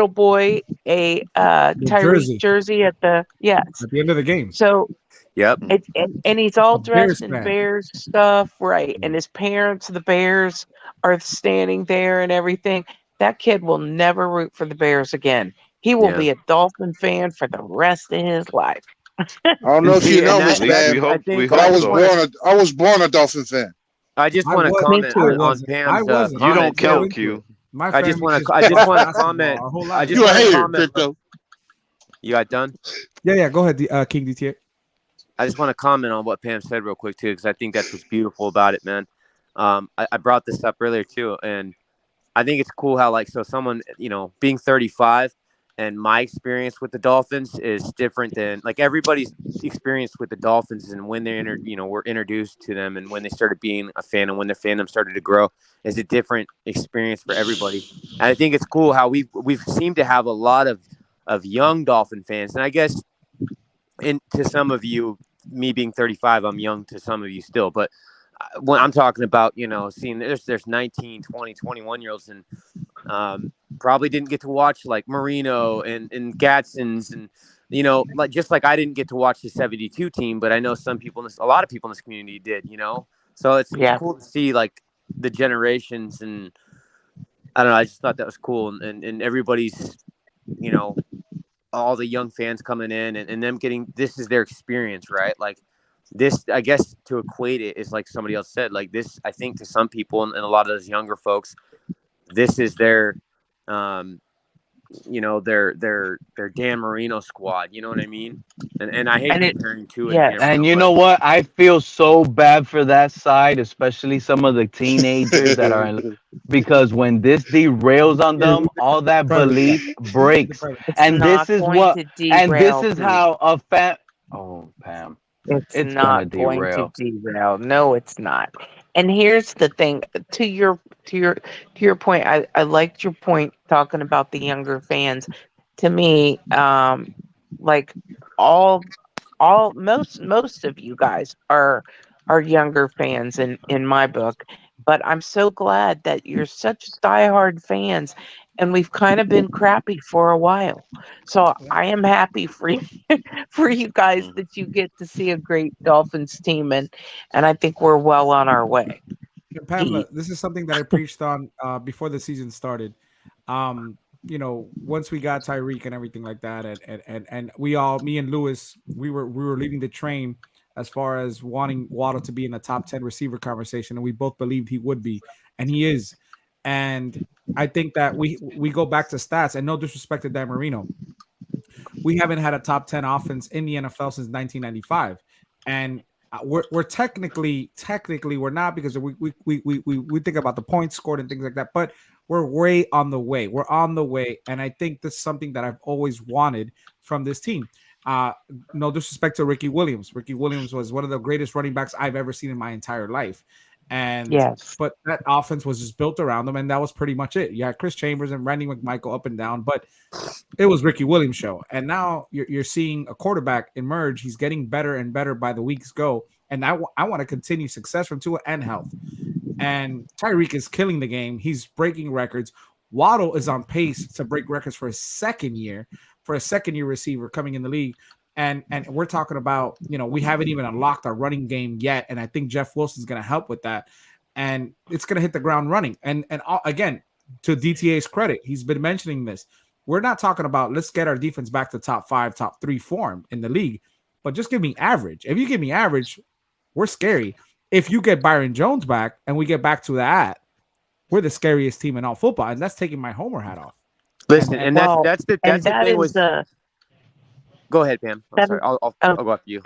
boy a Tyreek jersey at the at the end of the game. So yep, and he's all Bears dressed in fan. Bears stuff, right? And his parents, the Bears, are standing there and everything. That kid will never root for the Bears again. He will be a Dolphin fan for the rest of his life. I don't know if you know this, man, but I was born a Dolphin fan. I just want to comment on Pam's comment. You don't count, Q. I just want to comment. You a hater, Crypto. You got done? Yeah. Go ahead, King DTA. I just want to comment on what Pam said real quick too, because I think that's what's beautiful about it, man. I brought this up earlier too, and I think it's cool how someone being 35 and my experience with the Dolphins is different than everybody's experience with the Dolphins, and when they were introduced to them and when they started being a fan and when their fandom started to grow is a different experience for everybody. And I think it's cool how we've seemed to have a lot of young Dolphin fans, and I guess to some of you, me being 35, I'm young to some of you still, but when I'm talking about, seeing there's 19, 20, 21-year-olds and probably didn't get to watch like Marino and Gadsden's and, just like I didn't get to watch the 72 team, but I know a lot of people in this community did, so it's cool to see the generations, and I don't know, I just thought that was cool, and everybody's, all the young fans coming in and them this is their experience, right? This, I guess, to equate it is like somebody else said, this, I think to some people and a lot of those younger folks, this is their, their Dan Marino squad. You know what I mean? And I hate comparing to it. Yeah, and you know what? I feel so bad for that side, especially some of the teenagers that are because when this derails on them, all that belief breaks. And this is how a fan. Oh, Pam. It's not going to derail. No, it's not. And here's the thing. To your point, I liked your point talking about the younger fans. To me, most of you guys are younger fans in my book. But I'm so glad that you're such diehard fans, and we've kind of been crappy for a while. So I am happy for you guys that you get to see a great Dolphins team, and I think we're well on our way. Pamela, this is something that I preached on before the season started. Once we got Tyreek and everything like that, and we all, me and Lewis, we were leading the train as far as wanting Waddle to be in the top 10 receiver conversation, and we both believed he would be, and he is. And I think that we go back to stats, and no disrespect to Dan Marino, we haven't had a top 10 offense in the NFL since 1995, and we're technically we're not, because we think about the points scored and things like that, but we're way on the way. We're on the way, and I think this is something that I've always wanted from this team. No disrespect to Ricky Williams. Ricky Williams was one of the greatest running backs I've ever seen in my entire life. And Yes. but that offense was just built around them, and that was pretty much it. You had Chris Chambers and Randy McMichael up and down, but it was Ricky Williams' show. And now you're seeing a quarterback emerge. He's getting better and better by the weeks go. And I want to continue success from Tua and health. And Tyreek is killing the game. He's breaking records. Waddle is on pace to break records for a second year receiver coming in the league. And we're talking about, we haven't even unlocked our running game yet. And I think Jeff Wilson's going to help with that. And it's going to hit the ground running. And again, to DTA's credit, he's been mentioning this. We're not talking about let's get our defense back to top 5, top 3 form in the league, but just give me average. If you give me average, we're scary. If you get Byron Jones back and we get back to that, we're the scariest team in all football. And that's taking my Homer hat off. Listen, and that's the thing with. Go ahead, Pam. I'm sorry. I'll go after you.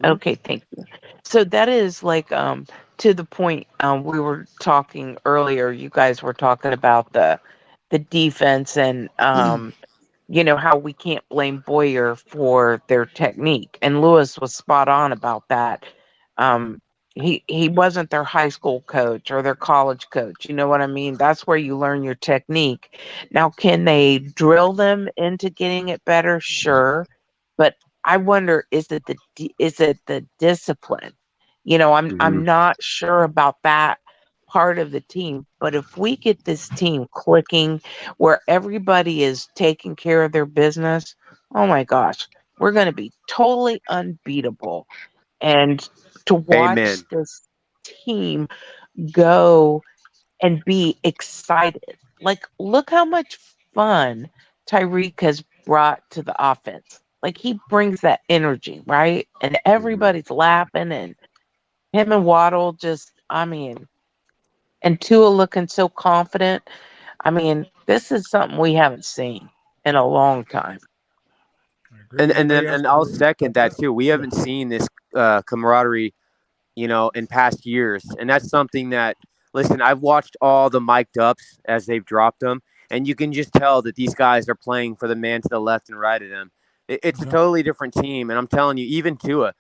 Okay, thank you. So that is like to the point we were talking earlier. You guys were talking about the defense and how we can't blame Boyer for their technique. And Lewis was spot on about that. He wasn't their high school coach or their college coach. You know what I mean? That's where you learn your technique. Now, can they drill them into getting it better? Sure. But I wonder, is it the discipline? I'm not sure about that part of the team. But if we get this team clicking where everybody is taking care of their business, oh my gosh, we're going to be totally unbeatable. And to watch this team go and be excited. Like, look how much fun Tyreek has brought to the offense. Like, he brings that energy, right? And everybody's laughing, and him and Waddle and Tua looking so confident. This is something we haven't seen in a long time. And I'll second that too. We haven't seen this camaraderie, in past years, and that's something that. Listen, I've watched all the mic'd ups as they've dropped them, and you can just tell that these guys are playing for the man to the left and right of them. It's a totally different team, and I'm telling you, even Tua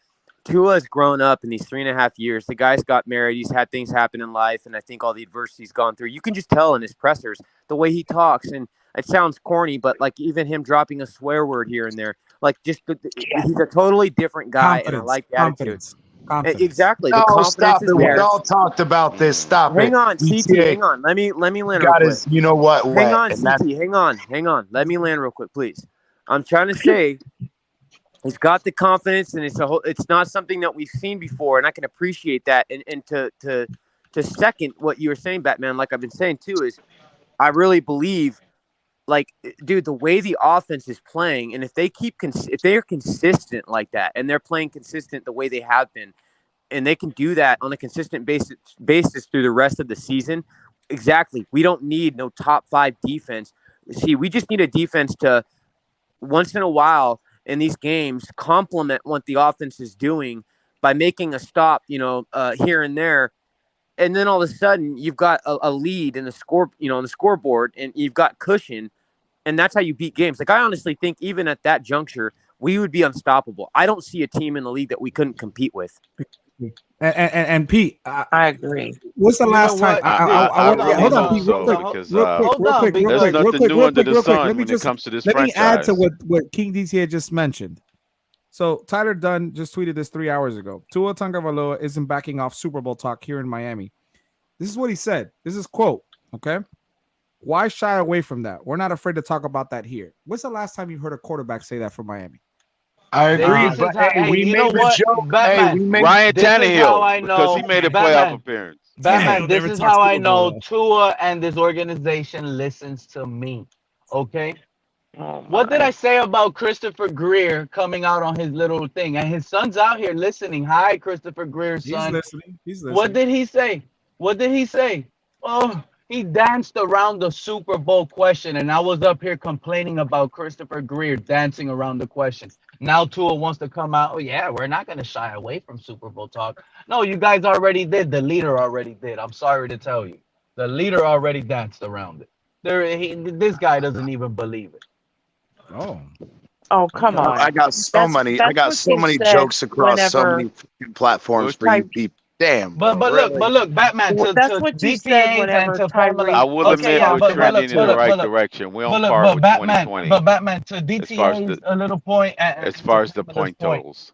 has grown up in these 3.5 years. The guy's got married. He's had things happen in life, and I think all the adversity he's gone through. You can just tell in his pressers the way he talks, and it sounds corny, but like even him dropping a swear word here and there, like he's a totally different guy, and I like the attitude. Exactly. The confidence stop is it. there. We all talked about this. Stop Hang it. on, CT. Hang on. Let me land real quick. You know what? Hang on, CT. Hang on. Let me land real quick, please. I'm trying to say he's got the confidence, and it's not something that we've seen before, and I can appreciate that. And to second what you were saying, Batman, like I've been saying too, is I really believe, like, dude, the way the offense is playing, and if they if they're consistent like that, and they're playing consistent the way they have been, and they can do that on a consistent basis through the rest of the season, exactly. We don't need no top 5 defense. See, we just need a defense to once in a while in these games complement what the offense is doing by making a stop, here and there. And then all of a sudden you've got a lead in the score, on the scoreboard, and you've got cushion, and that's how you beat games. Like, I honestly think even at that juncture, we would be unstoppable. I don't see a team in the league that we couldn't compete with. And Pete, I agree. What's the last time? Hold on, Pete, real quick. Let me add to what King DTA just mentioned. So Tyler Dunn just tweeted this 3 hours ago. Tua Tagovailoa isn't backing off Super Bowl talk here in Miami. This is what he said. This is quote. Okay. Why shy away from that? We're not afraid to talk about that here. When's the last time you heard a quarterback say that for Miami? I agree, but we made the joke. Ryan Tannehill, because he made a playoff appearance. Batman, this is how I know Tua and this organization listens to me. Okay? What did I say about Christopher Greer coming out on his little thing? And his son's out here listening. Hi, Christopher Greer's son. He's listening. What did he say? Oh, He danced around the Super Bowl question, and I was up here complaining about Christopher Greer dancing around the question. Now Tua wants to come out. Oh, yeah, we're not going to shy away from Super Bowl talk. No, you guys already did. The leader already did. I'm sorry to tell you. The leader already danced around it. This guy doesn't even believe it. Oh, come on. I got so many jokes across so many platforms for you people. Damn. But look, Batman. That's what you said whenever Tyreek. I will admit we're trending in the right direction. We're on par with 2020. But Batman, to DTA's a little point. As far as the point totals.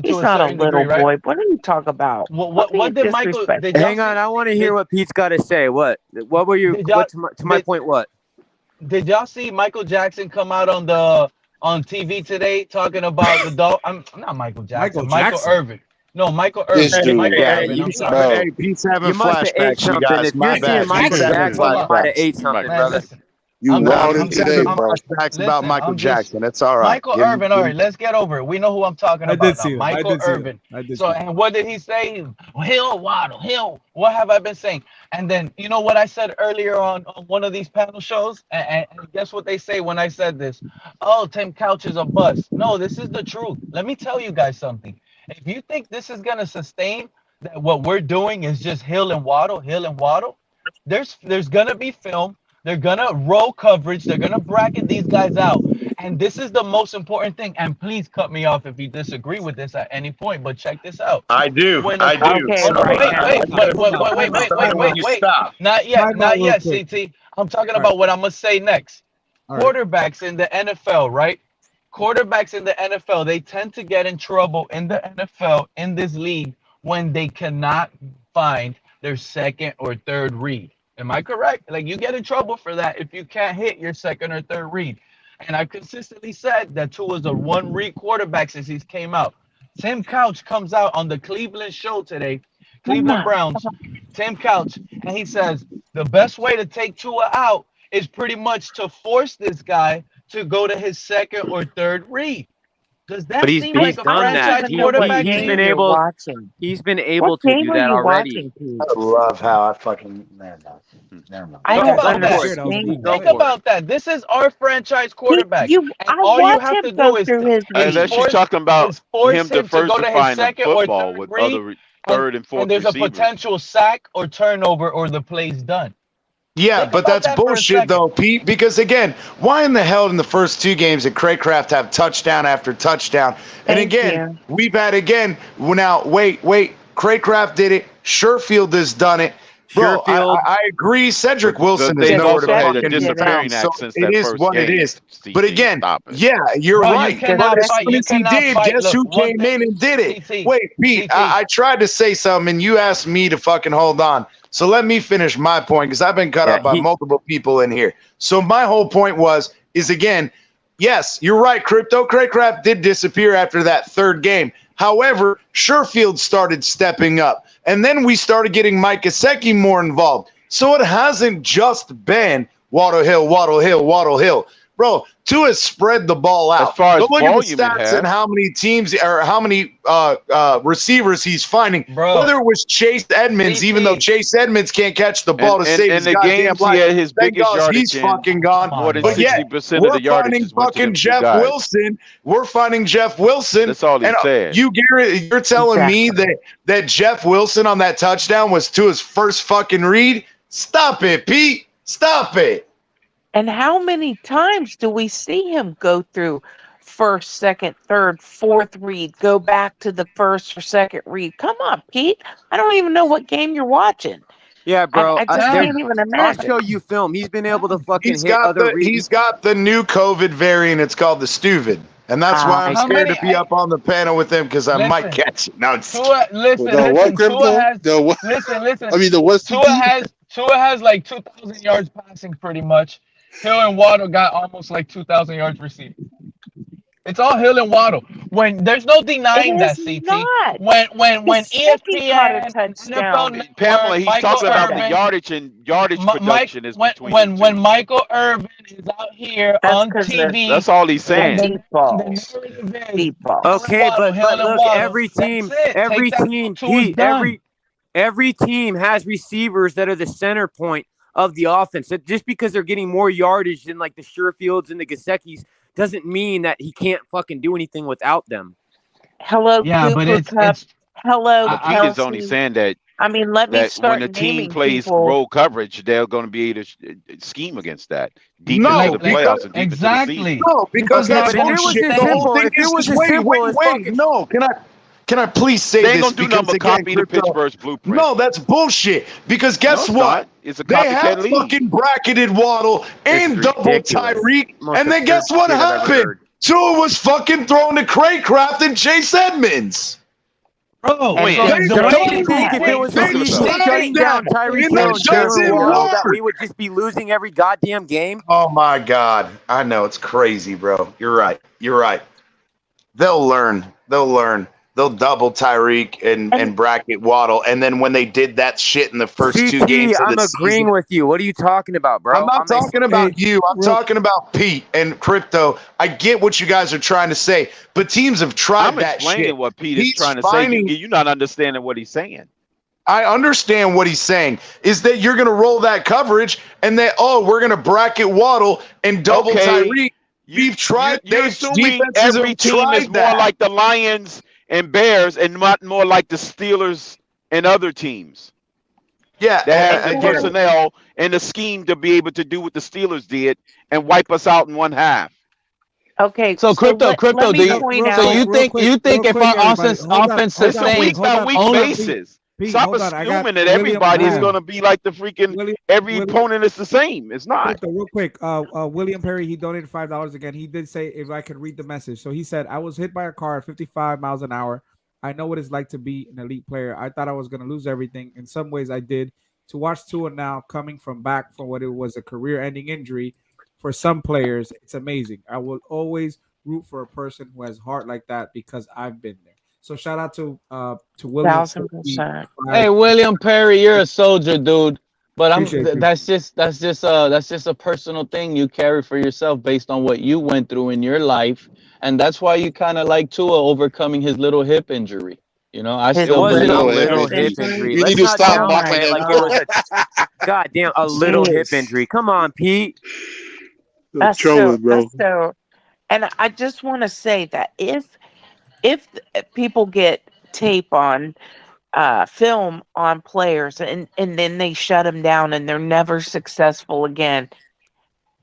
He's not a little boy. What are you talking about? What did Michael? Hang on, I want to hear what Pete's got to say. What were you? To my point, what? Did y'all see Michael Jackson come out on TV today talking about the I'm not Michael Jackson. Michael Irvin. No, Michael Irvin. I'm sorry. Hey, Pete's having flashbacks, you guys. My bad. Michael Jackson, you might have ate something, brother. You wilding today, bro. Flashbacks about Michael Jackson. That's all right. Michael Irvin. All right, let's get over it. We know who I'm talking about now. Michael Irvin. So, and what did he say? Hill, Waddle, Hill. What have I been saying? And then, you know what I said earlier on one of these panel shows? And guess what they say when I said this? Oh, Tim Couch is a bust. No, this is the truth. Let me tell you guys something. If you think this is going to sustain, that what we're doing is just Hill and Waddle, there's going to be film. They're going to roll coverage. They're going to bracket these guys out. And this is the most important thing. And please cut me off if you disagree with this at any point. But check this out. I do. Okay, wait. Not yet, CT. I'm talking about what I'm going to say next. Quarterbacks in the NFL, right? Quarterbacks in the NFL, they tend to get in trouble in the NFL, in this league, when they cannot find their second or third read. Am I correct? Like, you get in trouble for that if you can't hit your second or third read. And I've consistently said that Tua's a one-read quarterback since he's came out. Tim Couch comes out on the Cleveland show today, Cleveland Browns, Tim Couch, and he says the best way to take Tua out is pretty much to force this guy to go to his second or third read. Does that seem like a franchise quarterback? He's been able to do that already. I love how I fucking never mind. Think about that. This is our franchise quarterback. All you have to do is unless you're talking about him diversifying the football with other third and fourth and there's receivers. A potential sack or turnover or the play's done. Yeah, but that's bullshit though, Pete, because again, why in the hell in the first two games did Craycraft have touchdown after touchdown? And again, we've had now, wait, Craycraft did it. Sherfield has done it. Bro, I agree. Cedric Wilson is nowhere to fucking disappearing. So it is what it is. But again, yeah, you're right. But as soon as he did, guess who came in and did it? Wait, Pete, I tried to say something, and you asked me to fucking hold on. So let me finish my point, because I've been cut up by multiple people in here. So my whole point is again, yes, you're right. Craycraft did disappear after that third game. However, Sherfield started stepping up. And then we started getting Mike Gesicki more involved. So it hasn't just been Waddle Hill. Bro, Tua spread the ball out. As far as look at the stats and how many teams or how many receivers he's finding. Bro. Whether it was Chase Edmonds, even though Chase Edmonds can't catch the ball to save his goddamn life. He had his biggest yardage. He's fucking gone. More than but yet, 60% of the yardage is fucking Jeff Wilson. We're finding Jeff Wilson. That's all he's saying. You're telling me that Jeff Wilson on that touchdown was Tua's first fucking read? Stop it, Pete. Stop it. And how many times do we see him go through first, second, third, fourth read, go back to the first or second read? Come on, Pete. I don't even know what game you're watching. Yeah, bro. I just can't even imagine. I'll show you film. He's been able to fucking He's hit other reads. He's got the new COVID variant. It's called the Stuvid. And that's why I'm scared to be up on the panel with him, because I might catch it. No, Tua, listen. Tua has like 2,000 yards passing pretty much. Hill and Waddle got almost like 2,000 yards receiving. It's all Hill and Waddle. When there's no denying that, CT. When ESPN, NFL, Pamela, he's talking about the yardage production is between when Michael Irvin is out here on TV. That's all he's saying. Okay, but look, every team has receivers that are the center point of the offense. So just because they're getting more yardage than like the Sherfields and the Gesicki's doesn't mean that he can't fucking do anything without them. Hello, Yeah, but Cooper Cup. Hello, But Pete is only Kelsey. saying that I mean, let me when start the team naming plays people. roll coverage, they're going to be able to scheme against that deep No, into the playoffs and deep into the season. Exactly. No, because Okay, that's but let me bullshit. say The whole this. thing If it is was just as simple as wait. fucking No, can I please say They ain't this? gonna do Because nothing but again, copy the crypto. Pittsburgh's blueprint. No, that's bullshit. Because No, guess it's what? not. It's a They have copycat league. fucking bracketed Waddle and It's double ridiculous. Tyreek, Most and then absurd guess what shit I've ever happened? heard. Tua was fucking thrown to Craycraft and Chase Edmonds. Bro, When? Don't you think if it was What are as you talking easy as about? shutting down Tyreek And Hill that and Jalen doesn't Waddle that work. we would just be losing every goddamn game? Oh my God. I know it's crazy, bro. You're right. They'll learn. They'll double Tyreek and bracket Waddle. And then when they did that shit in the first two CT, games of I'm the agreeing season, with you. What are you talking about, bro? I'm not talking about you. I'm talking about Pete and Crypto. I get what you guys are trying to say, but teams have tried I'm that explaining shit. what Pete is He's trying to finding- say. You're not understanding what he's saying. I understand what he's saying is that you're going to roll that coverage and that, we're going to bracket Waddle and double Tyreek. We've tried. You're assuming every team is more like the Lions and Bears and not more like the Steelers and other teams. Yeah, that have the personnel and the scheme to be able to do what the Steelers did and wipe us out in one half. Okay, So crypto, let do me you? point So out. you think if our offense It's a sustains, week by week basis. Stop assuming that everybody is going to be like the freaking every opponent is the same. It's not. Crypto, real quick, William Perry, he donated $5 again. He did say if I could read the message. So he said, I was hit by a car at 55 miles an hour. I know what it's like to be an elite player. I thought I was going to lose everything. In some ways, I did. To watch Tua now coming from back from what it was a career-ending injury, for some players, it's amazing. I will always root for a person who has heart like that because I've been there. So shout out to William. 1000%. Hey, William Perry, you're a soldier, dude. But that's just a personal thing you carry for yourself based on what you went through in your life, and that's why you kind of like Tua overcoming his little hip injury. You know, It wasn't a little hip injury. You Let's need to not stop downplay mocking it it. like it was a goddamn a little hip injury. Come on, Pete. That's so. And I just want to say that if people get tape on film on players and then they shut them down and they're never successful again.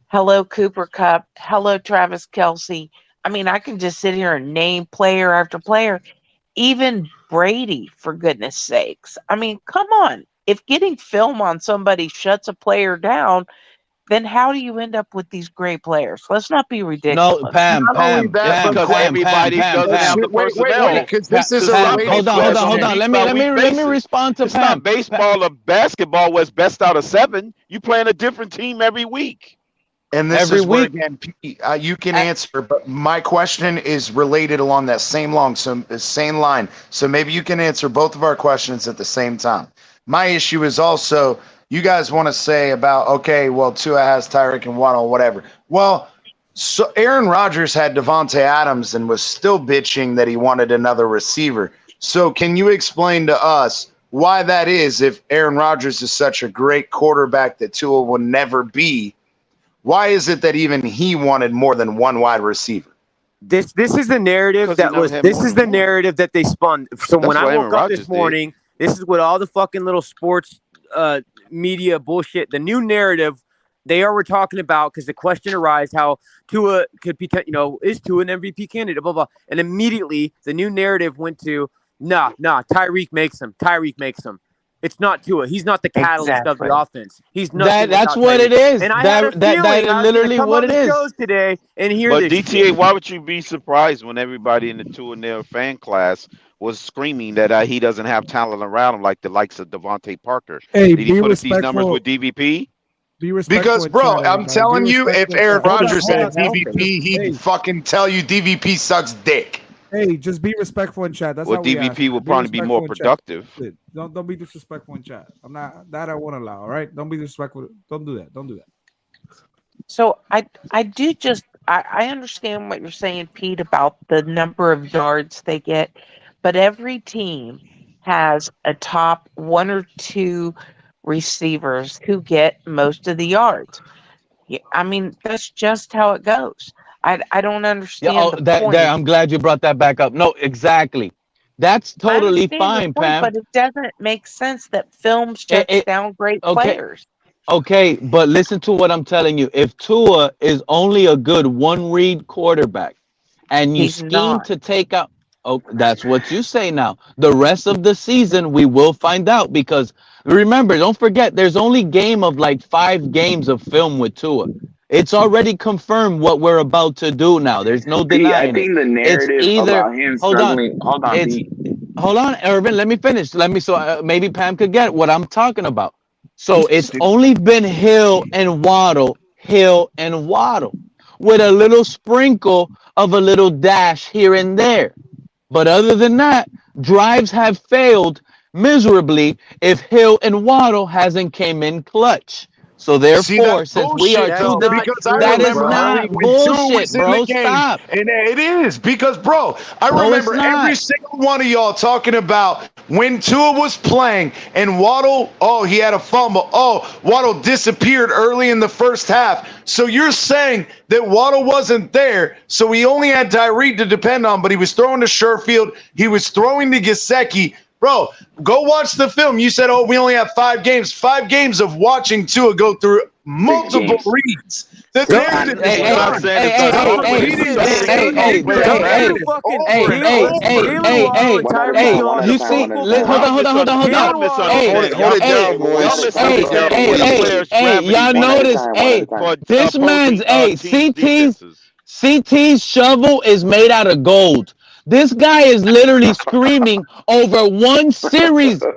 Hello, Cooper Cup. Hello, Travis Kelsey. I mean, I can just sit here and name player after player. Even Brady, for goodness sakes. I mean, come on. If getting film on somebody shuts a player down, then how do you end up with these great players? Let's not be ridiculous. No, Pam, because everybody doesn't have the personnel. because this is Hold on. Let me respond to It's Pam. not baseball or basketball where it's best out of 7. You playing a different team every week. And this Every is where, week. again, Pete, you can answer, but my question is related along that same line. So maybe you can answer both of our questions at the same time. My issue is also, you guys want to say about, okay, well, Tua has Tyreek and Waddle, whatever. Well, so Aaron Rodgers had Devontae Adams and was still bitching that he wanted another receiver. So can you explain to us why that is if Aaron Rodgers is such a great quarterback that Tua will never be? Why is it that even he wanted more than one wide receiver? This is the narrative narrative that they spun. So when I woke up this morning, this is what all the fucking little sports media bullshit. The new narrative they were talking about because the question arose how Tua could be, is Tua an MVP candidate? Blah blah. And immediately the new narrative went to nah. Tyreek makes him. It's not Tua. He's not the catalyst of the offense. He's not. That's what it is. And I had a feeling that I was literally come what on it the is. shows today and hear But this. DTA, why would you be surprised when everybody in the Tua and their fan class was screaming that he doesn't have talent around him like the likes of Devontae Parker? Hey, Did he put up these numbers with DVP? Be respectful. Because, bro, chat, I'm telling you, if Aaron Rodgers had hold on. DVP, he'd fucking tell you DVP sucks dick. Hey, just be respectful in chat. That's Well, how we DVP ask. will probably be more productive. Don't be disrespectful in chat. I'm not that I won't allow. All right, don't be disrespectful. Don't do that. So I understand what you're saying, Pete, about the number of yards they get, but every team has a top 1 or 2 receivers who get most of the yards. Yeah, I mean, that's just how it goes. I don't understand the point. I'm glad you brought that back up. No, exactly. That's I totally understand your fine, point, Pam. but it doesn't make sense that film shuts down great Okay. players. Okay, but listen to what I'm telling you. If Tua is only a good one-read quarterback, and you He's scheme not. to take out, oh, that's what you say now. The rest of the season, we will find out because remember, don't forget, there's only game of like 5 games of film with Tua. It's already confirmed what we're about to do now. There's no Pete, I denying it. think the It's narrative either about him hold on, struggling. Hold on, it's Pete. hold on, Irvin. Let me finish. Let me so maybe Pam could get what I'm talking about. So it's only been Hill and Waddle, with a little sprinkle of a little dash here and there. But other than that, drives have failed miserably if Hill and Waddle hasn't came in clutch. So See, that's therefore, since we are bullshit, two though, different, because I that is remember early not when Tua bullshit, was in the bro. game, Stop. and it is because, bro, I No, it's remember every not. single one of y'all talking about when Tua was playing and Waddle, oh, he had a fumble. Oh, Waddle disappeared early in the first half. So you're saying that Waddle wasn't there, so he only had Tyreek to depend on, but he was throwing to Sherfield, he was throwing to Gesicki. Bro, go watch the film. You said, oh, we only have 5 games. 5 games of watching Tua go through multiple reads. The narrative is done. You see, hold on. Y'all notice, this man's, CT's shovel is made out of gold. This guy is literally screaming over one series that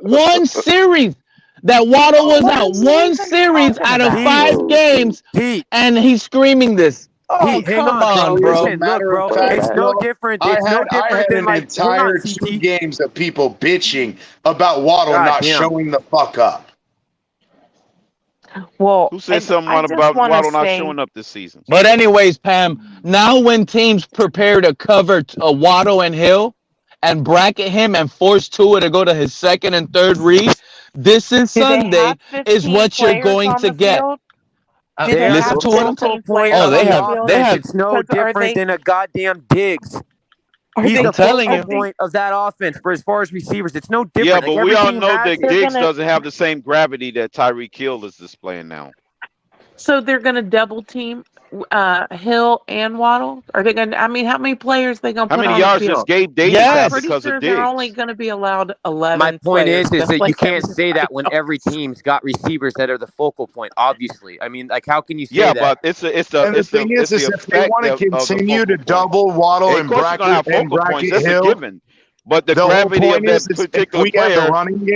Waddle was out. One series out of 5 games, and he's screaming this. Oh, come on, bro. Listen, look, bro. It's no different. It's no different than an like entire 2 games of people bitching about Waddle not showing the fuck up. Well, who said something about Waddle not showing up this season? But anyways, Pam, now when teams prepare to cover Waddle and Hill and bracket him and force Tua to go to his second and third read, this is Sunday is what you're going to get. Listen to what I'm saying. Oh, they have. It's no different than a goddamn Diggs. He's the focal point of that offense for as far as receivers. It's no different. Yeah, but we all know that Diggs doesn't have the same gravity that Tyreek Hill is displaying now. So they're going to double team Hill and Waddle? Are they going to? I mean, how many players are they going to put on the field? How many yards does Gabe Davis have because of Diggs? They're only going to be allowed 11. My point is players, that you can't say that when every team's got receivers that are the focal point. Obviously, I mean, like, how can you say that? Yeah, but it's the thing is if they want to continue to double Waddle and bracket Hill, given. But the gravity of that particular player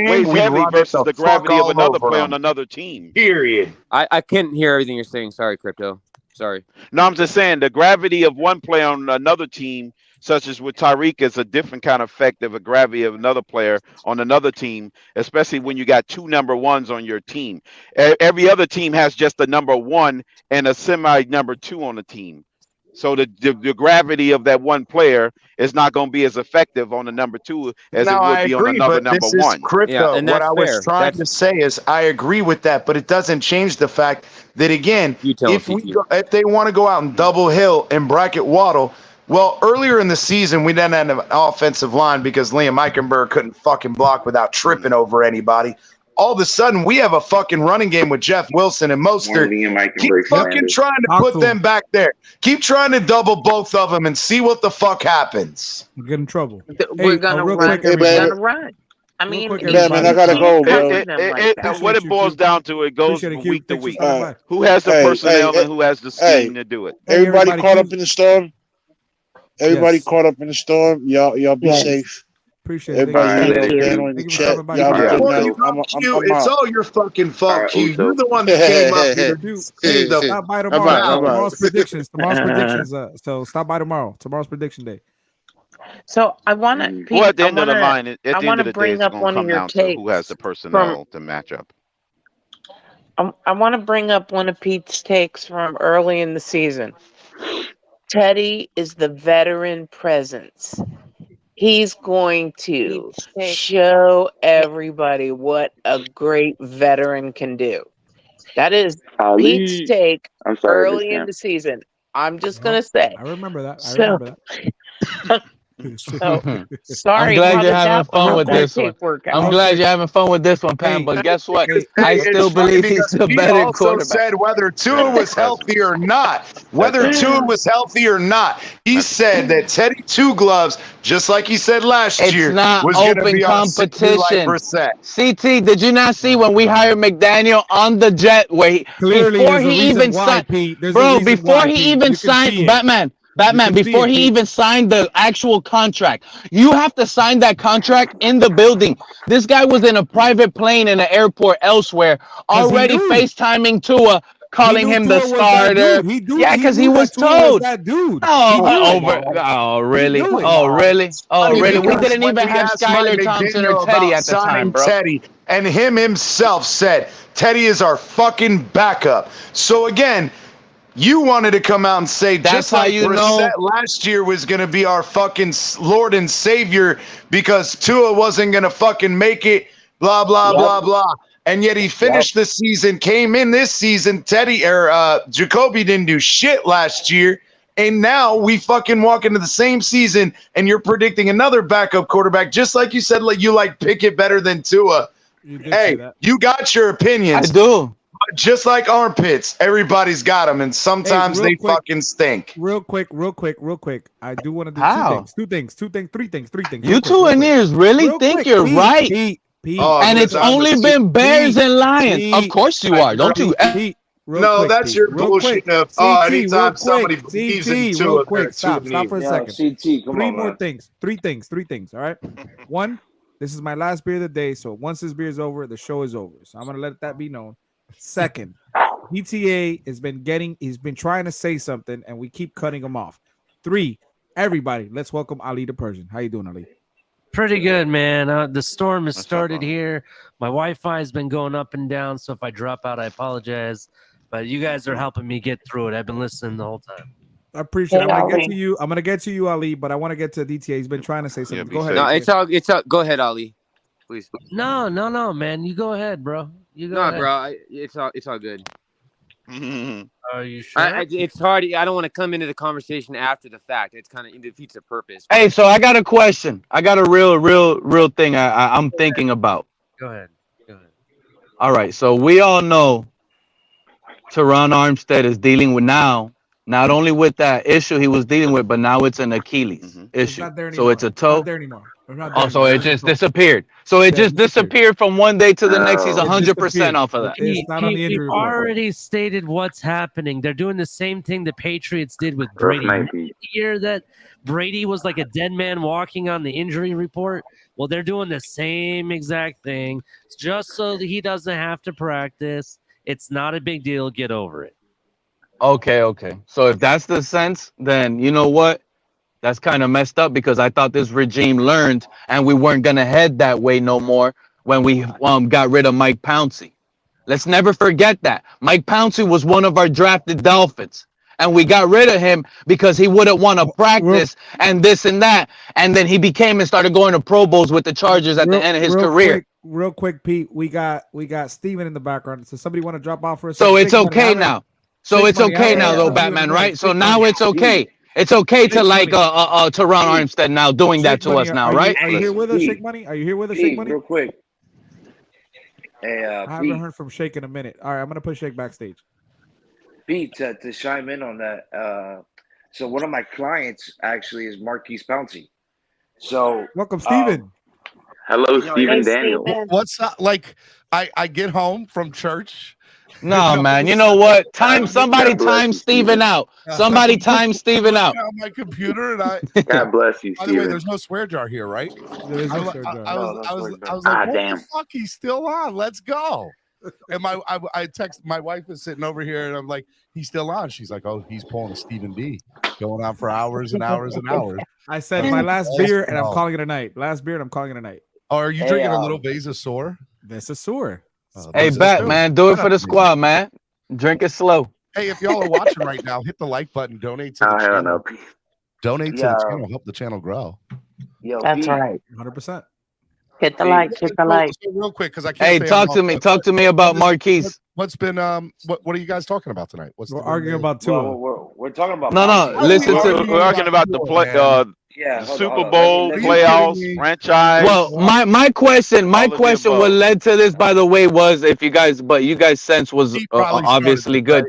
weighs heavy versus the gravity of another player on another team. Period. I couldn't hear everything you're saying. Sorry, Crypto. Sorry. No, I'm just saying the gravity of one player on another team, such as with Tyreek, is a different kind of effect of a gravity of another player on another team, especially when you got 2 number 1s on your team. Every other team has just a number 1 and a semi number 2 on the team. So the gravity of that one player is not going to be as effective on the number 2 as it would be on another number 1. This is crypto. What I was trying to say is I agree with that, but it doesn't change the fact that, again, if they want to go out and double Hill and bracket Waddle, well, earlier in the season, we didn't have an offensive line because Liam Eichenberg couldn't fucking block without tripping over anybody. All of a sudden, we have a fucking running game with Jeff Wilson and Mostert. Keep fucking trying to put them back there. Keep trying to double both of them and see what the fuck happens. We're getting in trouble. We're going to run. We're going to run. I mean, man, I gotta go, bro. What it boils down to, it goes from week to week. Who has the personnel and who has the scheme to do it? Everybody caught up in the storm. Everybody caught up in the storm. Y'all be safe. Appreciate it. Everybody in the chat. It's all your fucking fault, Q. You're the one that came up here. Stop by tomorrow. Tomorrow's predictions. So stop by tomorrow. Tomorrow's prediction day. So I want to. Well, at the end of the line, at the end of the day, it's going to come down to who has the personnel to match up. I want to bring up one of Pete's takes from early in the season. Teddy is the veteran presence. He's going to show everybody what a great veteran can do. That is Pete's take early in the season. I'm just going to say. I remember that. I'm glad you're having fun with this one. I'm glad you're having fun with this one, Pam. But guess what? I still believe he's the better also quarterback. said whether Tua was healthy or not. He said that Teddy Two Gloves, just like he said last year, was going to be competition. Like Brissett. CT, did you not see when we hired McDaniel on the jet where before he even signed, Batman, before he even signed the actual contract, you have to sign that contract in the building. This guy was in a private plane in an airport elsewhere, already FaceTiming Tua, calling him the starter. Because he was told. That dude. Oh, really? We didn't even have Skylar Thompson or Teddy at the time, bro. Teddy, and him himself said, Teddy is our fucking backup. So again, you wanted to come out and say, just like Brissett last year was going to be our fucking Lord and Savior because Tua wasn't going to fucking make it, blah, blah, blah, blah. And yet he finished the season, came in this season. Jacoby didn't do shit last year. And now we fucking walk into the same season and you're predicting another backup quarterback, just like you said, like you like Pickett better than Tua. Hey, you got your opinions. I do. Just like armpits, everybody's got them, and sometimes they fucking stink. Real quick. I do want to do three things. You two in ears really think you're right. Pete. And it's only been Bears and Lions. Of course you are. Don't you? No, that's your bullshit. Anytime somebody believes in Tua, stop for a second. CT, come Three on, more man. things. Three things. All right. One, this is my last beer of the day. So once this beer is over, the show is over. So I'm gonna let that be known. Second, PTA he's been trying to say something and we keep cutting him off. Three, everybody, let's welcome Ali the Persian. How you doing, Ali? Pretty good, man. The storm has started here. My Wi-Fi has been going up and down, so if I drop out, I apologize. But you guys are helping me get through it. I've been listening the whole time. I appreciate it. I'm gonna get to you, Ali, but I want to get to DTA. He's been trying to say something. Go ahead. No, it's all. Go ahead, Ali. Please. No, man. You go ahead, bro. Bro. It's all good. Are you sure? It's hard. I don't want to come into the conversation after the fact. It's kind of defeats the purpose. Hey, so I got a question. I got a real thing I'm thinking about. Go ahead. All right. So we all know Teron Armstead is dealing with now, not only with that issue he was dealing with, but now it's an Achilles issue. So it's a toe. Not there anymore. So it just disappeared. So it just disappeared from one day to the next. He's 100% off of that. It's not on the injury report. Already stated what's happening. They're doing the same thing the Patriots did with Brady. The year that Brady was like a dead man walking on the injury report. Well, they're doing the same exact thing just so that he doesn't have to practice. It's not a big deal. Get over it. Okay. So if that's the sense, then you know what? That's kind of messed up because I thought this regime learned and we weren't going to head that way no more when we got rid of Mike Pouncey. Let's never forget that. Mike Pouncey was one of our drafted Dolphins and we got rid of him because he wouldn't want to practice and this and that. And then he became and started going to Pro Bowls with the Chargers at the end of his career. Real quick, Pete, we got Steven in the background. So somebody want to drop off for a second? So it's okay now. So it's okay now though, Batman, right? So now it's okay. It's okay to like Teron Armstead now doing that to us now, right? Are you here with us, Shake Money? Real quick. Hey, I haven't heard from Shake in a minute. All right, I'm gonna put Shake backstage. Pete, to chime in on that. So one of my clients actually is Marquise Pouncey. So welcome, Steven. Hello, Steven Daniel. What's up? Like I get home from church. No, man. You know what? Somebody time Steven out. Somebody time Steven out. On my computer and God bless you, By the way, Steven. there's no swear jar here, right? There is no swear jar. I was like, what the fuck? He's still on. Let's go. And I text my wife is sitting over here and I'm like, he's still on. She's like, oh, he's pulling a Stephen D, going on for hours and hours and hours. I said my last beer and I'm calling it a night. Oh, are you drinking a little Vasasaur? Vasasaur. Hey, man, do it for the squad, man. Drink it slow. Hey, if y'all are watching right now, hit the like button, donate to the channel. Donate to the channel, help the channel grow. That's right. 100%. Hit the like, hit the like. So real quick, because I can't. Hey, stay talk on to me. Talk to me about Marquise. What's been what are you guys talking about tonight? We're arguing about Tua. We're talking about No. Listen to. We're arguing about the play, the Super Bowl playoffs franchise. Well, my question what led to this, by the way, was you guys' sense was obviously good.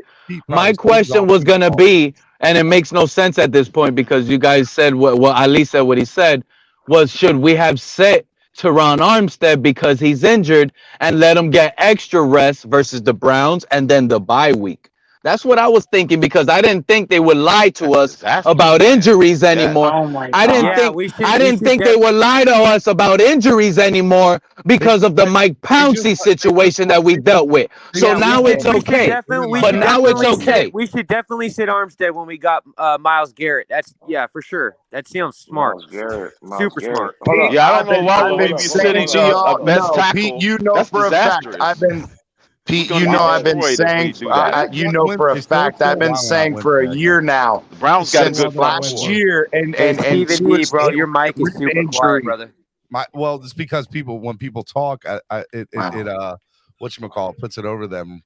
My question was gonna be, and it makes no sense at this point because you guys said what Ali said. What he said was, should we have set Teron Armstead because he's injured and let him get extra rest versus the Browns and then the bye week? That's what I was thinking because I didn't think they would lie to us about injuries anymore. I didn't think they would lie to us about injuries anymore because of the Mike Pouncey situation that we dealt with. So now it's okay. But now it's okay. We should definitely sit Armstead when we got Myles Garrett. That's for sure. That sounds smart. Super smart. Yeah, I don't know why would we be sitting a best tackle. Pete, you know That's for disastrous. a fact Pete, you know I've been saying, you know for a fact I've been saying for a year now. The Browns got a good last year, and Stephen E, bro, your mic is super quiet, brother. Well, it's because when people talk, it whatchamacallit puts it over them,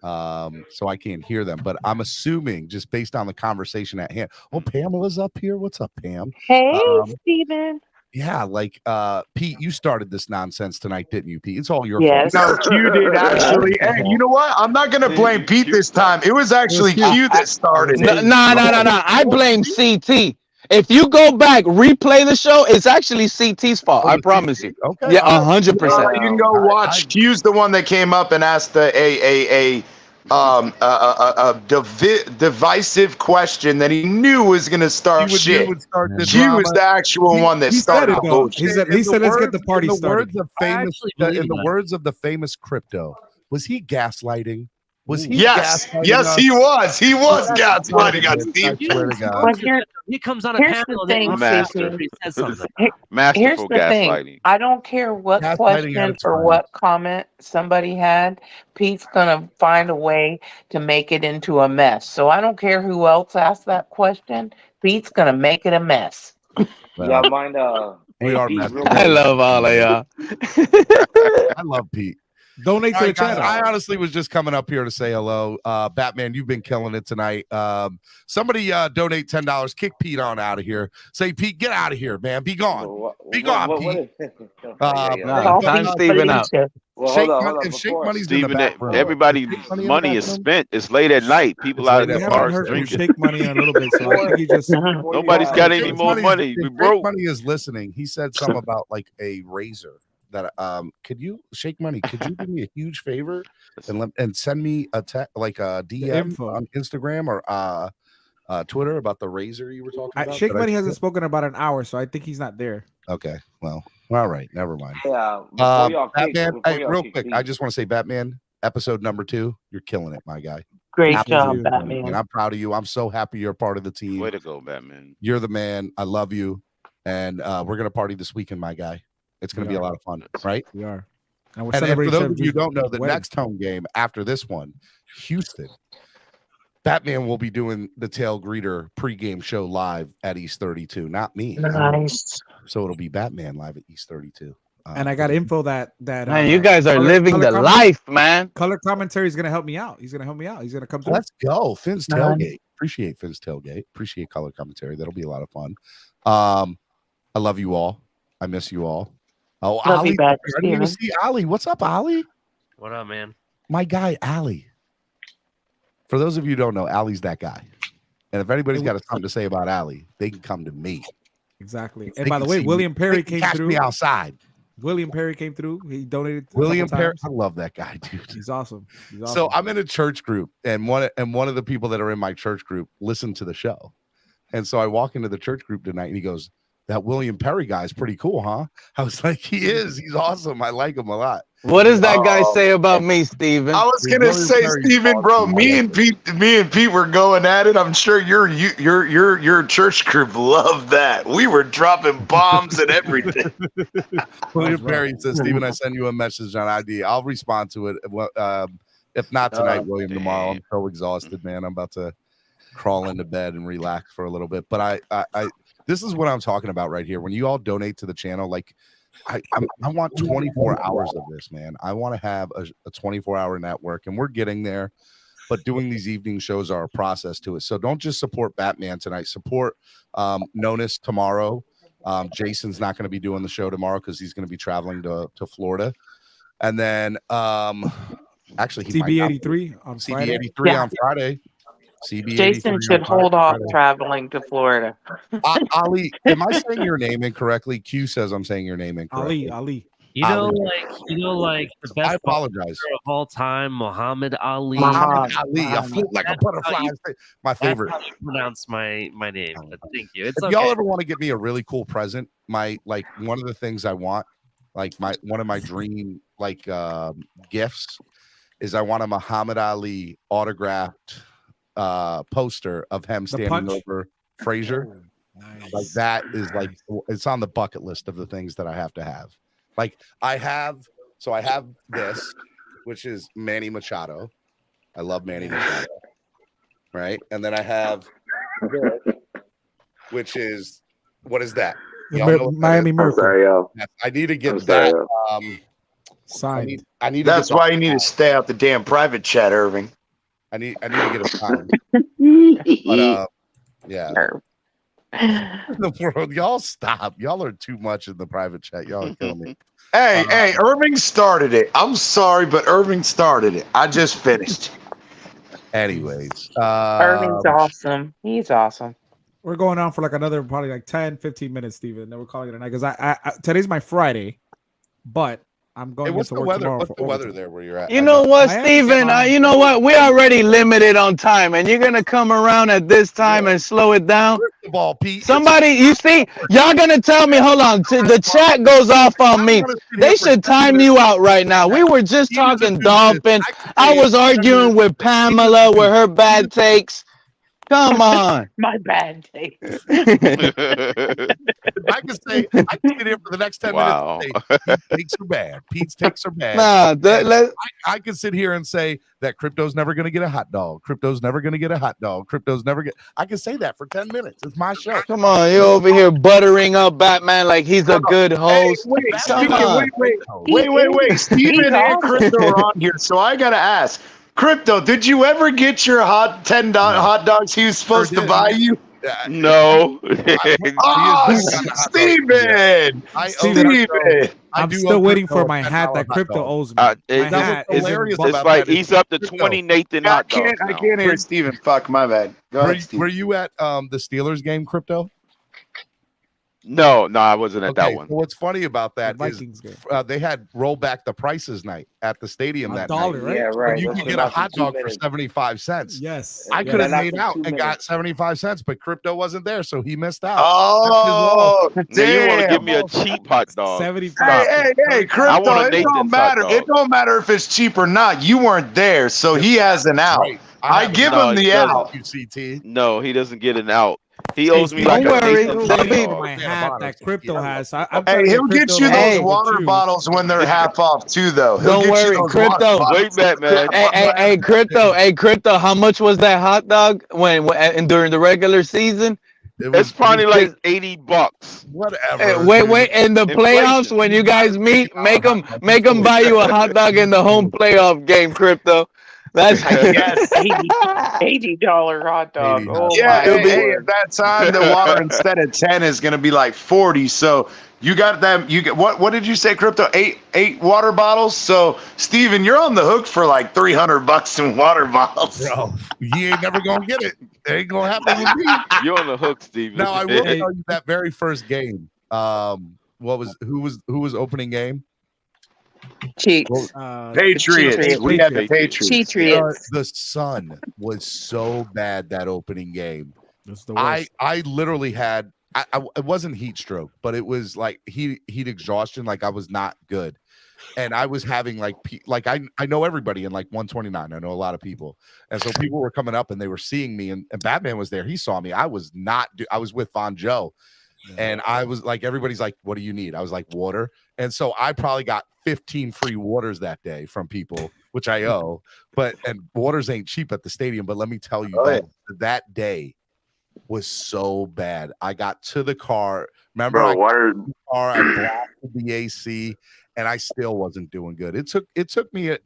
so I can't hear them. But I'm assuming just based on the conversation at hand. Oh, Pamela's up here. What's up, Pam? Hey, Steven. Yeah, like Pete, you started this nonsense tonight, didn't you, Pete? It's all your fault. No, Q did actually. Hey, you know what? I'm not gonna blame Pete this time. It was actually Q that started. No. I blame CT. If you go back, replay the show, it's actually CT's fault. I promise you. Okay. Yeah, 100%. You can go watch. Q's the one that came up and asked a divisive question that he knew was going to start shit. He was the actual one that started the bullshit. He said, let's get the party started. In the words of the famous crypto, was he gaslighting? Was he? Yes, he was. He was gaslighting on Steve. He comes on a panel and he says something. Here's the thing. I don't care what question or what comment somebody had. Pete's gonna find a way to make it into a mess. So I don't care who else asked that question. Pete's gonna make it a mess. Yeah, mind. I love all of y'all. I love Pete. Donate to the channel. I honestly was just coming up here to say hello. Batman, you've been killing it tonight. Somebody donate $10. Kick Pete on out of here. Say, Pete, get out of here, man. Be gone. Be gone, Pete. Time Steven out. Shake money's in the back room. Everybody's money is spent. It's late at night. People out at the bars drinking. Shake money a little bit. So I think he just nobody's got any more money. We broke. Money is listening. He said something about like a razor. That could you Shake Money? Could you do me a huge favor and send me a DM on Instagram or Twitter about the razor you were talking about? Shake Money hasn't spoken about an hour, so I think he's not there. Okay, well, all right, never mind. Yeah, Batman. Real quick, I just want to say, Batman, episode number 2, you're killing it, my guy. Great job, Batman. And I'm proud of you. I'm so happy you're a part of the team. Way to go, Batman. You're the man. I love you, and we're gonna party this weekend, my guy. It's going to be a lot of fun, right? We are. And for those of you who don't know, the next home game after this one, Houston, Batman will be doing the Tail Greeter pregame show live at East 32. Not me. Nice. So it'll be Batman live at East 32. And I got info that man, you guys are living the life, man. Color commentary is going to help me out. He's going to help me out. He's going to come through. Let's go. Phins Tailgate. Appreciate Phins Tailgate. Appreciate color commentary. That'll be a lot of fun. I love you all. I miss you all. Oh, Ali, I didn't even see Ali. What's up, Ali? What up, man? My guy, Ali. For those of you who don't know, Ali's that guy. And if anybody's got something to say about Ali, they can come to me. Exactly. And by the way, William Perry came through. Me outside. William Perry came through. He donated. William Perry, I love that guy, dude. He's awesome. So I'm in a church group, and one of the people that are in my church group listen to the show. And so I walk into the church group tonight, and he goes, "That William Perry guy is pretty cool, huh?" I was like, "He is. He's awesome. I like him a lot." What does that guy say about me, Steven? I was gonna say, Steven, bro. Me and Pete were going at it. I'm sure your church group loved that. We were dropping bombs and everything. William Perry says, "Steven, I send you a message on ID. I'll respond to it. If not tonight, William, tomorrow. I'm so exhausted, man. I'm about to crawl into bed and relax for a little bit. But This is what I'm talking about right here. When you all donate to the channel, like I want 24 hours of this, man. I want to have a 24-hour network, and we're getting there. But doing these evening shows are a process to it. So don't just support Batman tonight. Support Nonis tomorrow. Jason's not going to be doing the show tomorrow because he's going to be traveling to Florida. And then actually CB83 on Friday. CB83 on Friday. CB83 Jason should hold off traveling to Florida. Ali, am I saying your name incorrectly? Q says I'm saying your name incorrectly. Ali. You know, like the best I apologize of all time, Muhammad Ali. Muhammad Ali. I float like a butterfly. My favorite. That's how you pronounce my name. But thank you. It's if y'all ever want to give me a really cool present, one of the things I want, one of my dream gifts is I want a Muhammad Ali autographed poster of him standing over Frazier. Nice. Like that is it's on the bucket list of the things that I have to have. Like I have this, which is Manny Machado. I love Manny Machado. Right. And then I have this, which is what is that? Miami Miracle. I need to get that signed. I need That's why you need to stay out the damn private chat, Irving. I need to get a signed. But yeah. The world, y'all stop. Y'all are too much in the private chat. Y'all are killing me. Hey, Irving started it. I'm sorry, but Irving started it. I just finished. Anyways, Irving's awesome. He's awesome. We're going on for another probably 10, 15 minutes, Steven. Then we're calling it a night because I today's my Friday, but I'm going what's to the work weather? tomorrow. What's the weather there where you're at? You know what, Steven? You know what? We're already limited on time, and you're gonna come around at this time and slow it down. The ball, Pete. Somebody, you see, y'all gonna tell me? Hold on, the chat goes off on me. They should time you out right now. We were just talking Dolphins. I was arguing with Pamela with her bad takes. Come on. My bad takes. I can sit here for the next 10 minutes and say Pete's takes are bad. Pete's takes are bad. I can sit here and say that crypto's never going to get a hot dog. Crypto's never going to get a hot dog. I can say that for 10 minutes. It's my show. Come on, you're over here buttering up Batman like he's a good host. Wait. Steven and Crypto are on here, so I got to ask. Crypto, did you ever get your $10 hot dogs he was supposed to buy you? No. Steven! I'm still waiting for my hat that Crypto owes me. It's like he's up to 20 Nathan hot dogs. I can't hear Steven. Fuck, my bad. Go ahead, Steven. Were you at the Steelers game, Crypto? No, I wasn't at that one. So what's funny about that is they had roll back the prices night at the stadium that night. Right? Yeah, right. You could get a hot dog for 75 cents. Yes. I could have made out and got 75 cents, but Crypto wasn't there, so he missed out. Oh, damn. You want to give me a cheap hot dog. 75. Hey, Crypto, it don't matter. It don't matter if it's cheap or not. You weren't there, so he has an out. Right. I give him the out. UCT. No, he doesn't get an out. He owes me Don't worry. My hat that Crypto has. He'll get you those water bottles when they're half off too, though. Don't worry, Crypto. Wait back, man. Hey, Crypto. How much was that hot dog when during the regular season? It's probably like $80. Whatever. Wait. In the playoffs, when you guys meet, make them buy you a hot dog in the home playoff game, Crypto. That's $80 hot dog. Hey, at that time the water instead of 10 is going to be like 40. So you got that. You get what did you say, Crypto? Eight water bottles. So Steven, you're on the hook for like $300 in water bottles. Bro, you ain't never gonna get it. It ain't gonna happen with me. You're on the hook, Steven. Now I will tell you that very first game. Who was opening game? Chiefs. Patriots. We had the Patriots. The sun was so bad that opening game. I literally had it wasn't heat stroke, but it was like heat exhaustion. Like I was not good, and I was having I know everybody in like 129. I know a lot of people, and so people were coming up and they were seeing me, and Batman was there. He saw me. I was with Von Joe. And I was like, everybody's like, what do you need? I was like, water. And so I probably got 15 free waters that day from people, which I owe. And waters ain't cheap at the stadium. But let me tell you, that day, was so bad. I got to the car. Remember, Bro, I got water. to the car. I blasted the AC, and I still wasn't doing good. It took me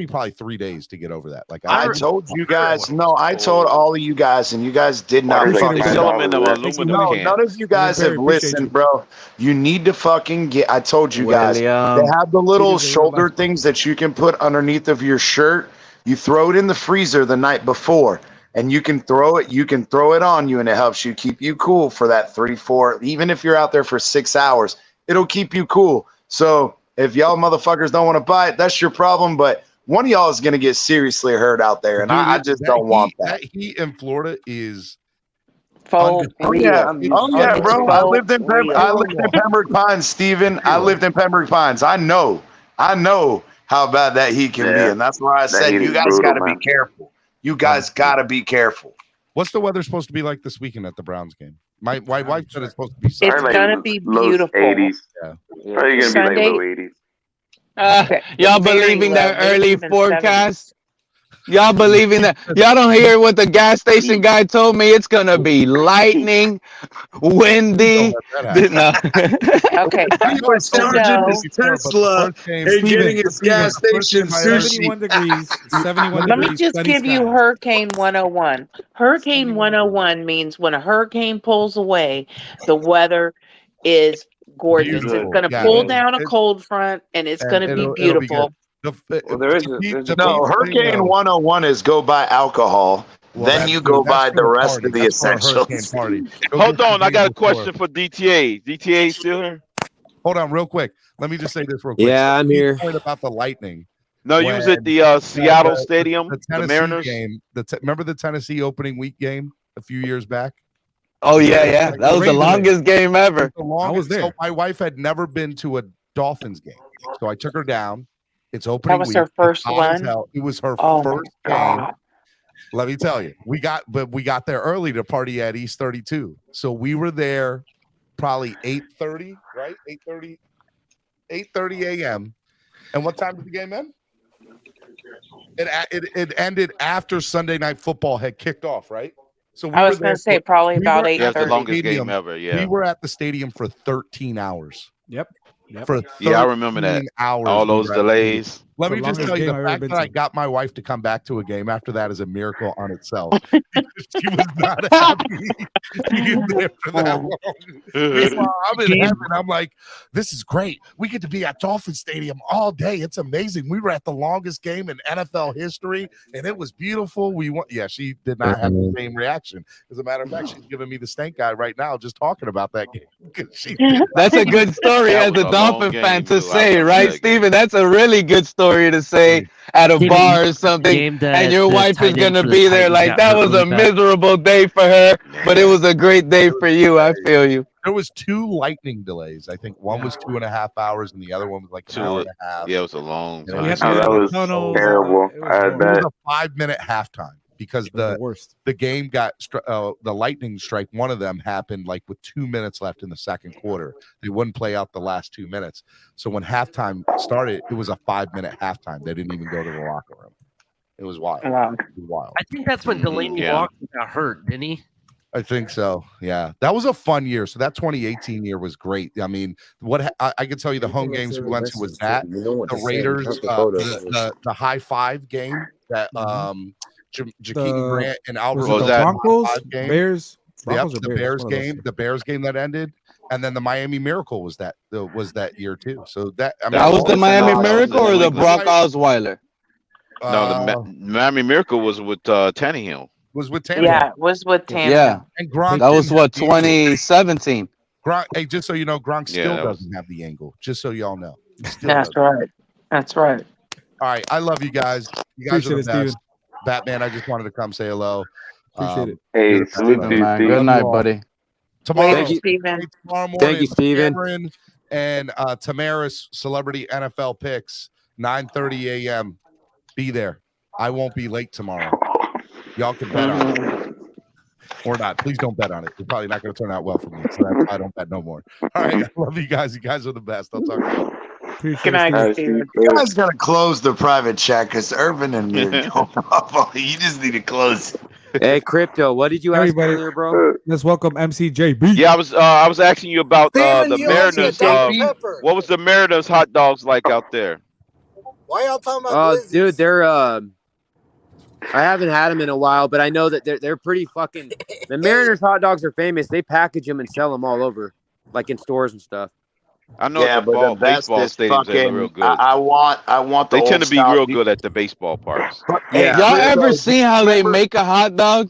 probably 3 days to get over that. Like I told you guys. No, I told all of you guys, and you guys did not. Water's like fucking $10 Sell them in them there. aluminum No, cans. none of you guys have listened, bro. You need to fucking get. I told you guys. They William. have the little shoulder things that you can put underneath of your shirt. You throw it in the freezer the night before, and you can throw it. You can throw it on you, and it helps you keep you cool for that 3-4. Even if you're out there for 6 hours, it'll keep you cool. So if y'all motherfuckers don't want to buy it, that's your problem. But one of y'all is gonna get seriously hurt out there, and Dude, I just don't want that. That heat in Florida is. Oh yeah, bro. I lived in Pembroke Pines, Steven. I lived in Pembroke Pines. I know how bad that heat can be, and that's why I said you guys got to be careful. You guys got to be careful. What's the weather supposed to be like this weekend at the Browns game? My wife said it's supposed to be. It's gonna be beautiful. 80s. Yeah. Probably gonna Sunday- be like low 80s. Y'all believing that early forecast? Y'all believing that? Y'all don't hear what the gas station guy told me? It's gonna be lightning, windy. No. Okay. He was charging his Tesla and getting his gas station sushi. 71 degrees. 71 Let me degrees. just sunny give you skies. Hurricane 101. Hurricane 101 means when a hurricane pulls away, the weather is gorgeous. Beautiful. It's going to Yeah, pull it- down a it- cold front, and it's going to be it'll be beautiful. good. No, Hurricane 101 is go buy alcohol. Then you go buy the rest of the essentials. Hold on, I got a question for DTA. DTA still here? Hold on, real quick. Let me just say this real quick. Yeah, I'm here. Point about the Lightning. No, you was at the Seattle Stadium, the Tennessee Mariners game. Remember the Tennessee opening week game a few years back? Oh yeah. That was the longest game ever. I was there. So my wife had never been to a Dolphins game, so I took her down. It's opening That was week. her first It's hot as one? hell. It was her Oh, my first game. God. Let me tell you, we got there early to party at East 32. So we were there probably 8:30, right? 8:30 a.m. And what time did the game end? It ended after Sunday Night Football had kicked off, right? So I was going to say probably about were at 8:30. That's the longest stadium. game ever. Yeah. We were at the stadium for 13 hours. Yep. For Yeah, I remember that. 13 hours All we those were at the delays. stadium. Let The me just longest tell you, game the I've ever fact been that I to. got my wife to come back to a game after that is a miracle on itself. She was not happy being there for that long. Meanwhile, I'm in heaven. I'm like, this is great. We get to be at Dolphin Stadium all day. It's amazing. We were at the longest game in NFL history, and it was beautiful. We won. Yeah, she did not have the same reaction. As a matter of fact, she's giving me the stank eye right now just talking about that game. That's a good story as a Dolphin fan to say, right, Steven? That's a really good story to say at a bar or something, and your wife is going to be there like, that was a miserable day for her, but it was a great day for you. I feel you. There was 2 lightning delays. I think one was 2.5 hours, and the other one was like an hour and a half. Yeah, it was a long time. That was terrible. It was a 5-minute halftime because the game got the lightning strike. One of them happened like with 2 minutes left in the second quarter. They wouldn't play out the last 2 minutes. So when halftime started, it was a 5-minute halftime. They didn't even go to the locker room. It was wild. It was wild. I think that's when Delaney Walker got hurt, didn't he? I think so. Yeah, that was a fun year. So that 2018 year was great. I mean, what I can tell you, the home games we went to was that the Raiders, the high five game that Jakeem Grant and Albert was that Broncos, game. Bears, Yep, Broncos or the Bears? the Bears game that ended, and then the Miami Miracle was that year too. So that That was the Miami Miracle or the Brock Osweiler? No, the Miami Miracle was with Tannehill. Was with Tannehill. Yeah, it was with Tannehill. Yeah, and Gronk that was didn't what, have the angle. 2017. Gronk, hey, just so you know, Gronk still that was- doesn't have the angle. Just so y'all know. He still That's doesn't. right. That's right. All right, I love you guys. You guys Appreciate are it, the Steven. best. Batman, I just wanted to come say hello. Appreciate it. Hey, you're the salute best. to you, Man, Steve. good night, all. buddy. Tomorrow, Thank you, Steven. tomorrow morning, Thank you, Steven. Cameron and Tamara's Celebrity NFL Picks, 9:30 a.m. Be there. I won't be late tomorrow. Y'all can bet on it. Or not. Please don't bet on it. It's probably not going to turn out well for me. So that's why I don't bet no more. All right. I love you guys. You guys are the best. I'll talk to you. Appreciate Good night, it, Steven. You guys gotta close the private chat because Urban and me are going off. You just need to close it. Hey, Crypto, what did you ask earlier, bro? Let's welcome MCJB. Yeah, I was asking you about Steven, the you owe me a Mariners. Dr. Pepper. What was the Mariners hot dogs like out there? Why y'all talking about Oh, glizzies? dude, they're I haven't had them in a while, but I know that they're pretty fucking. The Mariners hot dogs are famous. They package them and sell them all over, like in stores and stuff. I know Yeah, at the but the best baseball is stadiums they look real fucking. good. I want the They old tend to be style. real good at the baseball parks. Hey, Y'all ever Crypto, seen how they make a hot dog?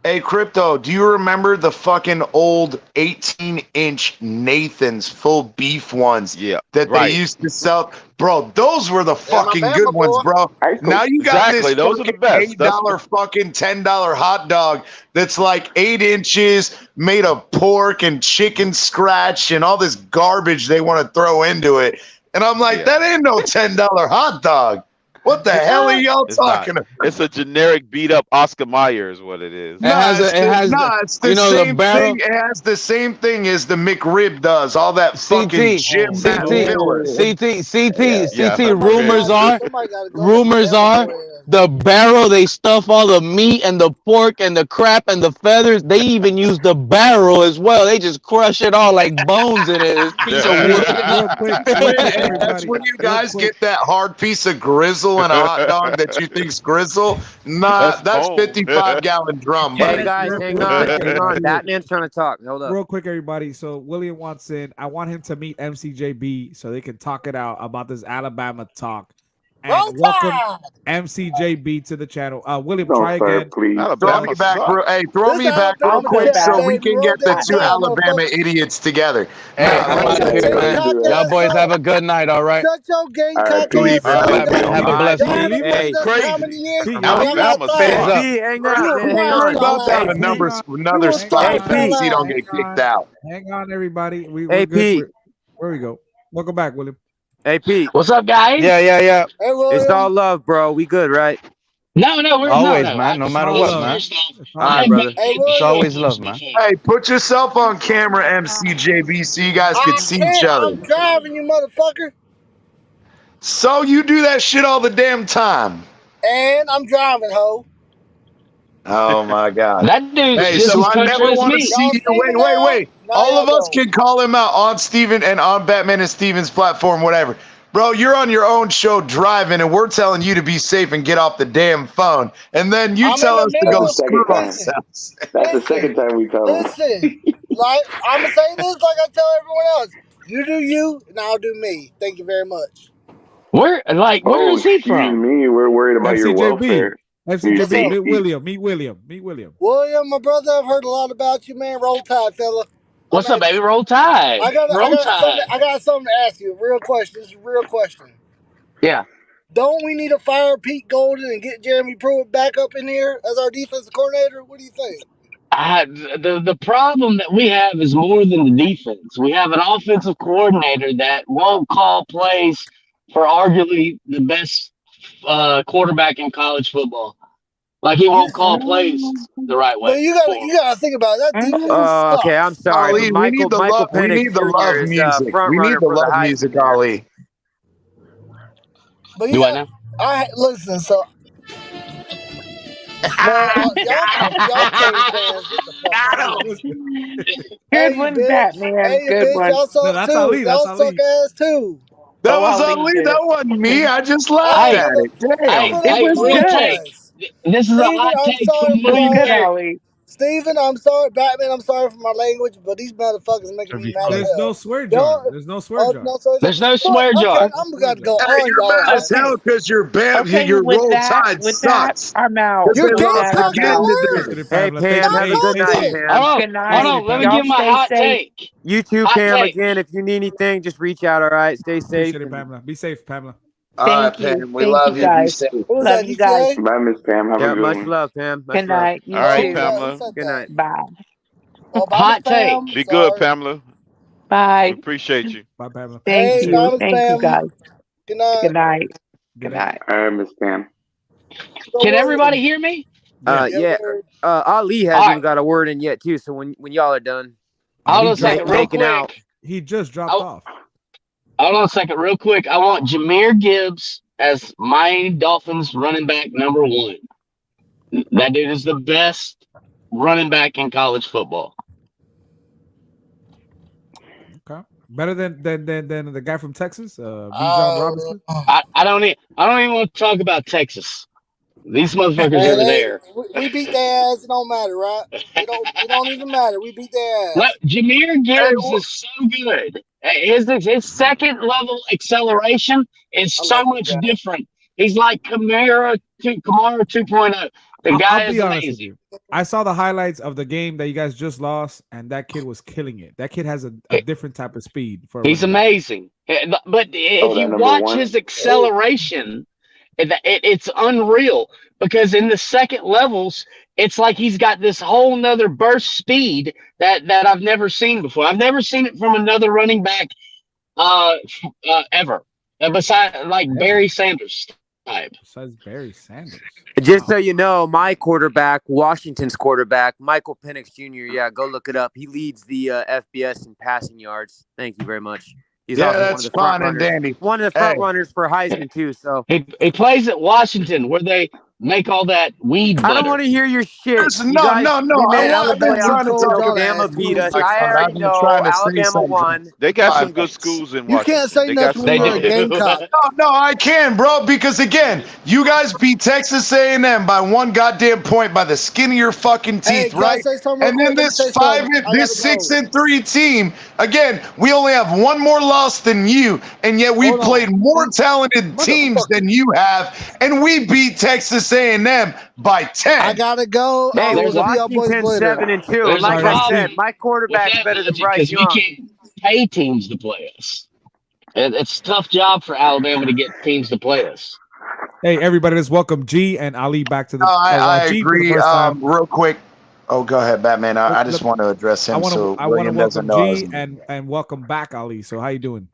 Hey, Crypto, do you remember the fucking old 18-inch Nathan's full beef ones that they used to sell? Bro, those were the fucking Bama good ones, boy. bro. Now you got Exactly, this those are the fucking best. $8 fucking $10 hot dog that's like 8 inches made of pork and chicken scratch and all this garbage they want to throw into it. And I'm like, that ain't no $10 hot dog. What the hell are y'all talking about? It's a generic beat up Oscar Mayer is what it is. It's the same thing. It has the same thing as the McRib does. All that fucking gym filler. CT. Rumors are the barrel they stuff all the meat and the pork and the crap and the feathers. They even use the barrel as well. They just crush it all like bones in it. It's a piece of wood. That's when you guys get that hard piece of grizzle and a hot dog that you think's grizzle. Nah, that's 55-gallon drum, buddy. Hey guys, hang on. Batman's trying to talk. Hold up. Real quick, everybody. So William wants in. I want him to meet MCJB so they can talk it out about this Alabama talk. And welcome MCJB to the channel. William, try again. Throw me back, bro. Hey, throw me back real quick so we can get the two Alabama idiots together. Hey, I'm out of here, man. Y'all boys have a good night, all right? Shut your Gamecock ass All right, man. Have a blessed Y'all week. been with us how many years? Alabama hang on. Another spot so he don't get kicked out. Hang on, everybody. We're Hey, good. Pete. Where we go? Welcome back, William. Hey, Pete. What's up, guys? Yeah. Hey, It's all love, bro. We good, right? No, we're Always, no. man. No matter what, man. All right, brother. It's always love, man. Hey, put yourself on camera, MCJB, so you guys can see each other. I'm driving, you motherfucker. So you do that shit all the damn time. And I'm driving, ho. Oh my God. That dude's Hey, just so as I country never as want to me. see you. Wait. All of us can call him out on Steven and on Batman and Steven's platform, whatever. Bro, you're on your own show driving, and we're telling you to be safe and get off the damn phone. And then you tell us to go screw ourselves. That's the second time we tell him. Listen, like I'm gonna say this like I tell everyone else. You do you, and I'll do me. Thank you very much. Where is he from? Me, we're worried about your MCJB. welfare. MCJB, meet William. William, my brother, I've heard a lot about you, man. Roll Tide, fella. What's up, baby? Roll Tide. I got something to ask you. Real question. This is a real question. Yeah. Don't we need to fire Pete Golden and get Jeremy Pruitt back up in here as our defensive coordinator? What do you think? The problem that we have is more than the defense. We have an offensive coordinator that won't call plays for arguably the best quarterback in college football. Like he won't call plays the right way. But you gotta think about it. That defense sucks. Okay, I'm sorry. Ali, but we need the love music. We need the love music, Ali. But Do I know? Listen, so man, y'all Cade fans, get the fuck out of here. Good one, Batman. Hey, Good bitch, one. y'all suck that's too. Ali, that's Y'all suck ass too. That was Ali. That wasn't me. I just laughed at it. Damn. Hey, real take. This is a hot I'm take sorry from William for Perry. Steven, I'm sorry. Batman, I'm sorry for my language, but these motherfuckers making me mad. There's no swear jar. There's no swear jar. There's no swear jar. Okay, I'm gonna go Hey, on you're y'all. mad as hell because your Roll Tide sucks. I'm out. You're They lost Gamecock again worse. today. Hey, Pam, have a good night, Pam. Good night. Hold on, let me give my hot take. You too, Hot Pam. take. Again, if you need anything, just reach out, all right? Stay safe. Appreciate it, Pamela. Be safe, Pamela. All right, Pam. We love you. Be safe. Love you guys. Bye, Miss Pam. Have a Yeah, good much one. love, Pam. Much Good night. You All right, too. Pamela. Good night. Bye. Hot take. Be good, Pamela. Bye. We appreciate you. Bye, Pamela. Thank you. Thomas Thank Pam. you, guys. Good night. Good night. Good night. All right, Miss Pam. Can everybody hear me? Yeah. Ali hasn't even got a word in yet, too. So when y'all are done, Hold on a second, real quick. He just dropped off. Hold on a second, real quick. I want Jahmyr Gibbs as Miami Dolphins running back number 1. That dude is the best running back in college football. Okay, better than the guy from Texas, Bijan Robinson. I don't even want to talk about Texas. These motherfuckers over there. We beat their ass. It don't matter, right? It don't even matter. We beat their ass. Look, Jahmyr Gibbs is so good. His second level acceleration is so much different. He's like Kamara 2.0. The guy is amazing. I saw the highlights of the game that you guys just lost, and that kid was killing it. That kid has a different type of speed. He's amazing. But if you watch his acceleration, it's unreal, because in the second levels, it's like he's got this whole nother burst speed that I've never seen before. I've never seen it from another running back ever, besides Barry Sanders type. Besides Barry Sanders. Just so you know, my quarterback, Washington's quarterback, Michael Penix Jr., yeah, go look it up. He leads the FBS in passing yards. Thank you very much. He's yeah, also that's fine and dandy. One of the front runners for Heisman too. So he plays at Washington, where they make all that weed butter. I don't want to hear your shit. No. I've been trying to tell Alabama beat us. I already know Alabama won. They got some good schools in Washington. You can't say nothing when you're a Gamecock. No, I can, bro, because again, you guys beat Texas A&M by one goddamn point by the skin of your fucking teeth, right? And then this 6-3 team, again, we only have one more loss than you, and yet we played more talented teams than you have, and we beat Texas A&M by 10. I gotta go. Hey, Washington 7-2. Like I said, my quarterback's better than Bryce Young. We can't pay teams to play us. It's a tough job for Alabama to get teams to play us. Hey, everybody, let's welcome G and Ali back to the. I G agree. Real quick. Oh, go ahead, Batman. I just want to address him. I want to welcome G and welcome back Ali. So how you doing?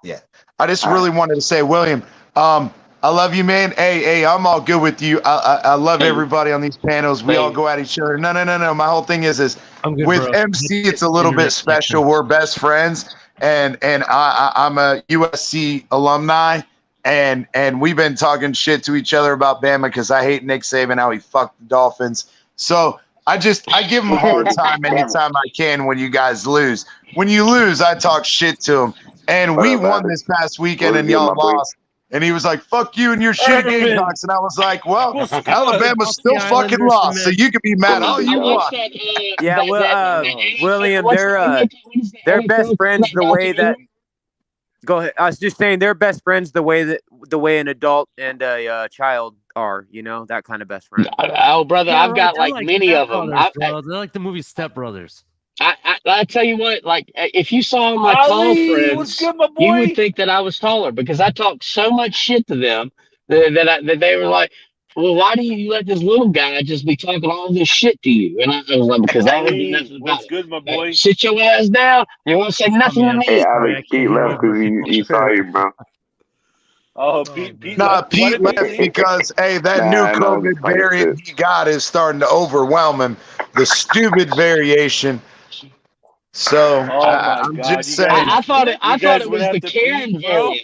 Yeah, I just really wanted to say, William, I love you, man. Hey, I'm all good with you. I love everybody on these panels. We all go at each other. No. My whole thing is with bro. MC, it's a little bit special. We're best friends, and I'm a USC alumni, and we've been talking shit to each other about Bama because I hate Nick Saban, how he fucked the Dolphins. So I give him a hard time anytime I can when you guys lose. When you lose, I talk shit to him. And we won this past weekend, and y'all lost. And he was like, fuck you and your shit Gamecocks. And I was like, well, Alabama still fucking lost, so you can be mad all you want. Yeah, William, they're best friends the way that – go ahead. I was just saying they're best friends the way an adult and a child are, that kind of best friend. Oh, brother, I've got many of them. They're like the movie Step Brothers. I tell you what, if you saw my tall friends, you would think that I was taller, because I talked so much shit to them that they were like, well, why do you let this little guy just be talking all this shit to you? And I was like, because I don't do nothing about it. Good, my boy? Sit your ass down. You want to say nothing to me? Hey, Alex, Pete left because he saw you, bro. Oh, Pete Pete left because, hey, that new COVID variant he got is starting to overwhelm him. The stupid variation. So I'm just saying. I thought it was the Karen variant.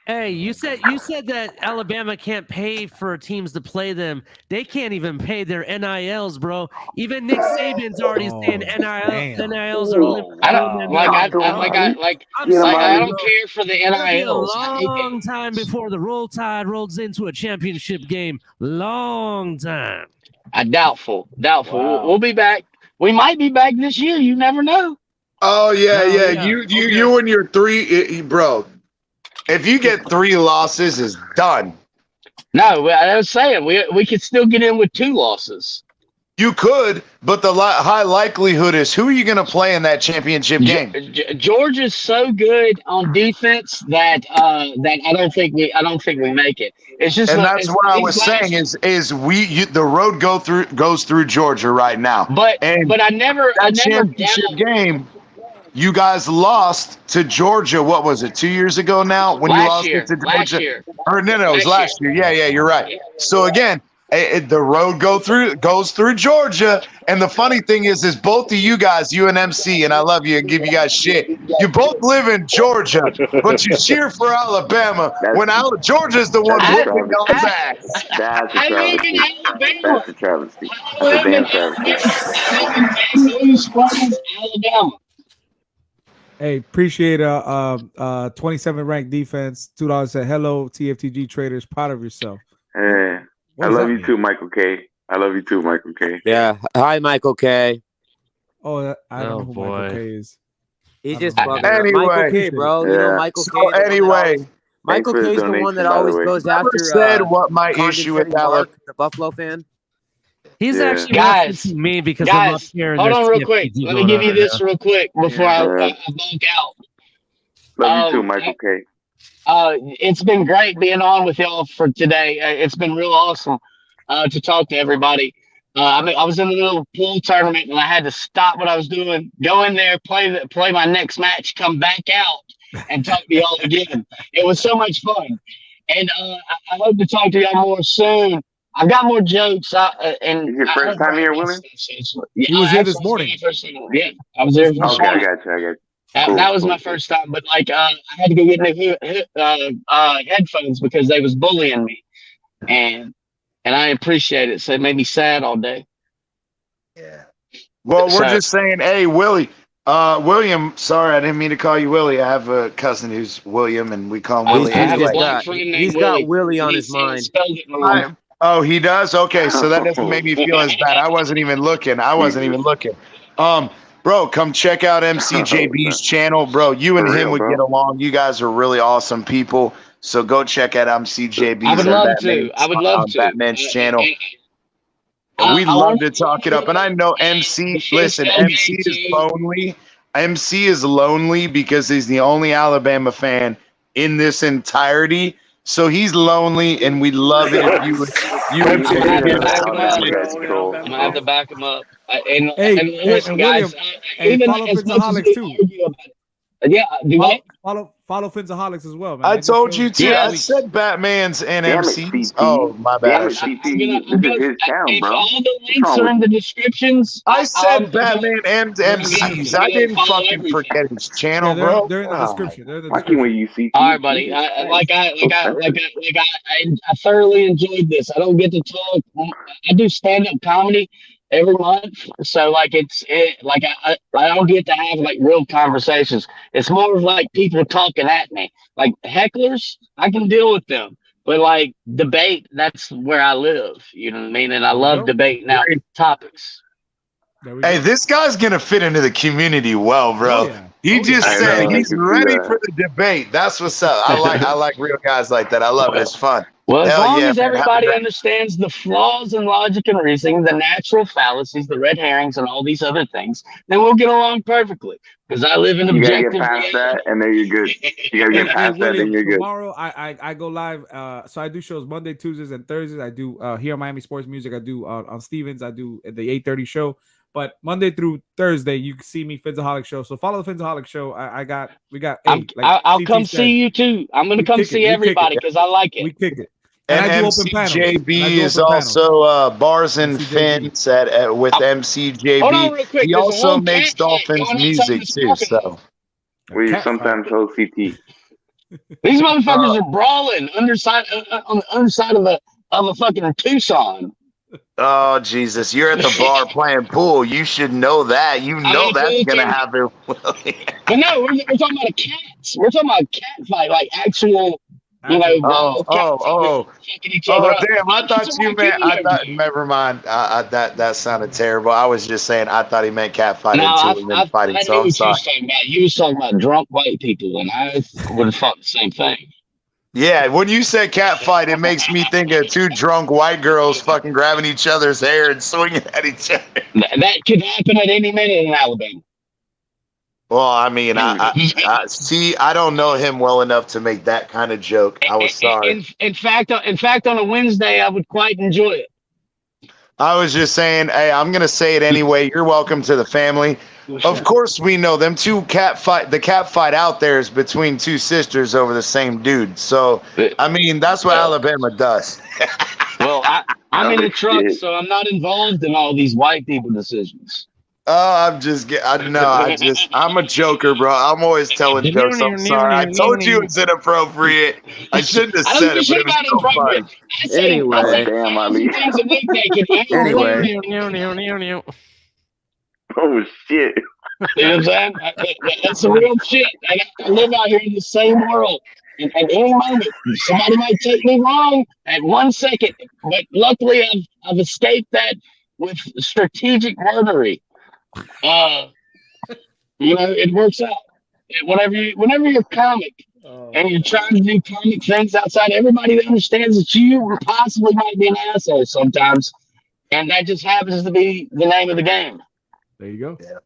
Hey, you said that Alabama can't pay for teams to play them. They can't even pay their NILs, bro. Even Nick Saban's already saying NILs are limited. I don't care for the NILs. A long time before the Roll Tide rolls into a championship game. Long time. Doubtful. Wow. We'll be back. We might be back this year. You never know. Oh yeah. You and your three, bro. If you get 3 losses, it's done. No, I was saying we could still get in with 2 losses. You could, but the high likelihood is who are you going to play in that championship game? Georgia's so good on defense that I don't think we make it. It's just, and that's what I was saying is the road goes through Georgia right now. But I never championship game. You guys lost to Georgia. What was it? 2 years ago now when you lost it to Georgia? Last year. Or no, it was last year. Yeah, you're right. So again, the road goes through Georgia. And the funny thing is both of you guys, you and MC, and I love you and give you guys shit. You both live in Georgia, but you cheer for Alabama when Georgia's the one whooping y'all's ass. That's a I live in travesty. Alabama. That's a travesty. I That's a live in damn travesty. Alabama. Hey, appreciate 27 ranked defense. $2 said hello, TFTG traders. Proud of yourself. Hey, What I does love that you mean? too, Michael K. I love you too, Michael K. Yeah. Hi, Michael K. Oh, I don't know who Michael K is. He's just know. fucking around. Michael K, Anyway. bro. Yeah. You know Michael So K. The anyway, one that always, Thanks Michael for the K's the one that donation, by the always way. goes never after said what my issue with condescending Mark, the Buffalo fan. He's Yeah. actually referencing me because I'm up here. And hold there's on real TFTG quick. Let me going give on you right this now. real quick before I bulk out. Love you too, Michael K. It's been great being on with y'all for today. It's been real awesome to talk to everybody. I was in a little pool tournament and I had to stop what I was doing, go in there, play my next match, come back out, and talk to y'all again. It was so much fun, and I hope to talk to y'all more soon. I've got more jokes. And Is your first time here, William? He was here this morning. Yeah, I was there this Okay, morning. I got you. That was my first time, but like I had to go get new headphones because they was bullying me, and I appreciate it. So it made me sad all day. Well, we're just saying, hey, Willie. William, sorry, I didn't mean to call you Willie. I have a cousin who's William, and we call him Willie anyway. He's got Willie on his mind. Oh, he does? Okay, so that doesn't make me feel as bad. I wasn't even looking. Bro, come check out MCJB's channel. Bro, you and him would get along. You guys are really awesome people. So go check out MCJB's I would love to. Batman's channel. We'd love to talk it up. And I know MC, listen, MC is lonely. MC is lonely because he's the only Alabama fan in this entirety. So he's lonely, and we'd love it if you would I'm gonna have to back him up. And listen, guys. William, Even follow as much as Phinsaholics we too. argue about it, yeah, do what? Follow Phinsaholics as well, man. I That just told shows- you too. I said Batman's and MC's. Oh, my bad. This is his town, bro. All the links are in the descriptions. I said Batman and MC's. I didn't fucking forget his channel, bro. They're in the description. They're in the Why description. can't you see? All right, buddy. I thoroughly enjoyed this. I don't get to talk. I do stand-up comedy every month, so like I don't get to have like real conversations. It's more of like people talking at me. Like hecklers, I can deal with them, but like debate, that's where I live. You know what I mean? And I love debating out topics. Hey, this guy's gonna fit into the community well, bro. He just said he's ready for the debate. That's what's up. I like real guys like that. I love it. It's fun. Well, as long as man. everybody understands the flaws in logic and reasoning, the natural fallacies, the red herrings, and all these other things, then we'll get along perfectly. Because I live in You gotta objective get past that, and then you're good. You gotta get past that, William, then you're good. tomorrow I go live. So I do shows Monday, Tuesdays, and Thursdays. I do here on Miami Sports Music. I do on Stevens. I do the 8:30 show. But Monday through Thursday, you can see me Phinsaholics show. So follow the Phinsaholics show. We got. I'll come see you too. I'm gonna come see everybody because I like it. We kick it. And I do open panels. MCJB is also Bars and Phins with MCJB. Hold on real quick. He There's a also whole makes cat Dolphins going music outside too. this So We sometimes hold CT. These motherfuckers are brawling on the underside of a fucking Tucson. oh Jesus, you're at the bar playing pool. You should know that. You know that's gonna happen. But no, we're talking about cats. We're talking about a cat fight, like actual. You know, fucking each other up. Damn! I thought you meant. Never mind. That sounded terrible. I was just saying. I thought he meant cat fighting too, and then fighting. I So knew I'm what sorry. you was talking about. You was talking about drunk white people, and I would have thought the same thing. Yeah, when you said cat fight, it makes me think of two drunk white girls fucking grabbing each other's hair and swinging at each other. That could happen at any minute in Alabama. Well, I mean, I see. I don't know him well enough to make that kind of joke. I was sorry. In fact, on a Wednesday, I would quite enjoy it. I was just saying, hey, I'm gonna say it anyway. You're welcome to the family. Of course, we know them two cat fight. The cat fight out there is between two sisters over the same dude. So, I mean, that's what Alabama does. Well, I'm in the truck, so I'm not involved in all these white people decisions. Oh, I'm a joker, bro. I'm always telling jokes. I'm sorry. I told you it's inappropriate. I shouldn't have I don't said give a it, but shit it was about so inappropriate. funny. I say Anyway. 1,000 things a week they can eat. Anyway. Oh shit! You know what I'm saying? That's the real shit. I live out here in the same world. And at any moment, somebody might take me wrong at 1 second. But luckily, I've escaped that with strategic wordery. It works out. Whenever you're comic and you're trying to do comic things outside, everybody understands that you possibly might be an asshole sometimes. And that just happens to be the name of the game. There you go. Yeah.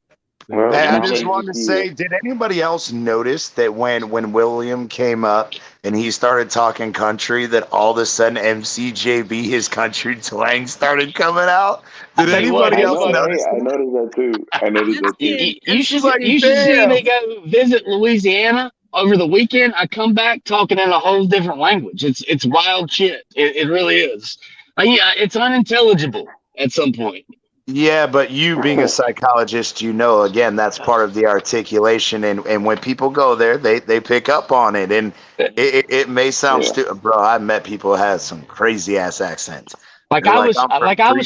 Well, Hey, I just wanted to say, did anybody else notice that when William came up and he started talking country, that all of a sudden Mcjb, his country twang, started coming out? Did anybody else notice? I noticed that too. I noticed that too. You should see me go visit Louisiana over the weekend. I come back talking in a whole different language. It's wild shit. It really is. It's unintelligible at some point. Yeah, but you being a psychologist, again, that's part of the articulation. And when people go there, they pick up on it. And it may sound stupid, bro. I met people who had some crazy ass accents. I was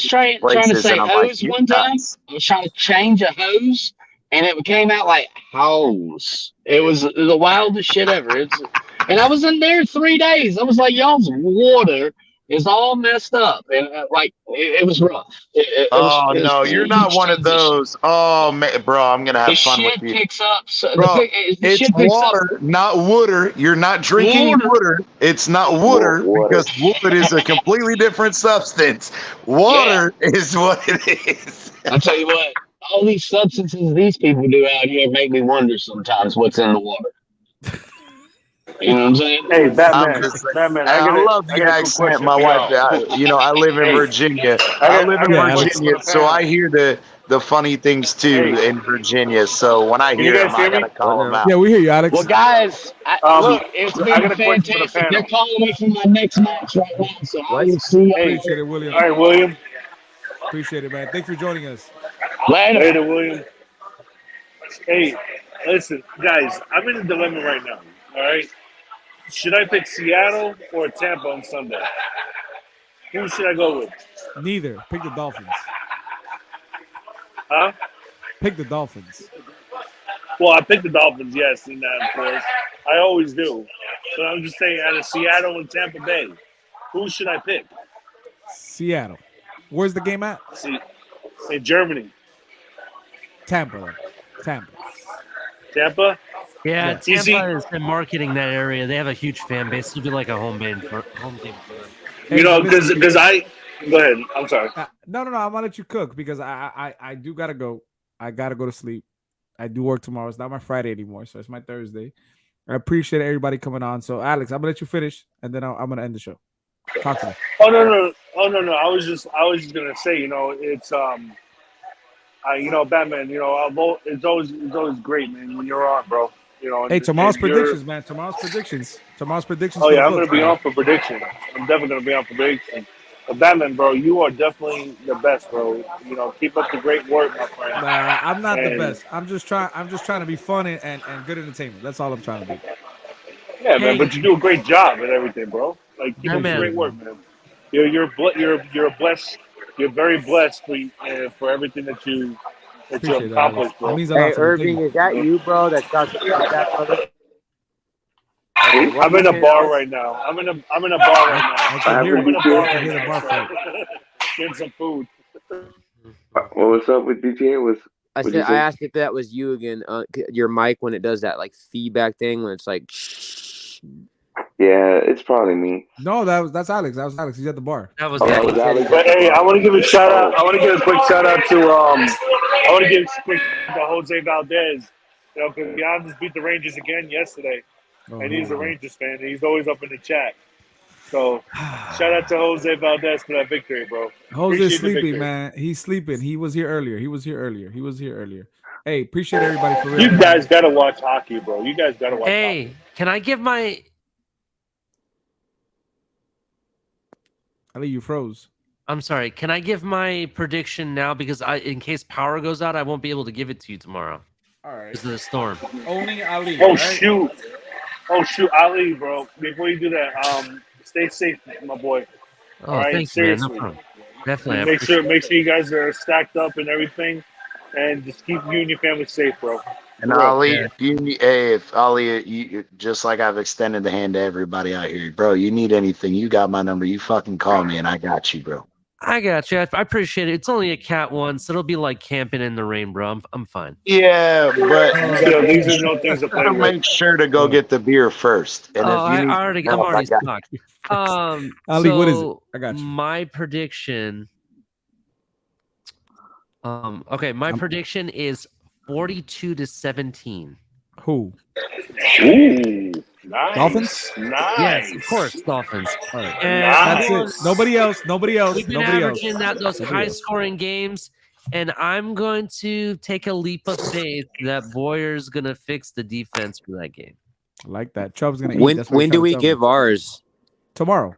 trying to say hose one time. I was trying to change a hose, and it came out like hose. It was the wildest shit ever. And I was in there 3 days. I was like, y'all's water is all messed up, and it was rough. You're not one of those. Oh man, bro, I'm gonna have fun with you. Picks up, Bro, it's water, not water. You're not drinking water. It's not water because wood is a completely different substance. Water is what it is. I'll tell you what. All these substances these people do out here make me wonder sometimes what's in the water. You know what I'm saying? Hey, Batman. I love the accent. My wife, I live in Virginia. I live in Virginia, so I hear the funny things too in Virginia. So when I hear them, I gotta call them out. Yeah, we hear you, Alex. Well, guys, look, it's been fantastic. They're calling me for my next match right now, so I will see you. Appreciate it, William. All right, William. Appreciate it, man. Thanks for joining us. Later, William. Hey, listen, guys, I'm in a dilemma right now. All right. Should I pick Seattle or Tampa on Sunday? Who should I go with? Neither. Pick the Dolphins. Huh? Pick the Dolphins. Well, I pick the Dolphins, yes, in that, of course. I always do. But I'm just saying, out of Seattle and Tampa Bay, who should I pick? Seattle. Where's the game at? In Germany. Tampa. Tampa. Tampa? Yeah, Tampa is marketing that area. They have a huge fan base. It'll be like a home game for them. Because I go ahead. I'm sorry. No. I'm gonna let you cook because I do gotta go. I gotta go to sleep. I do work tomorrow. It's not my Friday anymore, so it's my Thursday. I appreciate everybody coming on. So Alex, I'm gonna let you finish, and then I'm gonna end the show. Talk to me. Oh no. I was just gonna say, it's Batman. It's always great, man, when you're on, bro. Hey, tomorrow's predictions, man. Tomorrow's predictions. Oh yeah, I'm gonna be on for predictions. I'm definitely gonna be on for predictions. But Batman, bro, you are definitely the best, bro. Keep up the great work, my friend. Nah, I'm not the best. I'm just trying to be fun and good entertainment. That's all I'm trying to do. Yeah, man, but you do a great job at everything, bro. Keep up the great work, man. You're blessed. You're very blessed for everything that you accomplished, bro. That means a lot Hey, to me. Irving, is that you, bro? That's got that brother? I'm in a bar right now. I'm in a bar right now. I can hear the bar fight. Getting some food. What's up with DTA? I asked if that was you again. Your mic when it does that feedback thing when it's like. Yeah, it's probably me. No, that's Alex. That was Alex. He's at the bar. That was Alex. But hey, I want to give a shout out. I want to give a quick shout out to Jose Valdez. Because Giannis beat the Rangers again yesterday, and he's a Rangers fan. And he's always up in the chat. So shout out to Jose Valdez for that victory, bro. Jose's sleeping, man. He's sleeping. He was here earlier. Hey, appreciate everybody for real. You guys gotta watch hockey, bro. You guys gotta watch hockey. Hey, can I give my? I think you froze. I'm sorry. Can I give my prediction now? Because in case power goes out, I won't be able to give it to you tomorrow. All right. Because of the storm. Only Ali. Oh, right? shoot. Oh, shoot. Ali, bro. Before you do that, stay safe, my boy. Oh, all right? thank you, man. No Seriously. problem. Definitely. I Make sure you guys are stacked up and everything. And just keep you and your family safe, bro. And Ali, if Ali, you just like I've extended the hand to everybody out here, bro. You need anything, you got my number. You fucking call me, and I got you, bro. I got you. I appreciate it. It's only a cat once. It'll be like camping in the rain, bro. I'm fine. Yeah, but these are no things to play with. Make sure to go get the beer first. And if you I'm need already stocked. Ali, what is it? I got you. My prediction. Okay, my prediction is 42-17. Who? Ooh, nice. Dolphins? Nice. Yes, of course, Dolphins. All right. And That's it. Nobody else. We've been averaging those high-scoring games, and I'm going to take a leap of faith that Boyer's going to fix the defense for that game. I like that. Chubb's going to eat. When do we give ours? Tomorrow.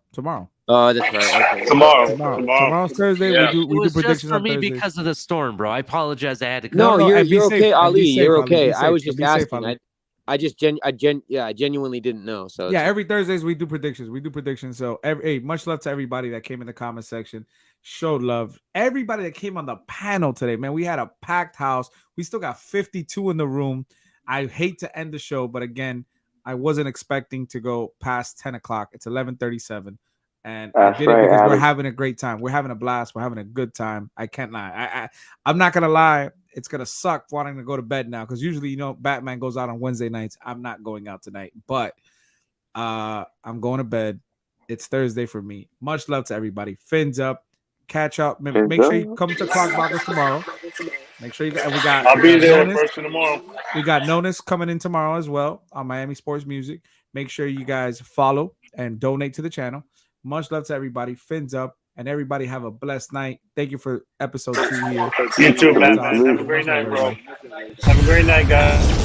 Oh, that's right. Okay. Tomorrow's Thursday. Yeah. We do predictions just for on me Thursday. because of the storm, bro. I apologize. I had to come. No, you're okay, safe. Ali. Be safe, You're Ali. okay. Be I was safe. just Be safe, asking. Ali. I genuinely didn't know. So yeah, every Thursdays we do predictions. So much love to everybody that came in the comment section, showed love. Everybody that came on the panel today, man. We had a packed house. We still got 52 in the room. I hate to end the show, but again, I wasn't expecting to go past 10 o'clock. It's 11:37. And I did it because we're having a great time. We're having a blast. We're having a good time. I can't lie. I'm not going to lie. It's going to suck wanting to go to bed now because usually, Batman goes out on Wednesday nights. I'm not going out tonight, but I'm going to bed. It's Thursday for me. Much love to everybody. Fins up. Catch up. Make sure you come to Clockboxers tomorrow. Make sure you got. I'll be there first thing tomorrow. We got Nonus coming in tomorrow as well on Miami Sports Music. Make sure you guys follow and donate to the channel. Much love to everybody. Fins up, and everybody have a blessed night. Thank you for episode 2 here. You too, man. Have a great night, bro. Have a great night, guys.